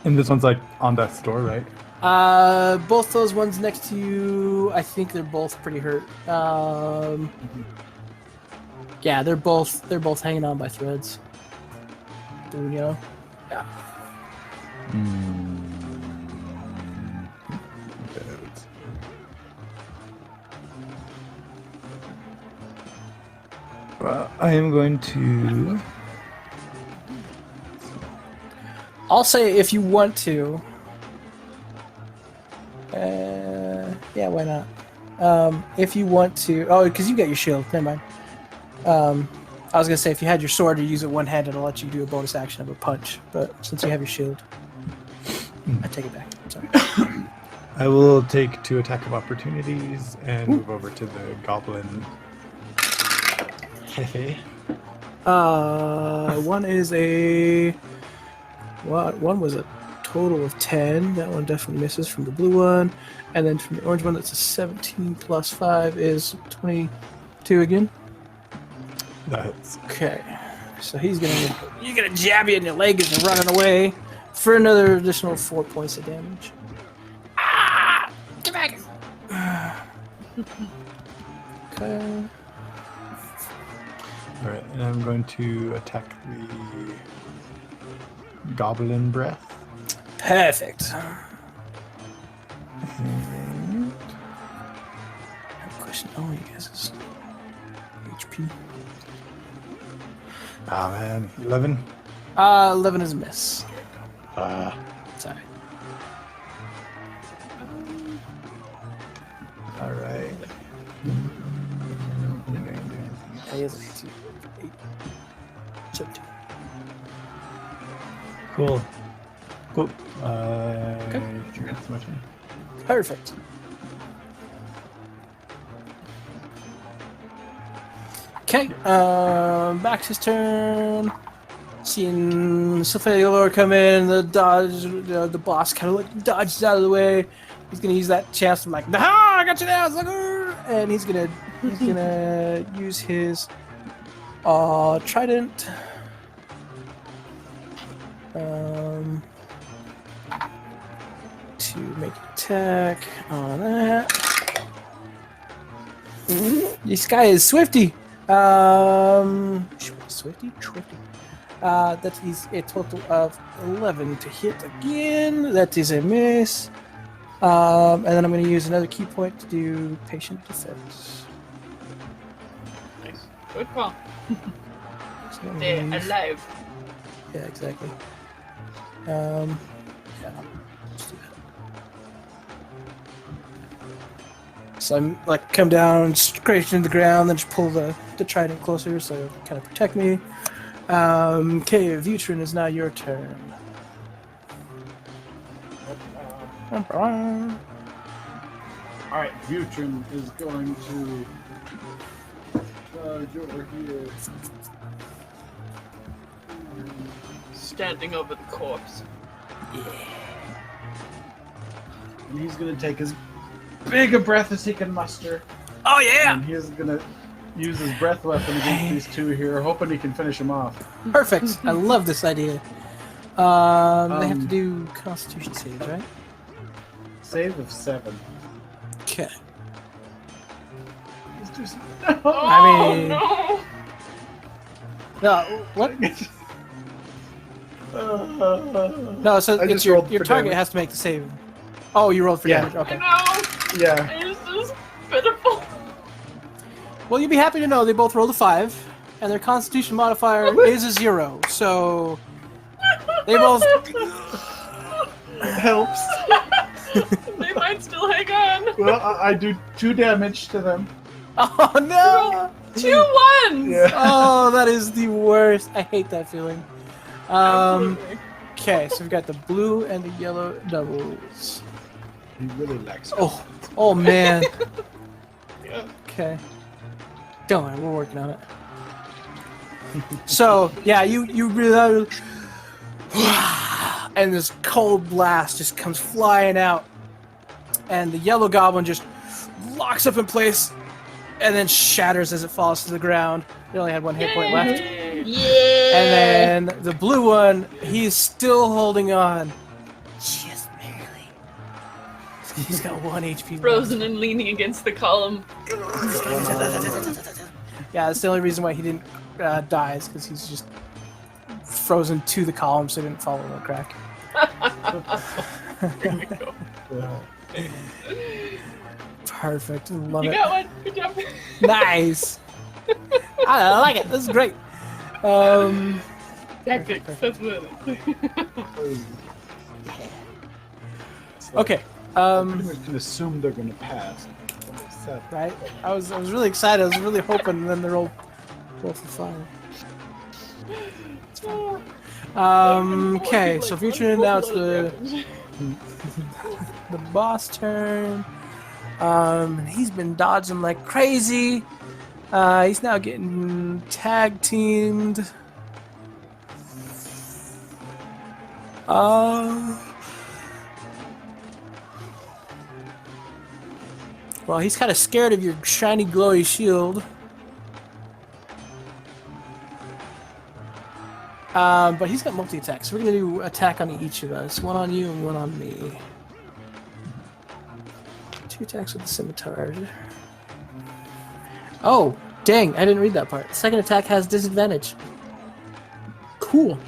And this one's like on death's door, right? Both those ones next to you, I think they're both pretty hurt. Yeah, they're both hanging on by threads. Do you know? Yeah. Well, I am going to... I'll say if you want to. Yeah, why not? If you want to. Oh, because you got your shield. Never mind. I was gonna say if you had your sword or use it one-handed, it'll let you do a bonus action of a punch. But since you have your shield, I take it back. Sorry. I will take 2 attack of opportunities and move over to the Goblin. One is a... What? One was a total of 10. That one definitely misses from the blue one. And then from the orange one, that's a 17 plus 5 is 22 again. That's Okay. So you're gonna jab you in your leg as you're running away for another additional 4 points of damage. Ah! Get back! Okay. all right. And I'm going to attack the Goblin Breath. Perfect. I have a question. Oh, you guys' HP. Ah man, 11. 11 is a miss. Sorry. All right. He has an 18. 8. 17. Cool. That's my turn. Perfect. Okay, back to his turn. Seeing Sylphaeolor come in, the boss kind of like dodges out of the way. He's gonna use that chance to like, "Aha! I got you now!" It's like, "Arr!" And he's gonna use his trident. To make an attack on that. This guy is Swifty. Swifty. That is a total of 11 to hit again. That is a miss. And then I'm going to use another key point to do patient defense. Nice. Good call. So that They're means- alive. Yeah, exactly. Yeah, let's do that. So I'm like come down, scratch into the ground, then just pull the trident closer so it kind of protect me. Okay, Vutrin, is now your turn. Alright, Vutrin is going to charge over here. Standing over the corpse. And he's going to take as big a breath as he can muster. Oh yeah! And he's going to use his breath weapon against these two here, hoping he can finish them off. Perfect. I love this idea. They have to do Constitution saves, right? Save of 7. Okay. Let's do some... Oh, I mean- no! No, what? No, so I it's just your rolled for target damage. has to make the save. Oh, you rolled for Yeah. damage. I Okay. know! Yeah. It's just pitiful. Well, you'll be happy to know they both rolled a 5, and their Constitution modifier is a 0. So they both. Helps. They might still hang on. Well, I do 2 damage to them. Oh no! 2 ones! Yeah. Oh, that is the worst. I hate that feeling. Absolutely. Okay, so we've got the blue and the yellow doubles. He really likes Oh man. Yeah. Okay. Don't worry, we're working on it. So yeah, you really, and this cold blast just comes flying out, and the yellow goblin just locks up in place, and then shatters as it falls to the ground. It only had 1 hit point left. Yay. Yeah. And then the blue one, he's still holding on. Just barely. He's got 1 HP left. Frozen and leaning against the column. Yeah, that's the only reason why he didn't die, is because he's just frozen to the column so he didn't fall in the crack. There we go. Perfect. Love You it. got one. Good job. Nice. I like it. This is great. Tactics. That's what it is. Okay. Pretty much can assume they're going to pass. Right. I was really excited. I was really hoping, and then they're all for fire. It's fine. Okay. So future now it's the boss turn. He's been dodging like crazy. He's now getting tag teamed. Well, he's kind of scared of your shiny, glowy shield. But he's got multi-attacks. So we're going to do attack on each of us. One on you and one on me. 2 attacks with the scimitar. Oh, dang. I didn't read that part. Second attack has disadvantage. Cool.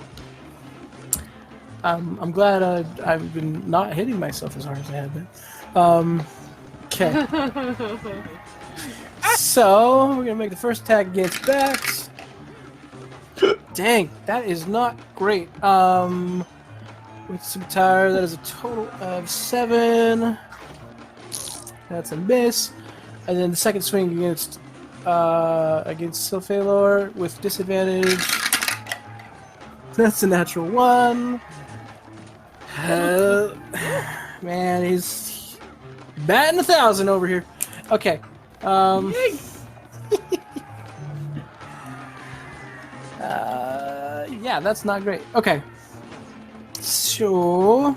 I'm glad I've been not hitting myself as hard as I have been. Okay. So, we're going to make the first attack against Bax. Dang, that is not great. With scimitar, that is a total of 7. That's a miss. And then the second swing against Silphalor with disadvantage. That's a natural 1. Man, he's batting 1,000 over here. Okay. Yeah, that's not great. Okay. So,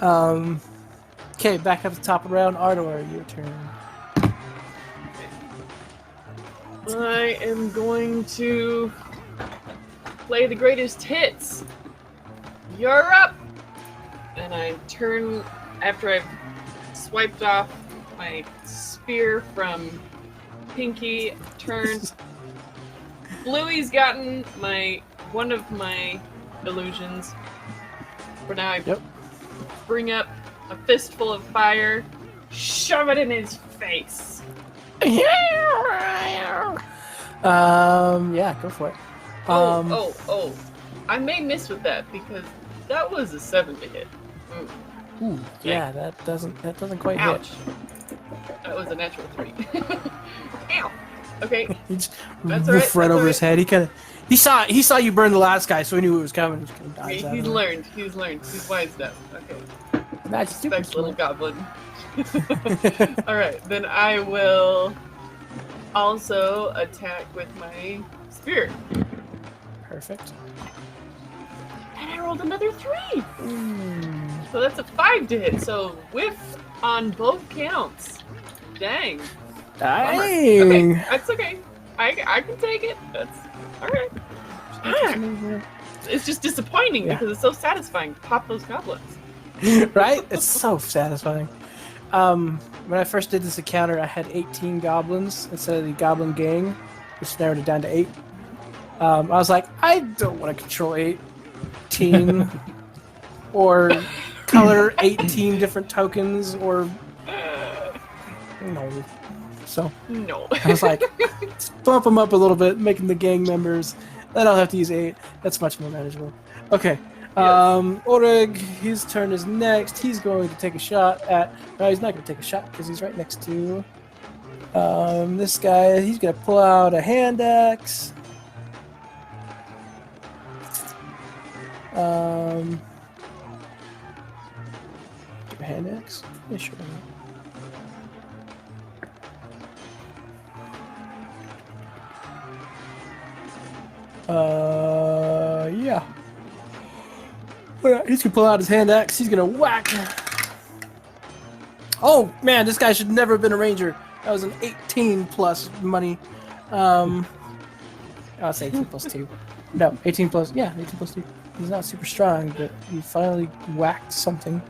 okay, back up to the top of the round. Ardor, your turn. I am going to play the greatest hits. You're up! And I turn, after I've swiped off my spear from Pinky, turned. Bluey's gotten one of my illusions. For now, I bring up a fistful of fire, shove it in his face. Yeah, go for it. Oh. I may miss with that because that was a 7 to hit. Ooh, yeah, that doesn't quite Ouch. hit. That was a natural 3. Ow. Okay. He just That's all right, right that's over all his head. He saw you burn the last guy, so he knew it was coming. Just kinda dives out He's of it. learned. He's wised up. Okay. That's super Thanks, little smart. goblin. Alright, then I will also attack with my spear. Perfect. And I rolled another 3! So that's a 5 to hit, so whiff on both counts. Dang. Bummer. Okay, Dang. that's okay. I can take it. That's alright. It's just disappointing because it's so satisfying to pop those goblins. Right? It's so satisfying. When I first did this encounter, I had 18 goblins instead of the Goblin Gang, which narrowed it down to 8. I was like, I don't want to control 18 or color 18 different tokens or no. So No. I was like, let's bump them up a little bit, making the gang members. Then I'll have to use 8. That's much more manageable. Okay. Orig, his turn is next. He's going to take a shot at... No, he's not going to take a shot because he's right next to this guy. He's going to pull out a hand axe. Give a hand axe? Yeah, sure. Yeah. He's gonna pull out his hand axe. He's gonna whack. Oh man, this guy should never have been a ranger. That was an 18 plus money. I'll say 18 plus 2. No, 18 plus. Yeah, 18 plus 2. He's not super strong, but he finally whacked something.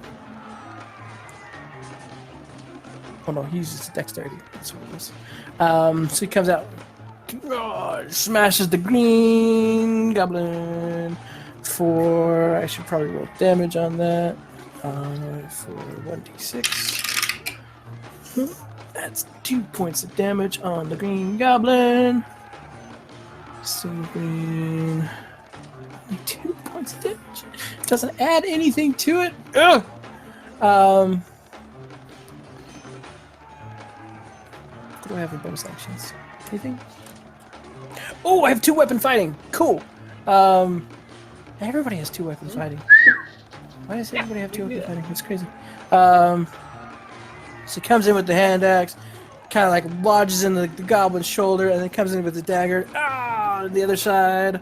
Oh no, he uses dexterity. That's what it is. So he comes out, smashes the green goblin. I should probably roll damage on that. For 1d6. That's 2 points of damage on the green goblin. So green. Only 2 points of damage. Doesn't add anything to it. Ugh! What do I have in bonus actions? Anything? Oh, I have 2 weapon fighting. Cool. Everybody has 2 weapon fighting. Why does everybody have 2 weapon fighting? That's crazy. So he comes in with the hand axe, kind of like lodges in the goblin's shoulder, and then comes in with the dagger. On the other side.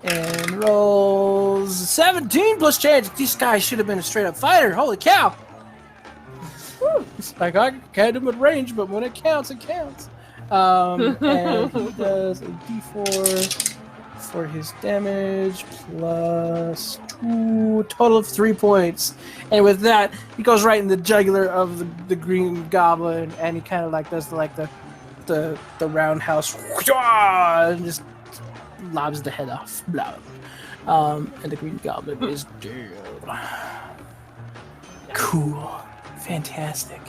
And rolls 17 plus change. This guy should have been a straight up fighter. Holy cow! It's like I can't do him at range, but when it counts, it counts. And he does a d4 for his damage plus 2, total of 3 points. And with that, he goes right in the jugular of the green goblin, and he kind of like does the roundhouse and just lobs the head off. Blah. And the green goblin is dead. Cool. Fantastic.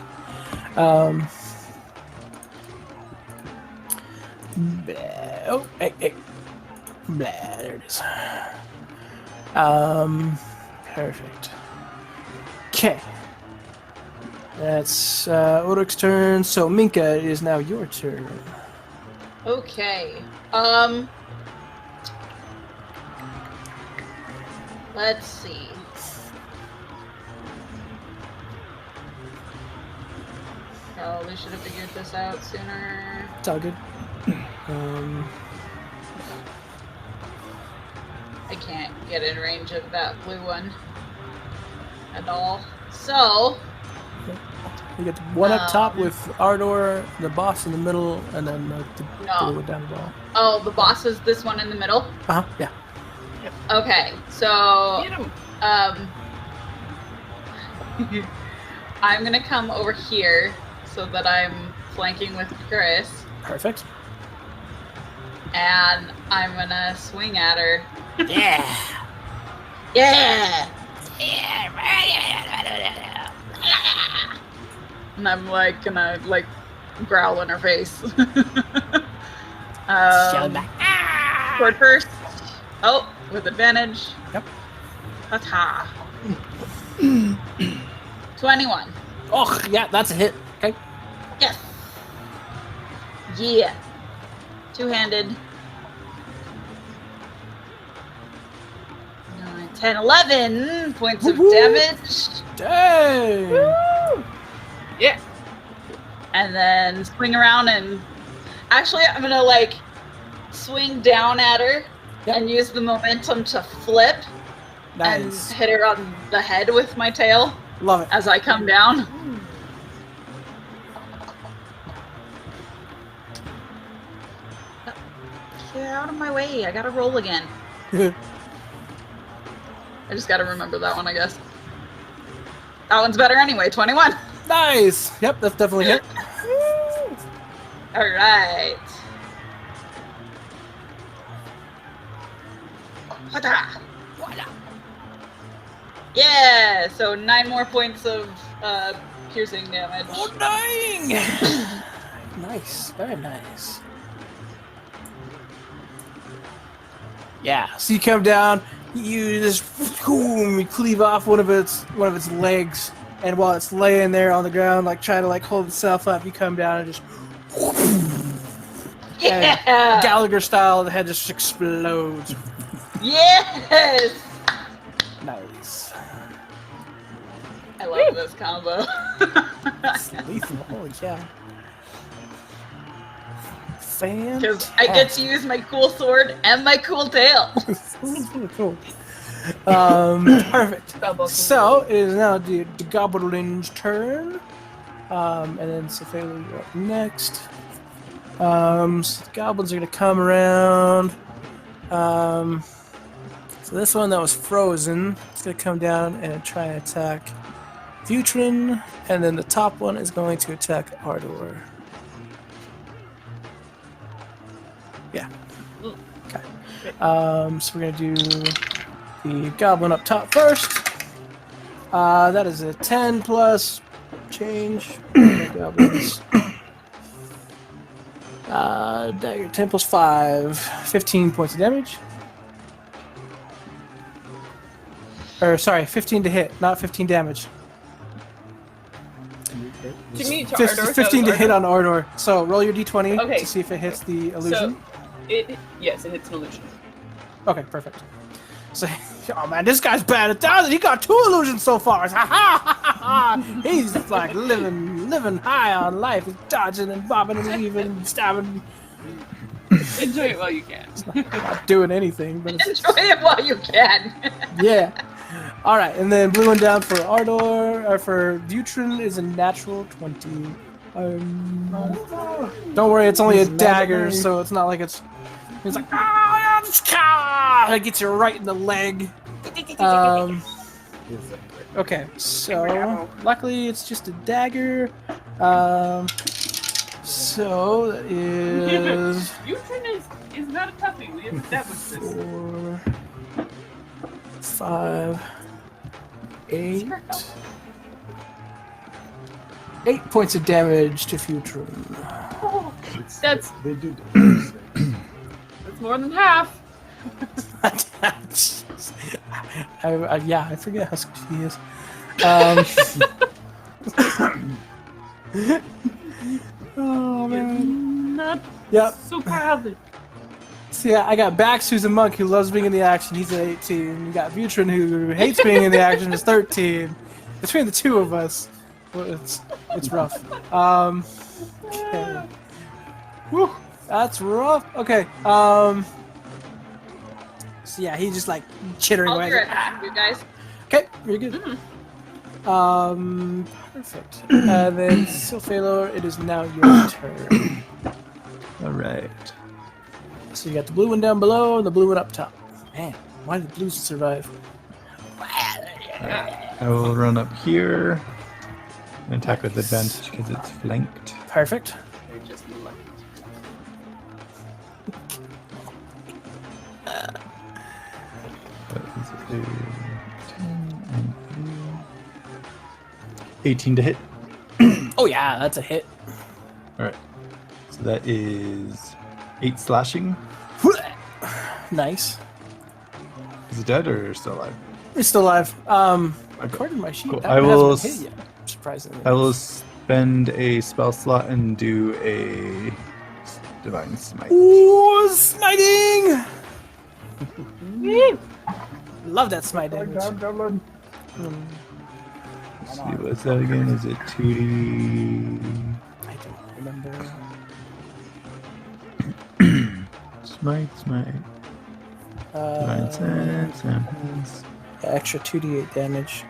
Hey. Blah, there it is. Perfect. Okay. That's Uruk's turn. So Minka, it is now your turn. Okay. Let's see. Probably should have figured this out sooner. It's all good. I can't get in range of that blue one at all. So You get one up top with Ardor, the boss in the middle, and then the blue one down the bottom. Oh, the boss is this one in the middle? Yeah. Okay, so Get him. I'm gonna come over here so that I'm flanking with Chris, Perfect. and I'm gonna swing at her. Yeah. Yeah! And I'm like gonna like growl in her face. Sword first. Oh, with advantage. Yep. Ta-ta. 21. Oh, yeah, that's a hit. Okay. Yes. Yeah. Two-handed. 9, 10, 11 points of Woo-hoo. damage. Dang. Woo! Yeah. And then swing around and... Actually, I'm gonna, like, swing down at her Yep. and use the momentum to flip Nice. and hit her on the head with my tail Love it. as I come down. Get out of my way. I gotta roll again. I just gotta remember that one, I guess. That one's better anyway. 21. Nice. Yep, that's definitely hit. All right. Hata! Yeah, so 9 more points of piercing damage. Oh, dang. Nice. Very nice. Yeah. So you come down, you just boom, you cleave off one of its legs, and while it's laying there on the ground, like trying to like hold itself up, you come down and just Yeah! and Gallagher style, the head just explodes. Yes! Nice. I love this combo. It's lethal. Holy cow. Because I get to use my cool sword and my cool tail. This is really cool. Perfect. So it is now the Goblin's turn. And then Sophia, you're up next. So the goblins are gonna come around. So this one that was frozen, it's gonna come down and try and attack Butrin, and then the top one is going to attack Ardor. Yeah. Okay. So we're gonna do the goblin up top first. That is a 10 plus change. Goblins. Dagger 10 plus 5, 15 points of damage. Or sorry, 15 to hit, not 15 damage. To me, to 15 to hit on Ardor. So roll your d20 Okay. to see if it hits the illusion. Yes, it hits an illusion. Okay, perfect. So, oh man, this guy's bad at 1,000. He got 2 illusions so far. Ha ha ha ha! He's like living high on life. He's dodging and bobbing and weaving and stabbing. Enjoy it while you can. Not doing anything, but it's, Enjoy it while you can. yeah. All right, and then blue one down for Ardor, or for Butrin is a natural 20. Don't worry, it's only a dagger, so it's not like it's like it gets you right in the leg. Okay, so luckily it's just a dagger. So that is Butrin is not a toughie. We have established this. 4, 5, 8. 8 points of damage to Futrin. That's They do. more than half. Yeah, I forget how squishy he is. Oh man. Not Yep. so proud. So yeah, I got Bax, who's a monk who loves being in the action. He's at 18. You got Butrin, who hates being in the action. Is 13. Between the two of us, well, it's rough. Okay. Whew, that's rough. Okay. So yeah, he's just like chittering I'll away. be right back, you guys. Okay, you're good. Perfect. Then Silphalor, it is now your turn. All right. So you got the blue one down below and the blue one up top. Man, why did the blues survive? I will run up here and attack with advantage because it's flanked. Perfect. They're just lucky. That is a 10 and 18 to hit. Oh yeah, that's a hit. All right. So that is 8 slashing. Nice. Is it dead or still alive? It's still alive. According to my sheet, Cool. that I one will hasn't been hit yet. Surprisingly. I will spend a spell slot and do a divine smite. Ooh, smiting! Love that smite damage. Goblin. Let's see, what's that again? Is it 2d? I don't remember. Smite. Divine sense. Extra 2d8 damage.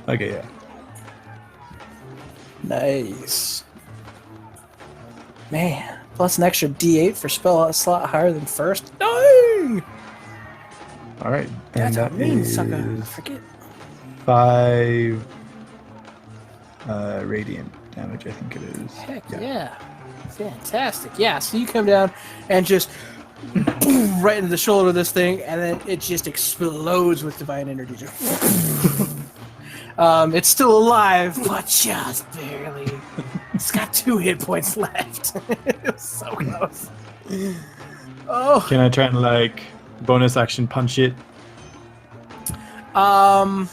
Okay, yeah. Nice. Man, plus an extra d8 for spell slot higher than first. Dang! All right. That's And a that mean is sucker. I forget. 5 radiant damage, I think it is. Heck yeah. Fantastic. Yeah, so you come down and just boom, right into the shoulder of this thing, and then it just explodes with divine energy. It's still alive, but just barely. It's got 2 hit points left. It was so close. Oh. Can I try and like bonus action punch it? I'm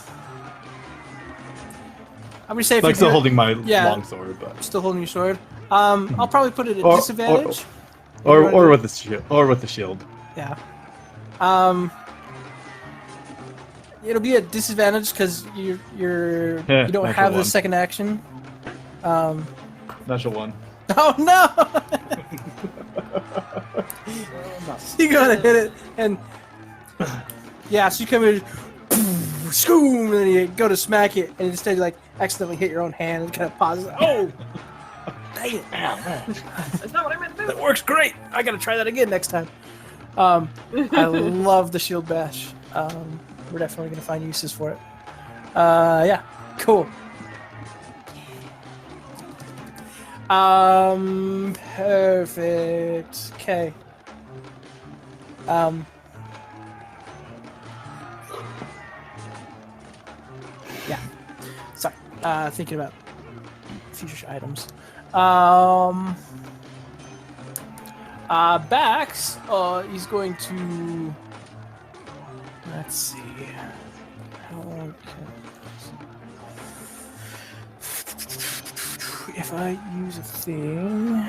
gonna say if Like you still do it- holding my yeah. long sword, but still holding your sword. I'll probably put it at Or- disadvantage. or with the shield, Yeah. It'll be a disadvantage because you don't natural have the one. second action. Natural one. Oh no! You gotta hit it, and yeah, so you come in, scoom, and then you go to smack it, and instead you like accidentally hit your own hand and kind of pauses. Oh, dang it! That's not what I meant to do. That works great. I gotta try that again next time. I love the shield bash. We're definitely gonna find uses for it. Yeah, cool. Perfect. Okay. Yeah. Sorry. Thinking about future items. Bax, he's going to. Let's see. If I use a thing.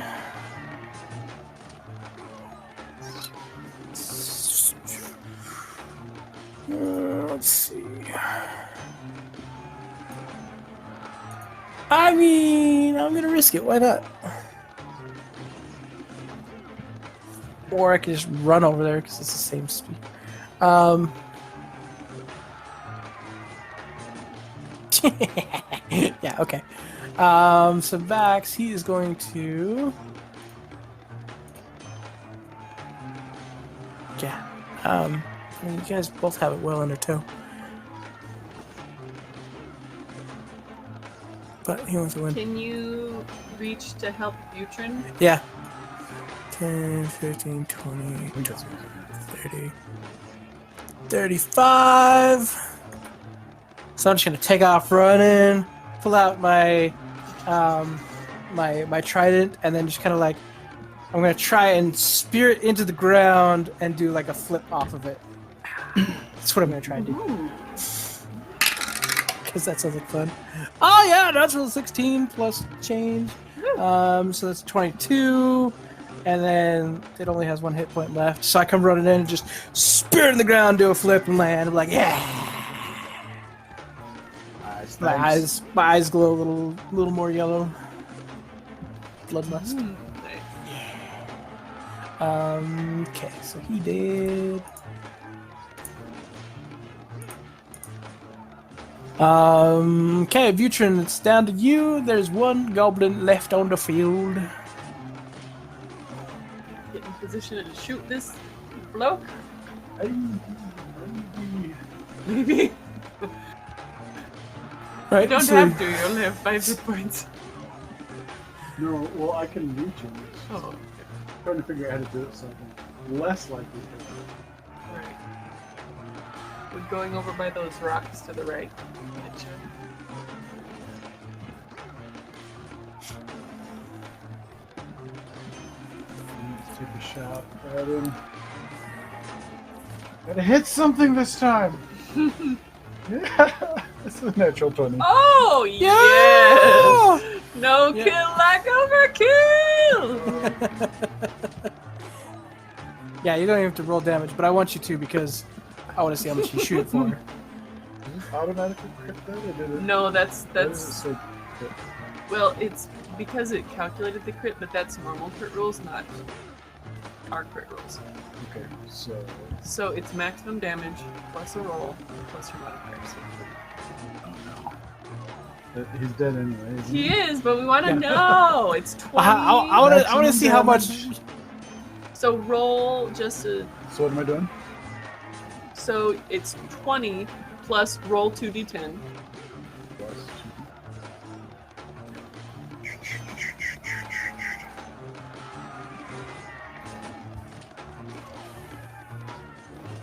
Let's see. I mean, I'm gonna risk it. Why not? Or I can just run over there because it's the same speed. Yeah, okay. So Vax, he is going to... Yeah. I mean, you guys both have it well under tow. But he wants to win. Can you reach to help Butrin? Yeah. 10, 15, 20, 30, 35. So I'm just gonna take off running, pull out my my trident, and then just kind of like I'm gonna try and spear it into the ground and do like a flip off of it. That's what I'm gonna try and do. Because that sounds like fun. Oh yeah, natural 16 plus change. So that's 22. And then it only has 1 hit point left. So I come running in and just spear it in the ground, do a flip and land. I'm like, yeah. Nice. My eyes glow a little more yellow. Bloodlust. Okay, so he did. Okay, Butrin, it's down to you. There's 1 goblin left on the field. Get in position to shoot this bloke? Maybe. Right, You don't so- have to. You only have 5 hit points. No, well, I can reach him. Oh, I'm trying to figure out how to do it so I'm less likely to. right. We're going over by those rocks to the right. Gotcha. Let's take a shot at him. Gotta hit something this time! Yeah! This is a natural 20. Oh, Yeah! yes! No Yeah. kill like overkill! Yeah, you don't even have to roll damage, but I want you to because I want to see how much you shoot it for. Automatically crit that, or did it? No, that's What does it say crit? well, it's because it calculated the crit, but that's normal crit rules, not our crit rules. Okay, so So it's maximum damage plus a roll plus your modifiers. he's dead anyway. Isn't He is, but we want to Yeah. know. It's 20. I want to Maximum see how much. damage. So roll just a. So what am I doing? So it's 20 plus roll 2d10. Plus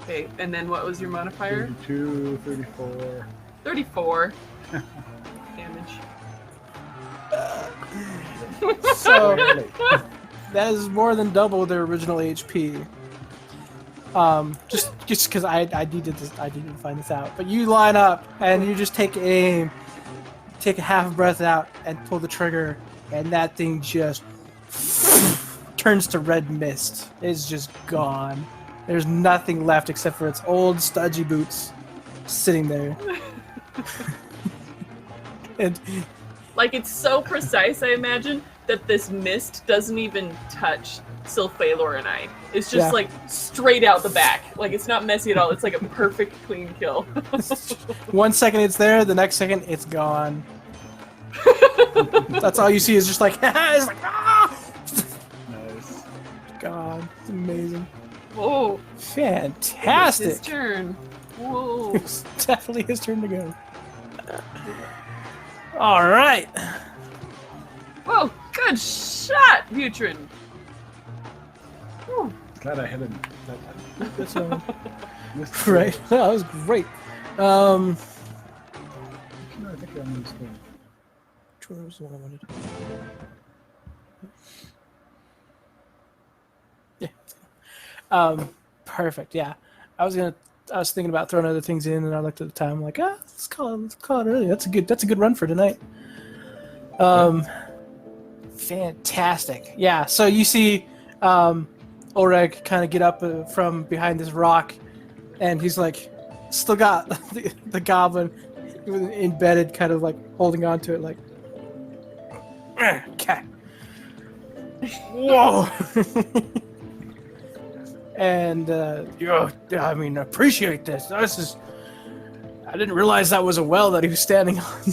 Okay, and then what was your modifier? 32, 34. 34 damage. So Barely. that is more than double their original HP. Just because I needed this, I needed to find this out. But you line up and you just take aim, take a half breath out, and pull the trigger, and that thing just turns to red mist. It's just gone. There's nothing left except for its old studgy boots sitting there. And Like, it's so precise, I imagine, that this mist doesn't even touch Sylphalor and I. It's just, Yeah. like, straight out the back. Like, it's not messy at all. It's like a perfect, clean kill. 1 second it's there, the next second it's gone. That's all you see is just like, it's like, ah! Nice. God, it's amazing. Whoa. Fantastic. It's his turn. Whoa. It's definitely his turn to go. All right. Whoa, good shot, Butrin. Glad I hit him that time. That's all. Missed Right. it. That was great. No, I think I'm just going. Which one was the one I wanted? Yeah. Perfect. Yeah. I was thinking about throwing other things in, and I looked at the time. I'm like, let's call it early. That's a good run for tonight. Fantastic. Yeah. So you see, Ulrich kind of get up from behind this rock, and he's like, still got the goblin embedded, kind of like holding on to it, like, okay. Whoa. And I mean, appreciate this. This is. I didn't realize that was a well that he was standing on.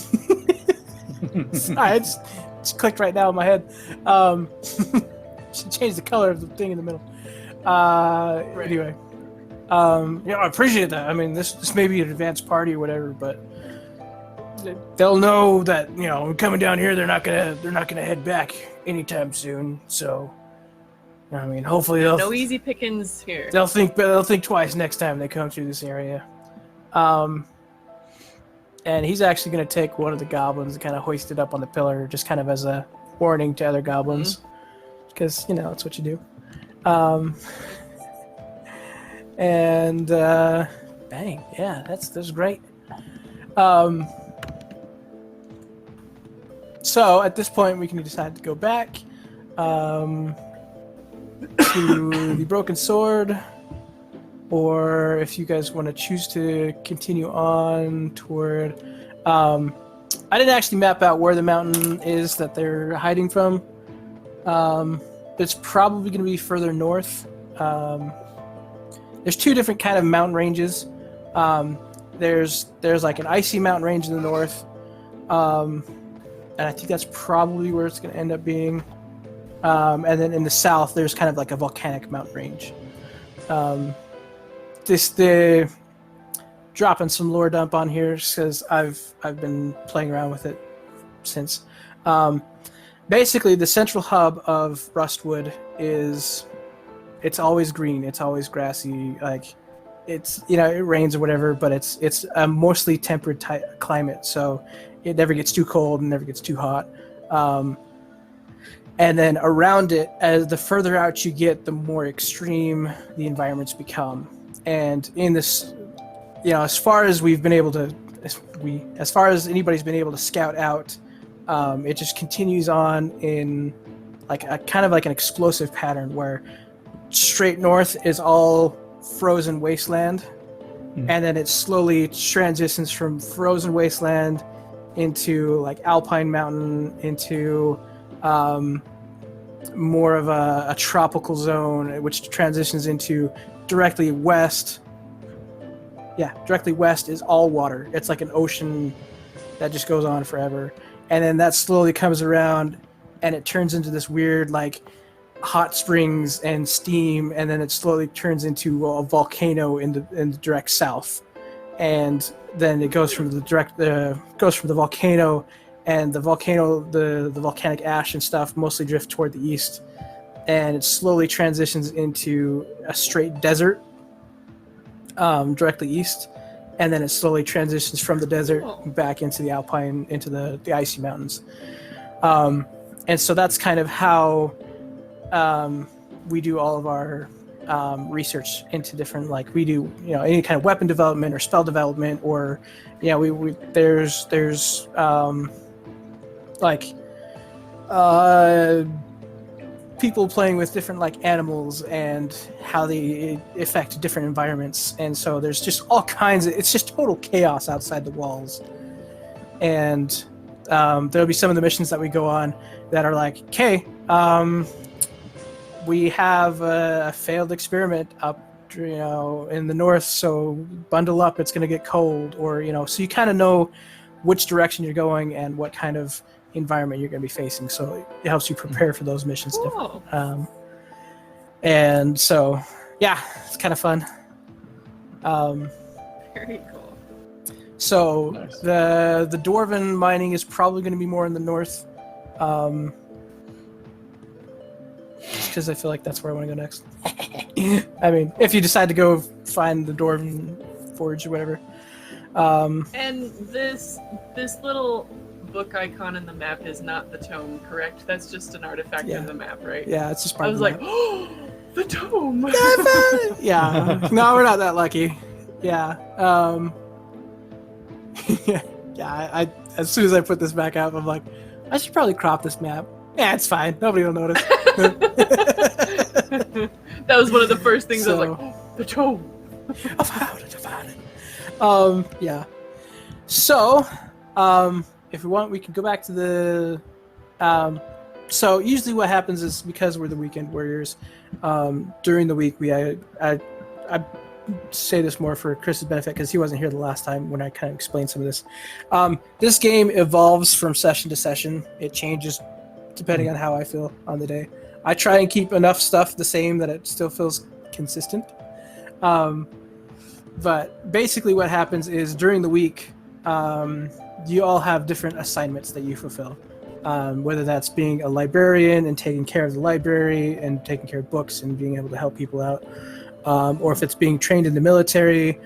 Sorry, it just clicked right now in my head. Should change the color of the thing in the middle. Anyway, I appreciate that. I mean, this may be an advanced party or whatever, but they'll know that coming down here, they're not gonna head back anytime soon. So, I mean, hopefully they'll No easy pickings here. They'll think twice next time they come through this area. And he's actually going to take one of the goblins and kind of hoist it up on the pillar, just kind of as a warning to other goblins, because that's what you do. And bang, yeah, that's great. So at this point, we can decide to go back to the Broken Sword. Or if you guys want to choose to continue on toward... I didn't actually map out where the mountain is that they're hiding from. It's probably going to be further north. There's two different kind of mountain ranges. There's like an icy mountain range in the north. And I think that's probably where it's going to end up being. And then in the south, there's kind of like a volcanic mountain range. The dropping some lore dump on here because I've been playing around with it since. Basically, the central hub of Rustwood it's always green, it's always grassy. Like it rains or whatever, but it's a mostly temperate climate, so it never gets too cold and never gets too hot. And then around it, as the further out you get, the more extreme the environments become. And in this, as far as we've been able to, as far as anybody's been able to scout out, it just continues on in like a kind of like an explosive pattern where straight north is all frozen wasteland, and then it slowly transitions from frozen wasteland into like alpine mountain into more of a tropical zone, which transitions into directly west. Yeah, directly west is all water. It's like an ocean that just goes on forever. And then that slowly comes around and it turns into this weird like hot springs and steam, and then it slowly turns into a volcano in the direct south. And then it goes from the volcano, and the volcanic ash and stuff mostly drift toward the east, and it slowly transitions into a straight desert directly east, and then it slowly transitions from the desert back into the alpine, into the icy mountains. And so that's kind of how we do all of our research into different, like we do, any kind of weapon development or spell development, or there's people playing with different like animals and how they affect different environments. And so there's just all kinds of, it's just total chaos outside the walls. And there'll be some of the missions that we go on that are like, okay, we have a failed experiment up, in the north, so bundle up, it's going to get cold, or, so you kind of know which direction you're going and what kind of environment you're going to be facing. So it helps you prepare for those missions. And so, yeah, it's kind of fun. Very cool. So Nice. the Dwarven mining is probably going to be more in the north. Because I feel like that's where I want to go next. I mean, if you decide to go find the Dwarven Forge or whatever. And this little book icon in the map is not the tome, correct? That's just an artifact in the map, right? Yeah, it's just part I of was the like, map. oh, the tome! Yeah, no, we're not that lucky. Yeah. I as soon as I put this back up, I'm like, I should probably crop this map. Yeah, it's fine. Nobody will notice. That was one of the first things I was So- like, oh, the tome! I found it. Yeah. So, if we want, we can go back to the So usually what happens is, because we're the weekend warriors, during the week I say this more for Chris's benefit because he wasn't here the last time when I kind of explained some of this. This game evolves from session to session. It changes depending on how I feel on the day. I try and keep enough stuff the same that it still feels consistent. But basically what happens is during the week, you all have different assignments that you fulfill. Whether that's being a librarian and taking care of the library and taking care of books and being able to help people out, or if it's being trained in the military,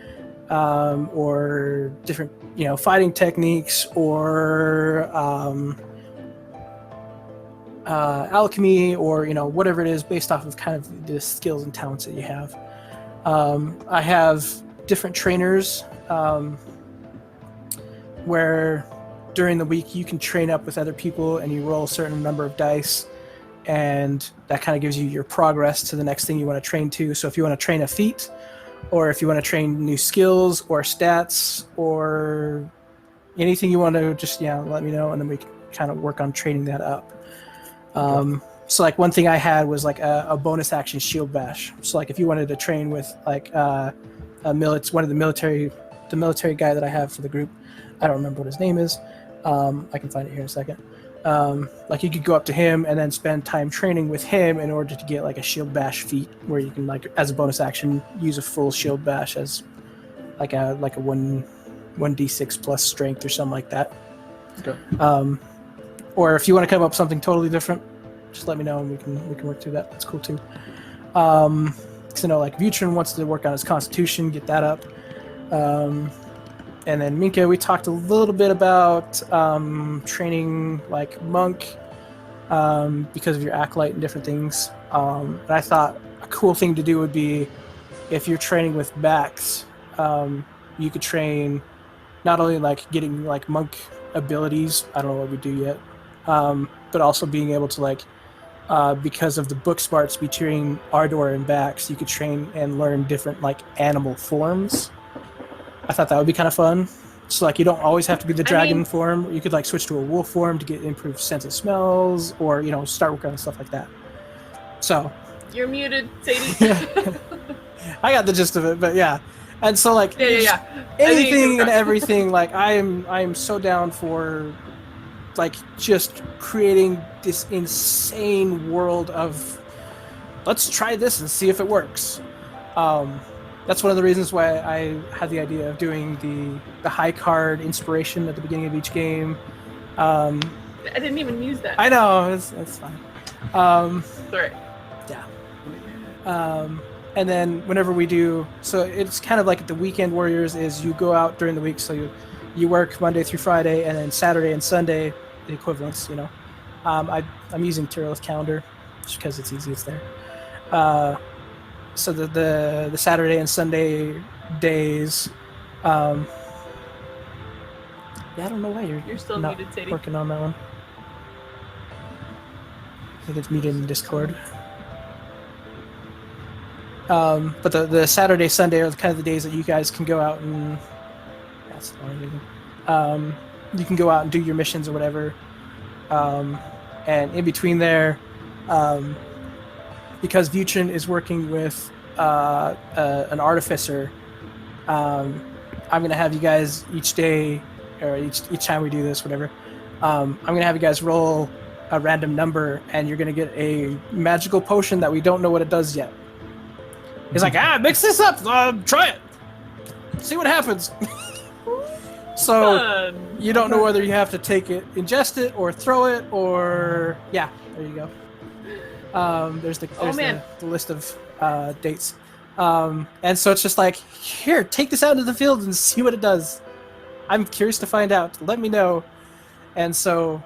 or different, fighting techniques, or alchemy, or whatever it is, based off of kind of the skills and talents that you have. I have different trainers where during the week you can train up with other people and you roll a certain number of dice, and that kind of gives you your progress to the next thing you want to train to. So if you want to train a feat, or if you want to train new skills or stats or anything you want to, just let me know, and then we can kind of work on training that up. So like one thing I had was like a bonus action shield bash. So like if you wanted to train with like one of the military guy that I have for the group, I don't remember what his name is. I can find it here in a second. Like you could go up to him and then spend time training with him in order to get like a shield bash feat, where you can, like, as a bonus action, use a full shield bash as like a 1d6 plus strength or something like that. Okay. Or if you want to come up with something totally different, just let me know and we can work through that. That's cool too. So like Vutrin wants to work on his constitution, get that up. And then Minka, we talked a little bit about training like monk because of your acolyte and different things. And I thought a cool thing to do would be, if you're training with backs, you could train not only like getting like monk abilities, I don't know what we do yet, but also being able to like, because of the book smarts between Ardor and Bax, you could train and learn different like animal forms. I thought that would be kind of fun. So like you don't always have to be the dragon form. You could like switch to a wolf form to get improved sense of smells, or start working on stuff like that. So You're muted, Sadie. I got the gist of it, but yeah. And so like Yeah. anything and everything, like I am so down for like just creating this insane world of let's try this and see if it works. That's one of the reasons why I had the idea of doing the high card inspiration at the beginning of each game. I didn't even use that. I know, it's fine. Sorry. Yeah. And then whenever we do, so it's kind of like the weekend warriors is you go out during the week, so you work Monday through Friday, and then Saturday and Sunday, the equivalents, I'm using Tyrill's calendar just because it's easy, it's there. So the Saturday and Sunday days, I don't know why You're still not muted, Sadie. working on that one. I think it's muted in Discord. But the Saturday, Sunday are kind of the days that you guys can go out and that's the only reason. You can go out and do your missions or whatever. And in between there, because Vutrin is working with an artificer, I'm going to have you guys each day, or each time we do this, whatever, I'm going to have you guys roll a random number, and you're going to get a magical potion that we don't know what it does yet. He's like, mix this up, try it, see what happens. So you don't know whether you have to take it, ingest it, or throw it, or there you go. There's the list of dates, and so it's just like, here, take this out into the field and see what it does. I'm curious to find out. Let me know. And so,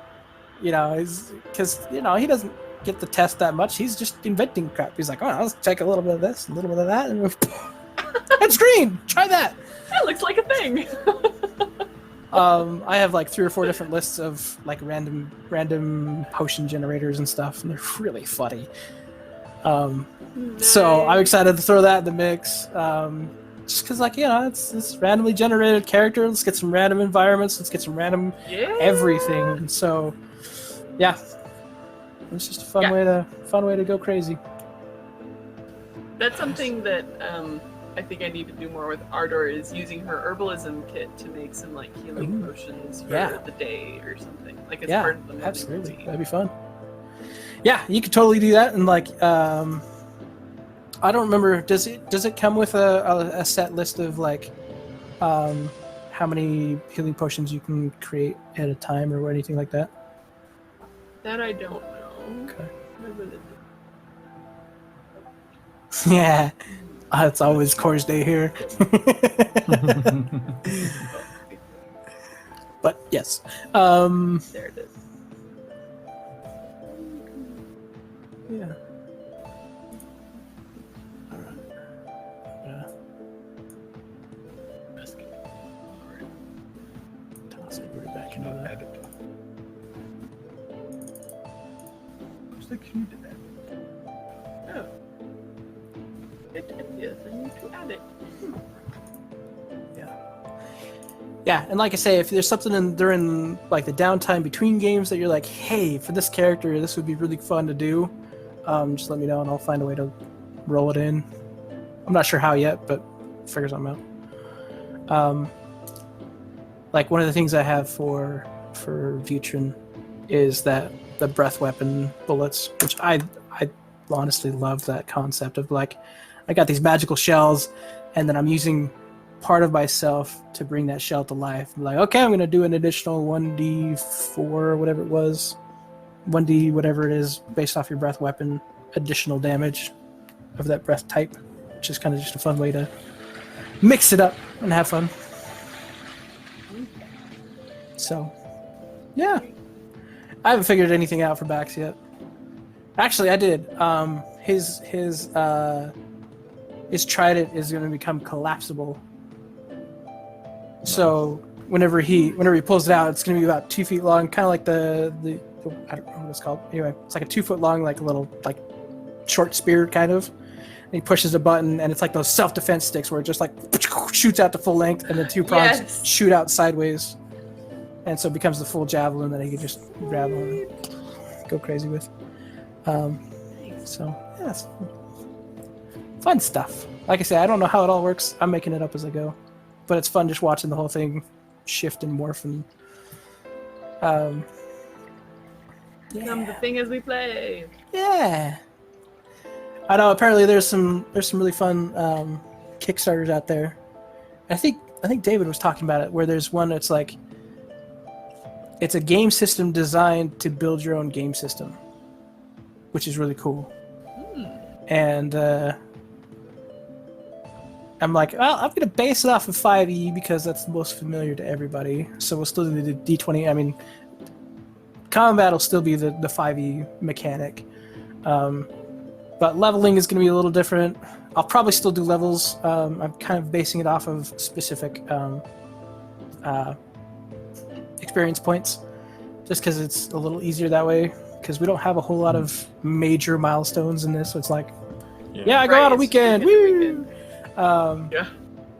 because he doesn't get the test that much. He's just inventing crap. He's like, let's take a little bit of this, a little bit of that, and it's green. Try that. That looks like a thing. I have like 3 or 4 different lists of like random potion generators and stuff, and they're really funny. So I'm excited to throw that in the mix. Just because, like, it's randomly generated character. Let's get some random environments. Let's get some random everything. And so, yeah. It's just a fun way to go crazy. That's something that I think I need to do more with Ardor, is using her herbalism kit to make some like healing potions for the day or something. Like as part of the morning absolutely. routine. That'd be fun. Yeah, you could totally do that. And like, I don't remember. Does it come with a set list of like, how many healing potions you can create at a time or anything like that? That I don't know. Okay. Whatever the- Yeah, it's always Core's Day here. But yes, There it is. yeah. All right. Yeah. Toss it right back into that. Oh. Yes, I need to add it. Yeah, and like I say, if there's something during like the downtime between games that you're like, hey, for this character, this would be really fun to do, just let me know and I'll find a way to roll it in. I'm not sure how yet, but figure something out. Like one of the things I have for Vutrin is that the breath weapon bullets, which I honestly love that concept of like, I got these magical shells, and then I'm using part of myself to bring that shell to life. I'm like, okay, I'm going to do an additional 1d4 or whatever it was, 1d whatever it is, based off your breath weapon, additional damage of that breath type, which is kind of just a fun way to mix it up and have fun. So, yeah. I haven't figured anything out for Bax yet. Actually, I did. His trident is going to become collapsible. So whenever he pulls it out, it's going to be about 2 feet long, kind of like the I don't know what it's called. Anyway, it's like a 2 foot long, like a little like short spear kind of. And he pushes a button, and it's like those self-defense sticks where it just like shoots out to full length, and the two prongs shoot out sideways, and so it becomes the full javelin that he can just grab on and go crazy with. So yeah, it's fun stuff. Like I say, I don't know how it all works. I'm making it up as I go. But it's fun just watching the whole thing shift and morph and Become the thing as we play. Yeah. I know apparently there's some really fun Kickstarters out there. I think David was talking about it, where there's one that's like it's a game system designed to build your own game system, which is really cool. And I'm like, well, I'm going to base it off of 5e because that's the most familiar to everybody. So we'll still do the D20. I mean, combat will still be the 5e mechanic. But leveling is going to be a little different. I'll probably still do levels. I'm kind of basing it off of specific experience points, just because it's a little easier that way. Because we don't have a whole lot of major milestones in this. So it's like, I go out a weekend. Woo! And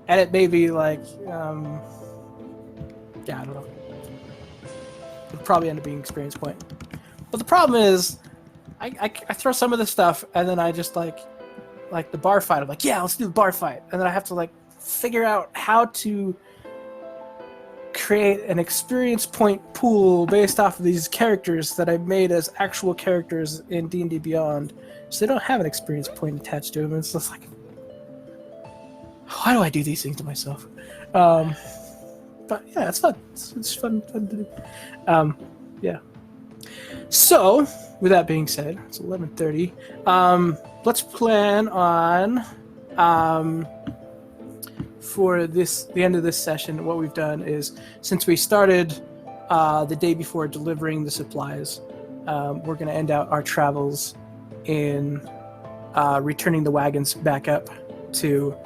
it may be like, I don't know. It'll probably end up being experience point. But the problem is, I throw some of this stuff, and then I just like the bar fight. I'm like, yeah, let's do the bar fight. And then I have to like figure out how to create an experience point pool based off of these characters that I made as actual characters in D&D Beyond. So they don't have an experience point attached to them. It's just like, why do I do these things to myself? But yeah, it's fun. It's fun to do. Yeah. So, with that being said, it's 11:30. Let's plan on for the end of this session. What we've done is, since we started the day before delivering the supplies, we're going to end out our travels in returning the wagons back up to.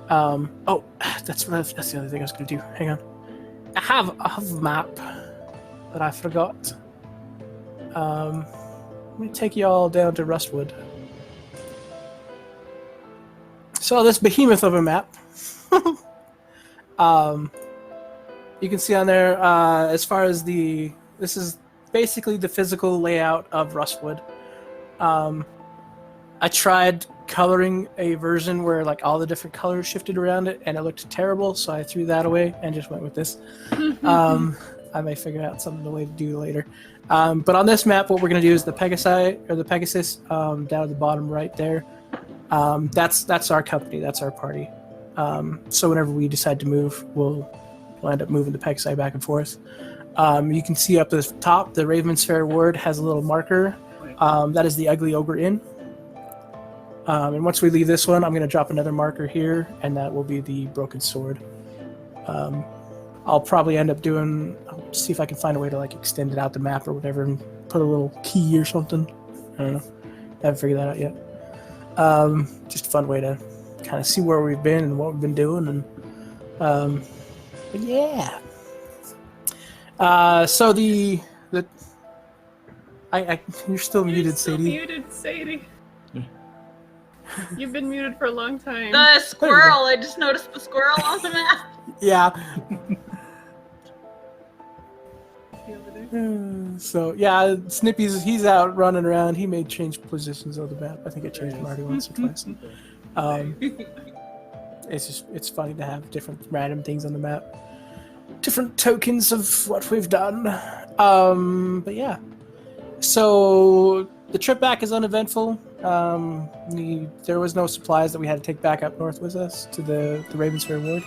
That's the other thing I was going to do. Hang on. I have a map that I forgot. Let me take you all down to Rustwood. So this behemoth of a map. You can see on there, as far as this is basically the physical layout of Rustwood. I tried coloring a version where like all the different colors shifted around it, and it looked terrible, so I threw that away and just went with this. I may figure out something the way to do later. But on this map, what we're going to do is the Pegasus down at the bottom right there. That's our company. That's our party. So whenever we decide to move, we'll end up moving the Pegasi back and forth. You can see up at the top, the Raven's Fair Ward has a little marker. That is the Ugly Ogre Inn. And once we leave this one, I'm going to drop another marker here, and that will be the Broken Sword. I'll probably end up I'll see if I can find a way to like extend it out the map or whatever and put a little key or something. I don't know. Haven't figured that out yet. Just a fun way to kind of see where we've been and what we've been doing. And but yeah. So you're still muted, Sadie. Muted, Sadie. You've been muted for a long time. The squirrel. I just noticed the squirrel on the map. Yeah. So yeah, Snippy's he's out running around. He may change positions of the map. I think I changed him already once or twice. It's funny to have different random things on the map, different tokens of what we've done. But yeah, so the trip back is uneventful. There was no supplies that we had to take back up north with us to the Ravensfair Ward.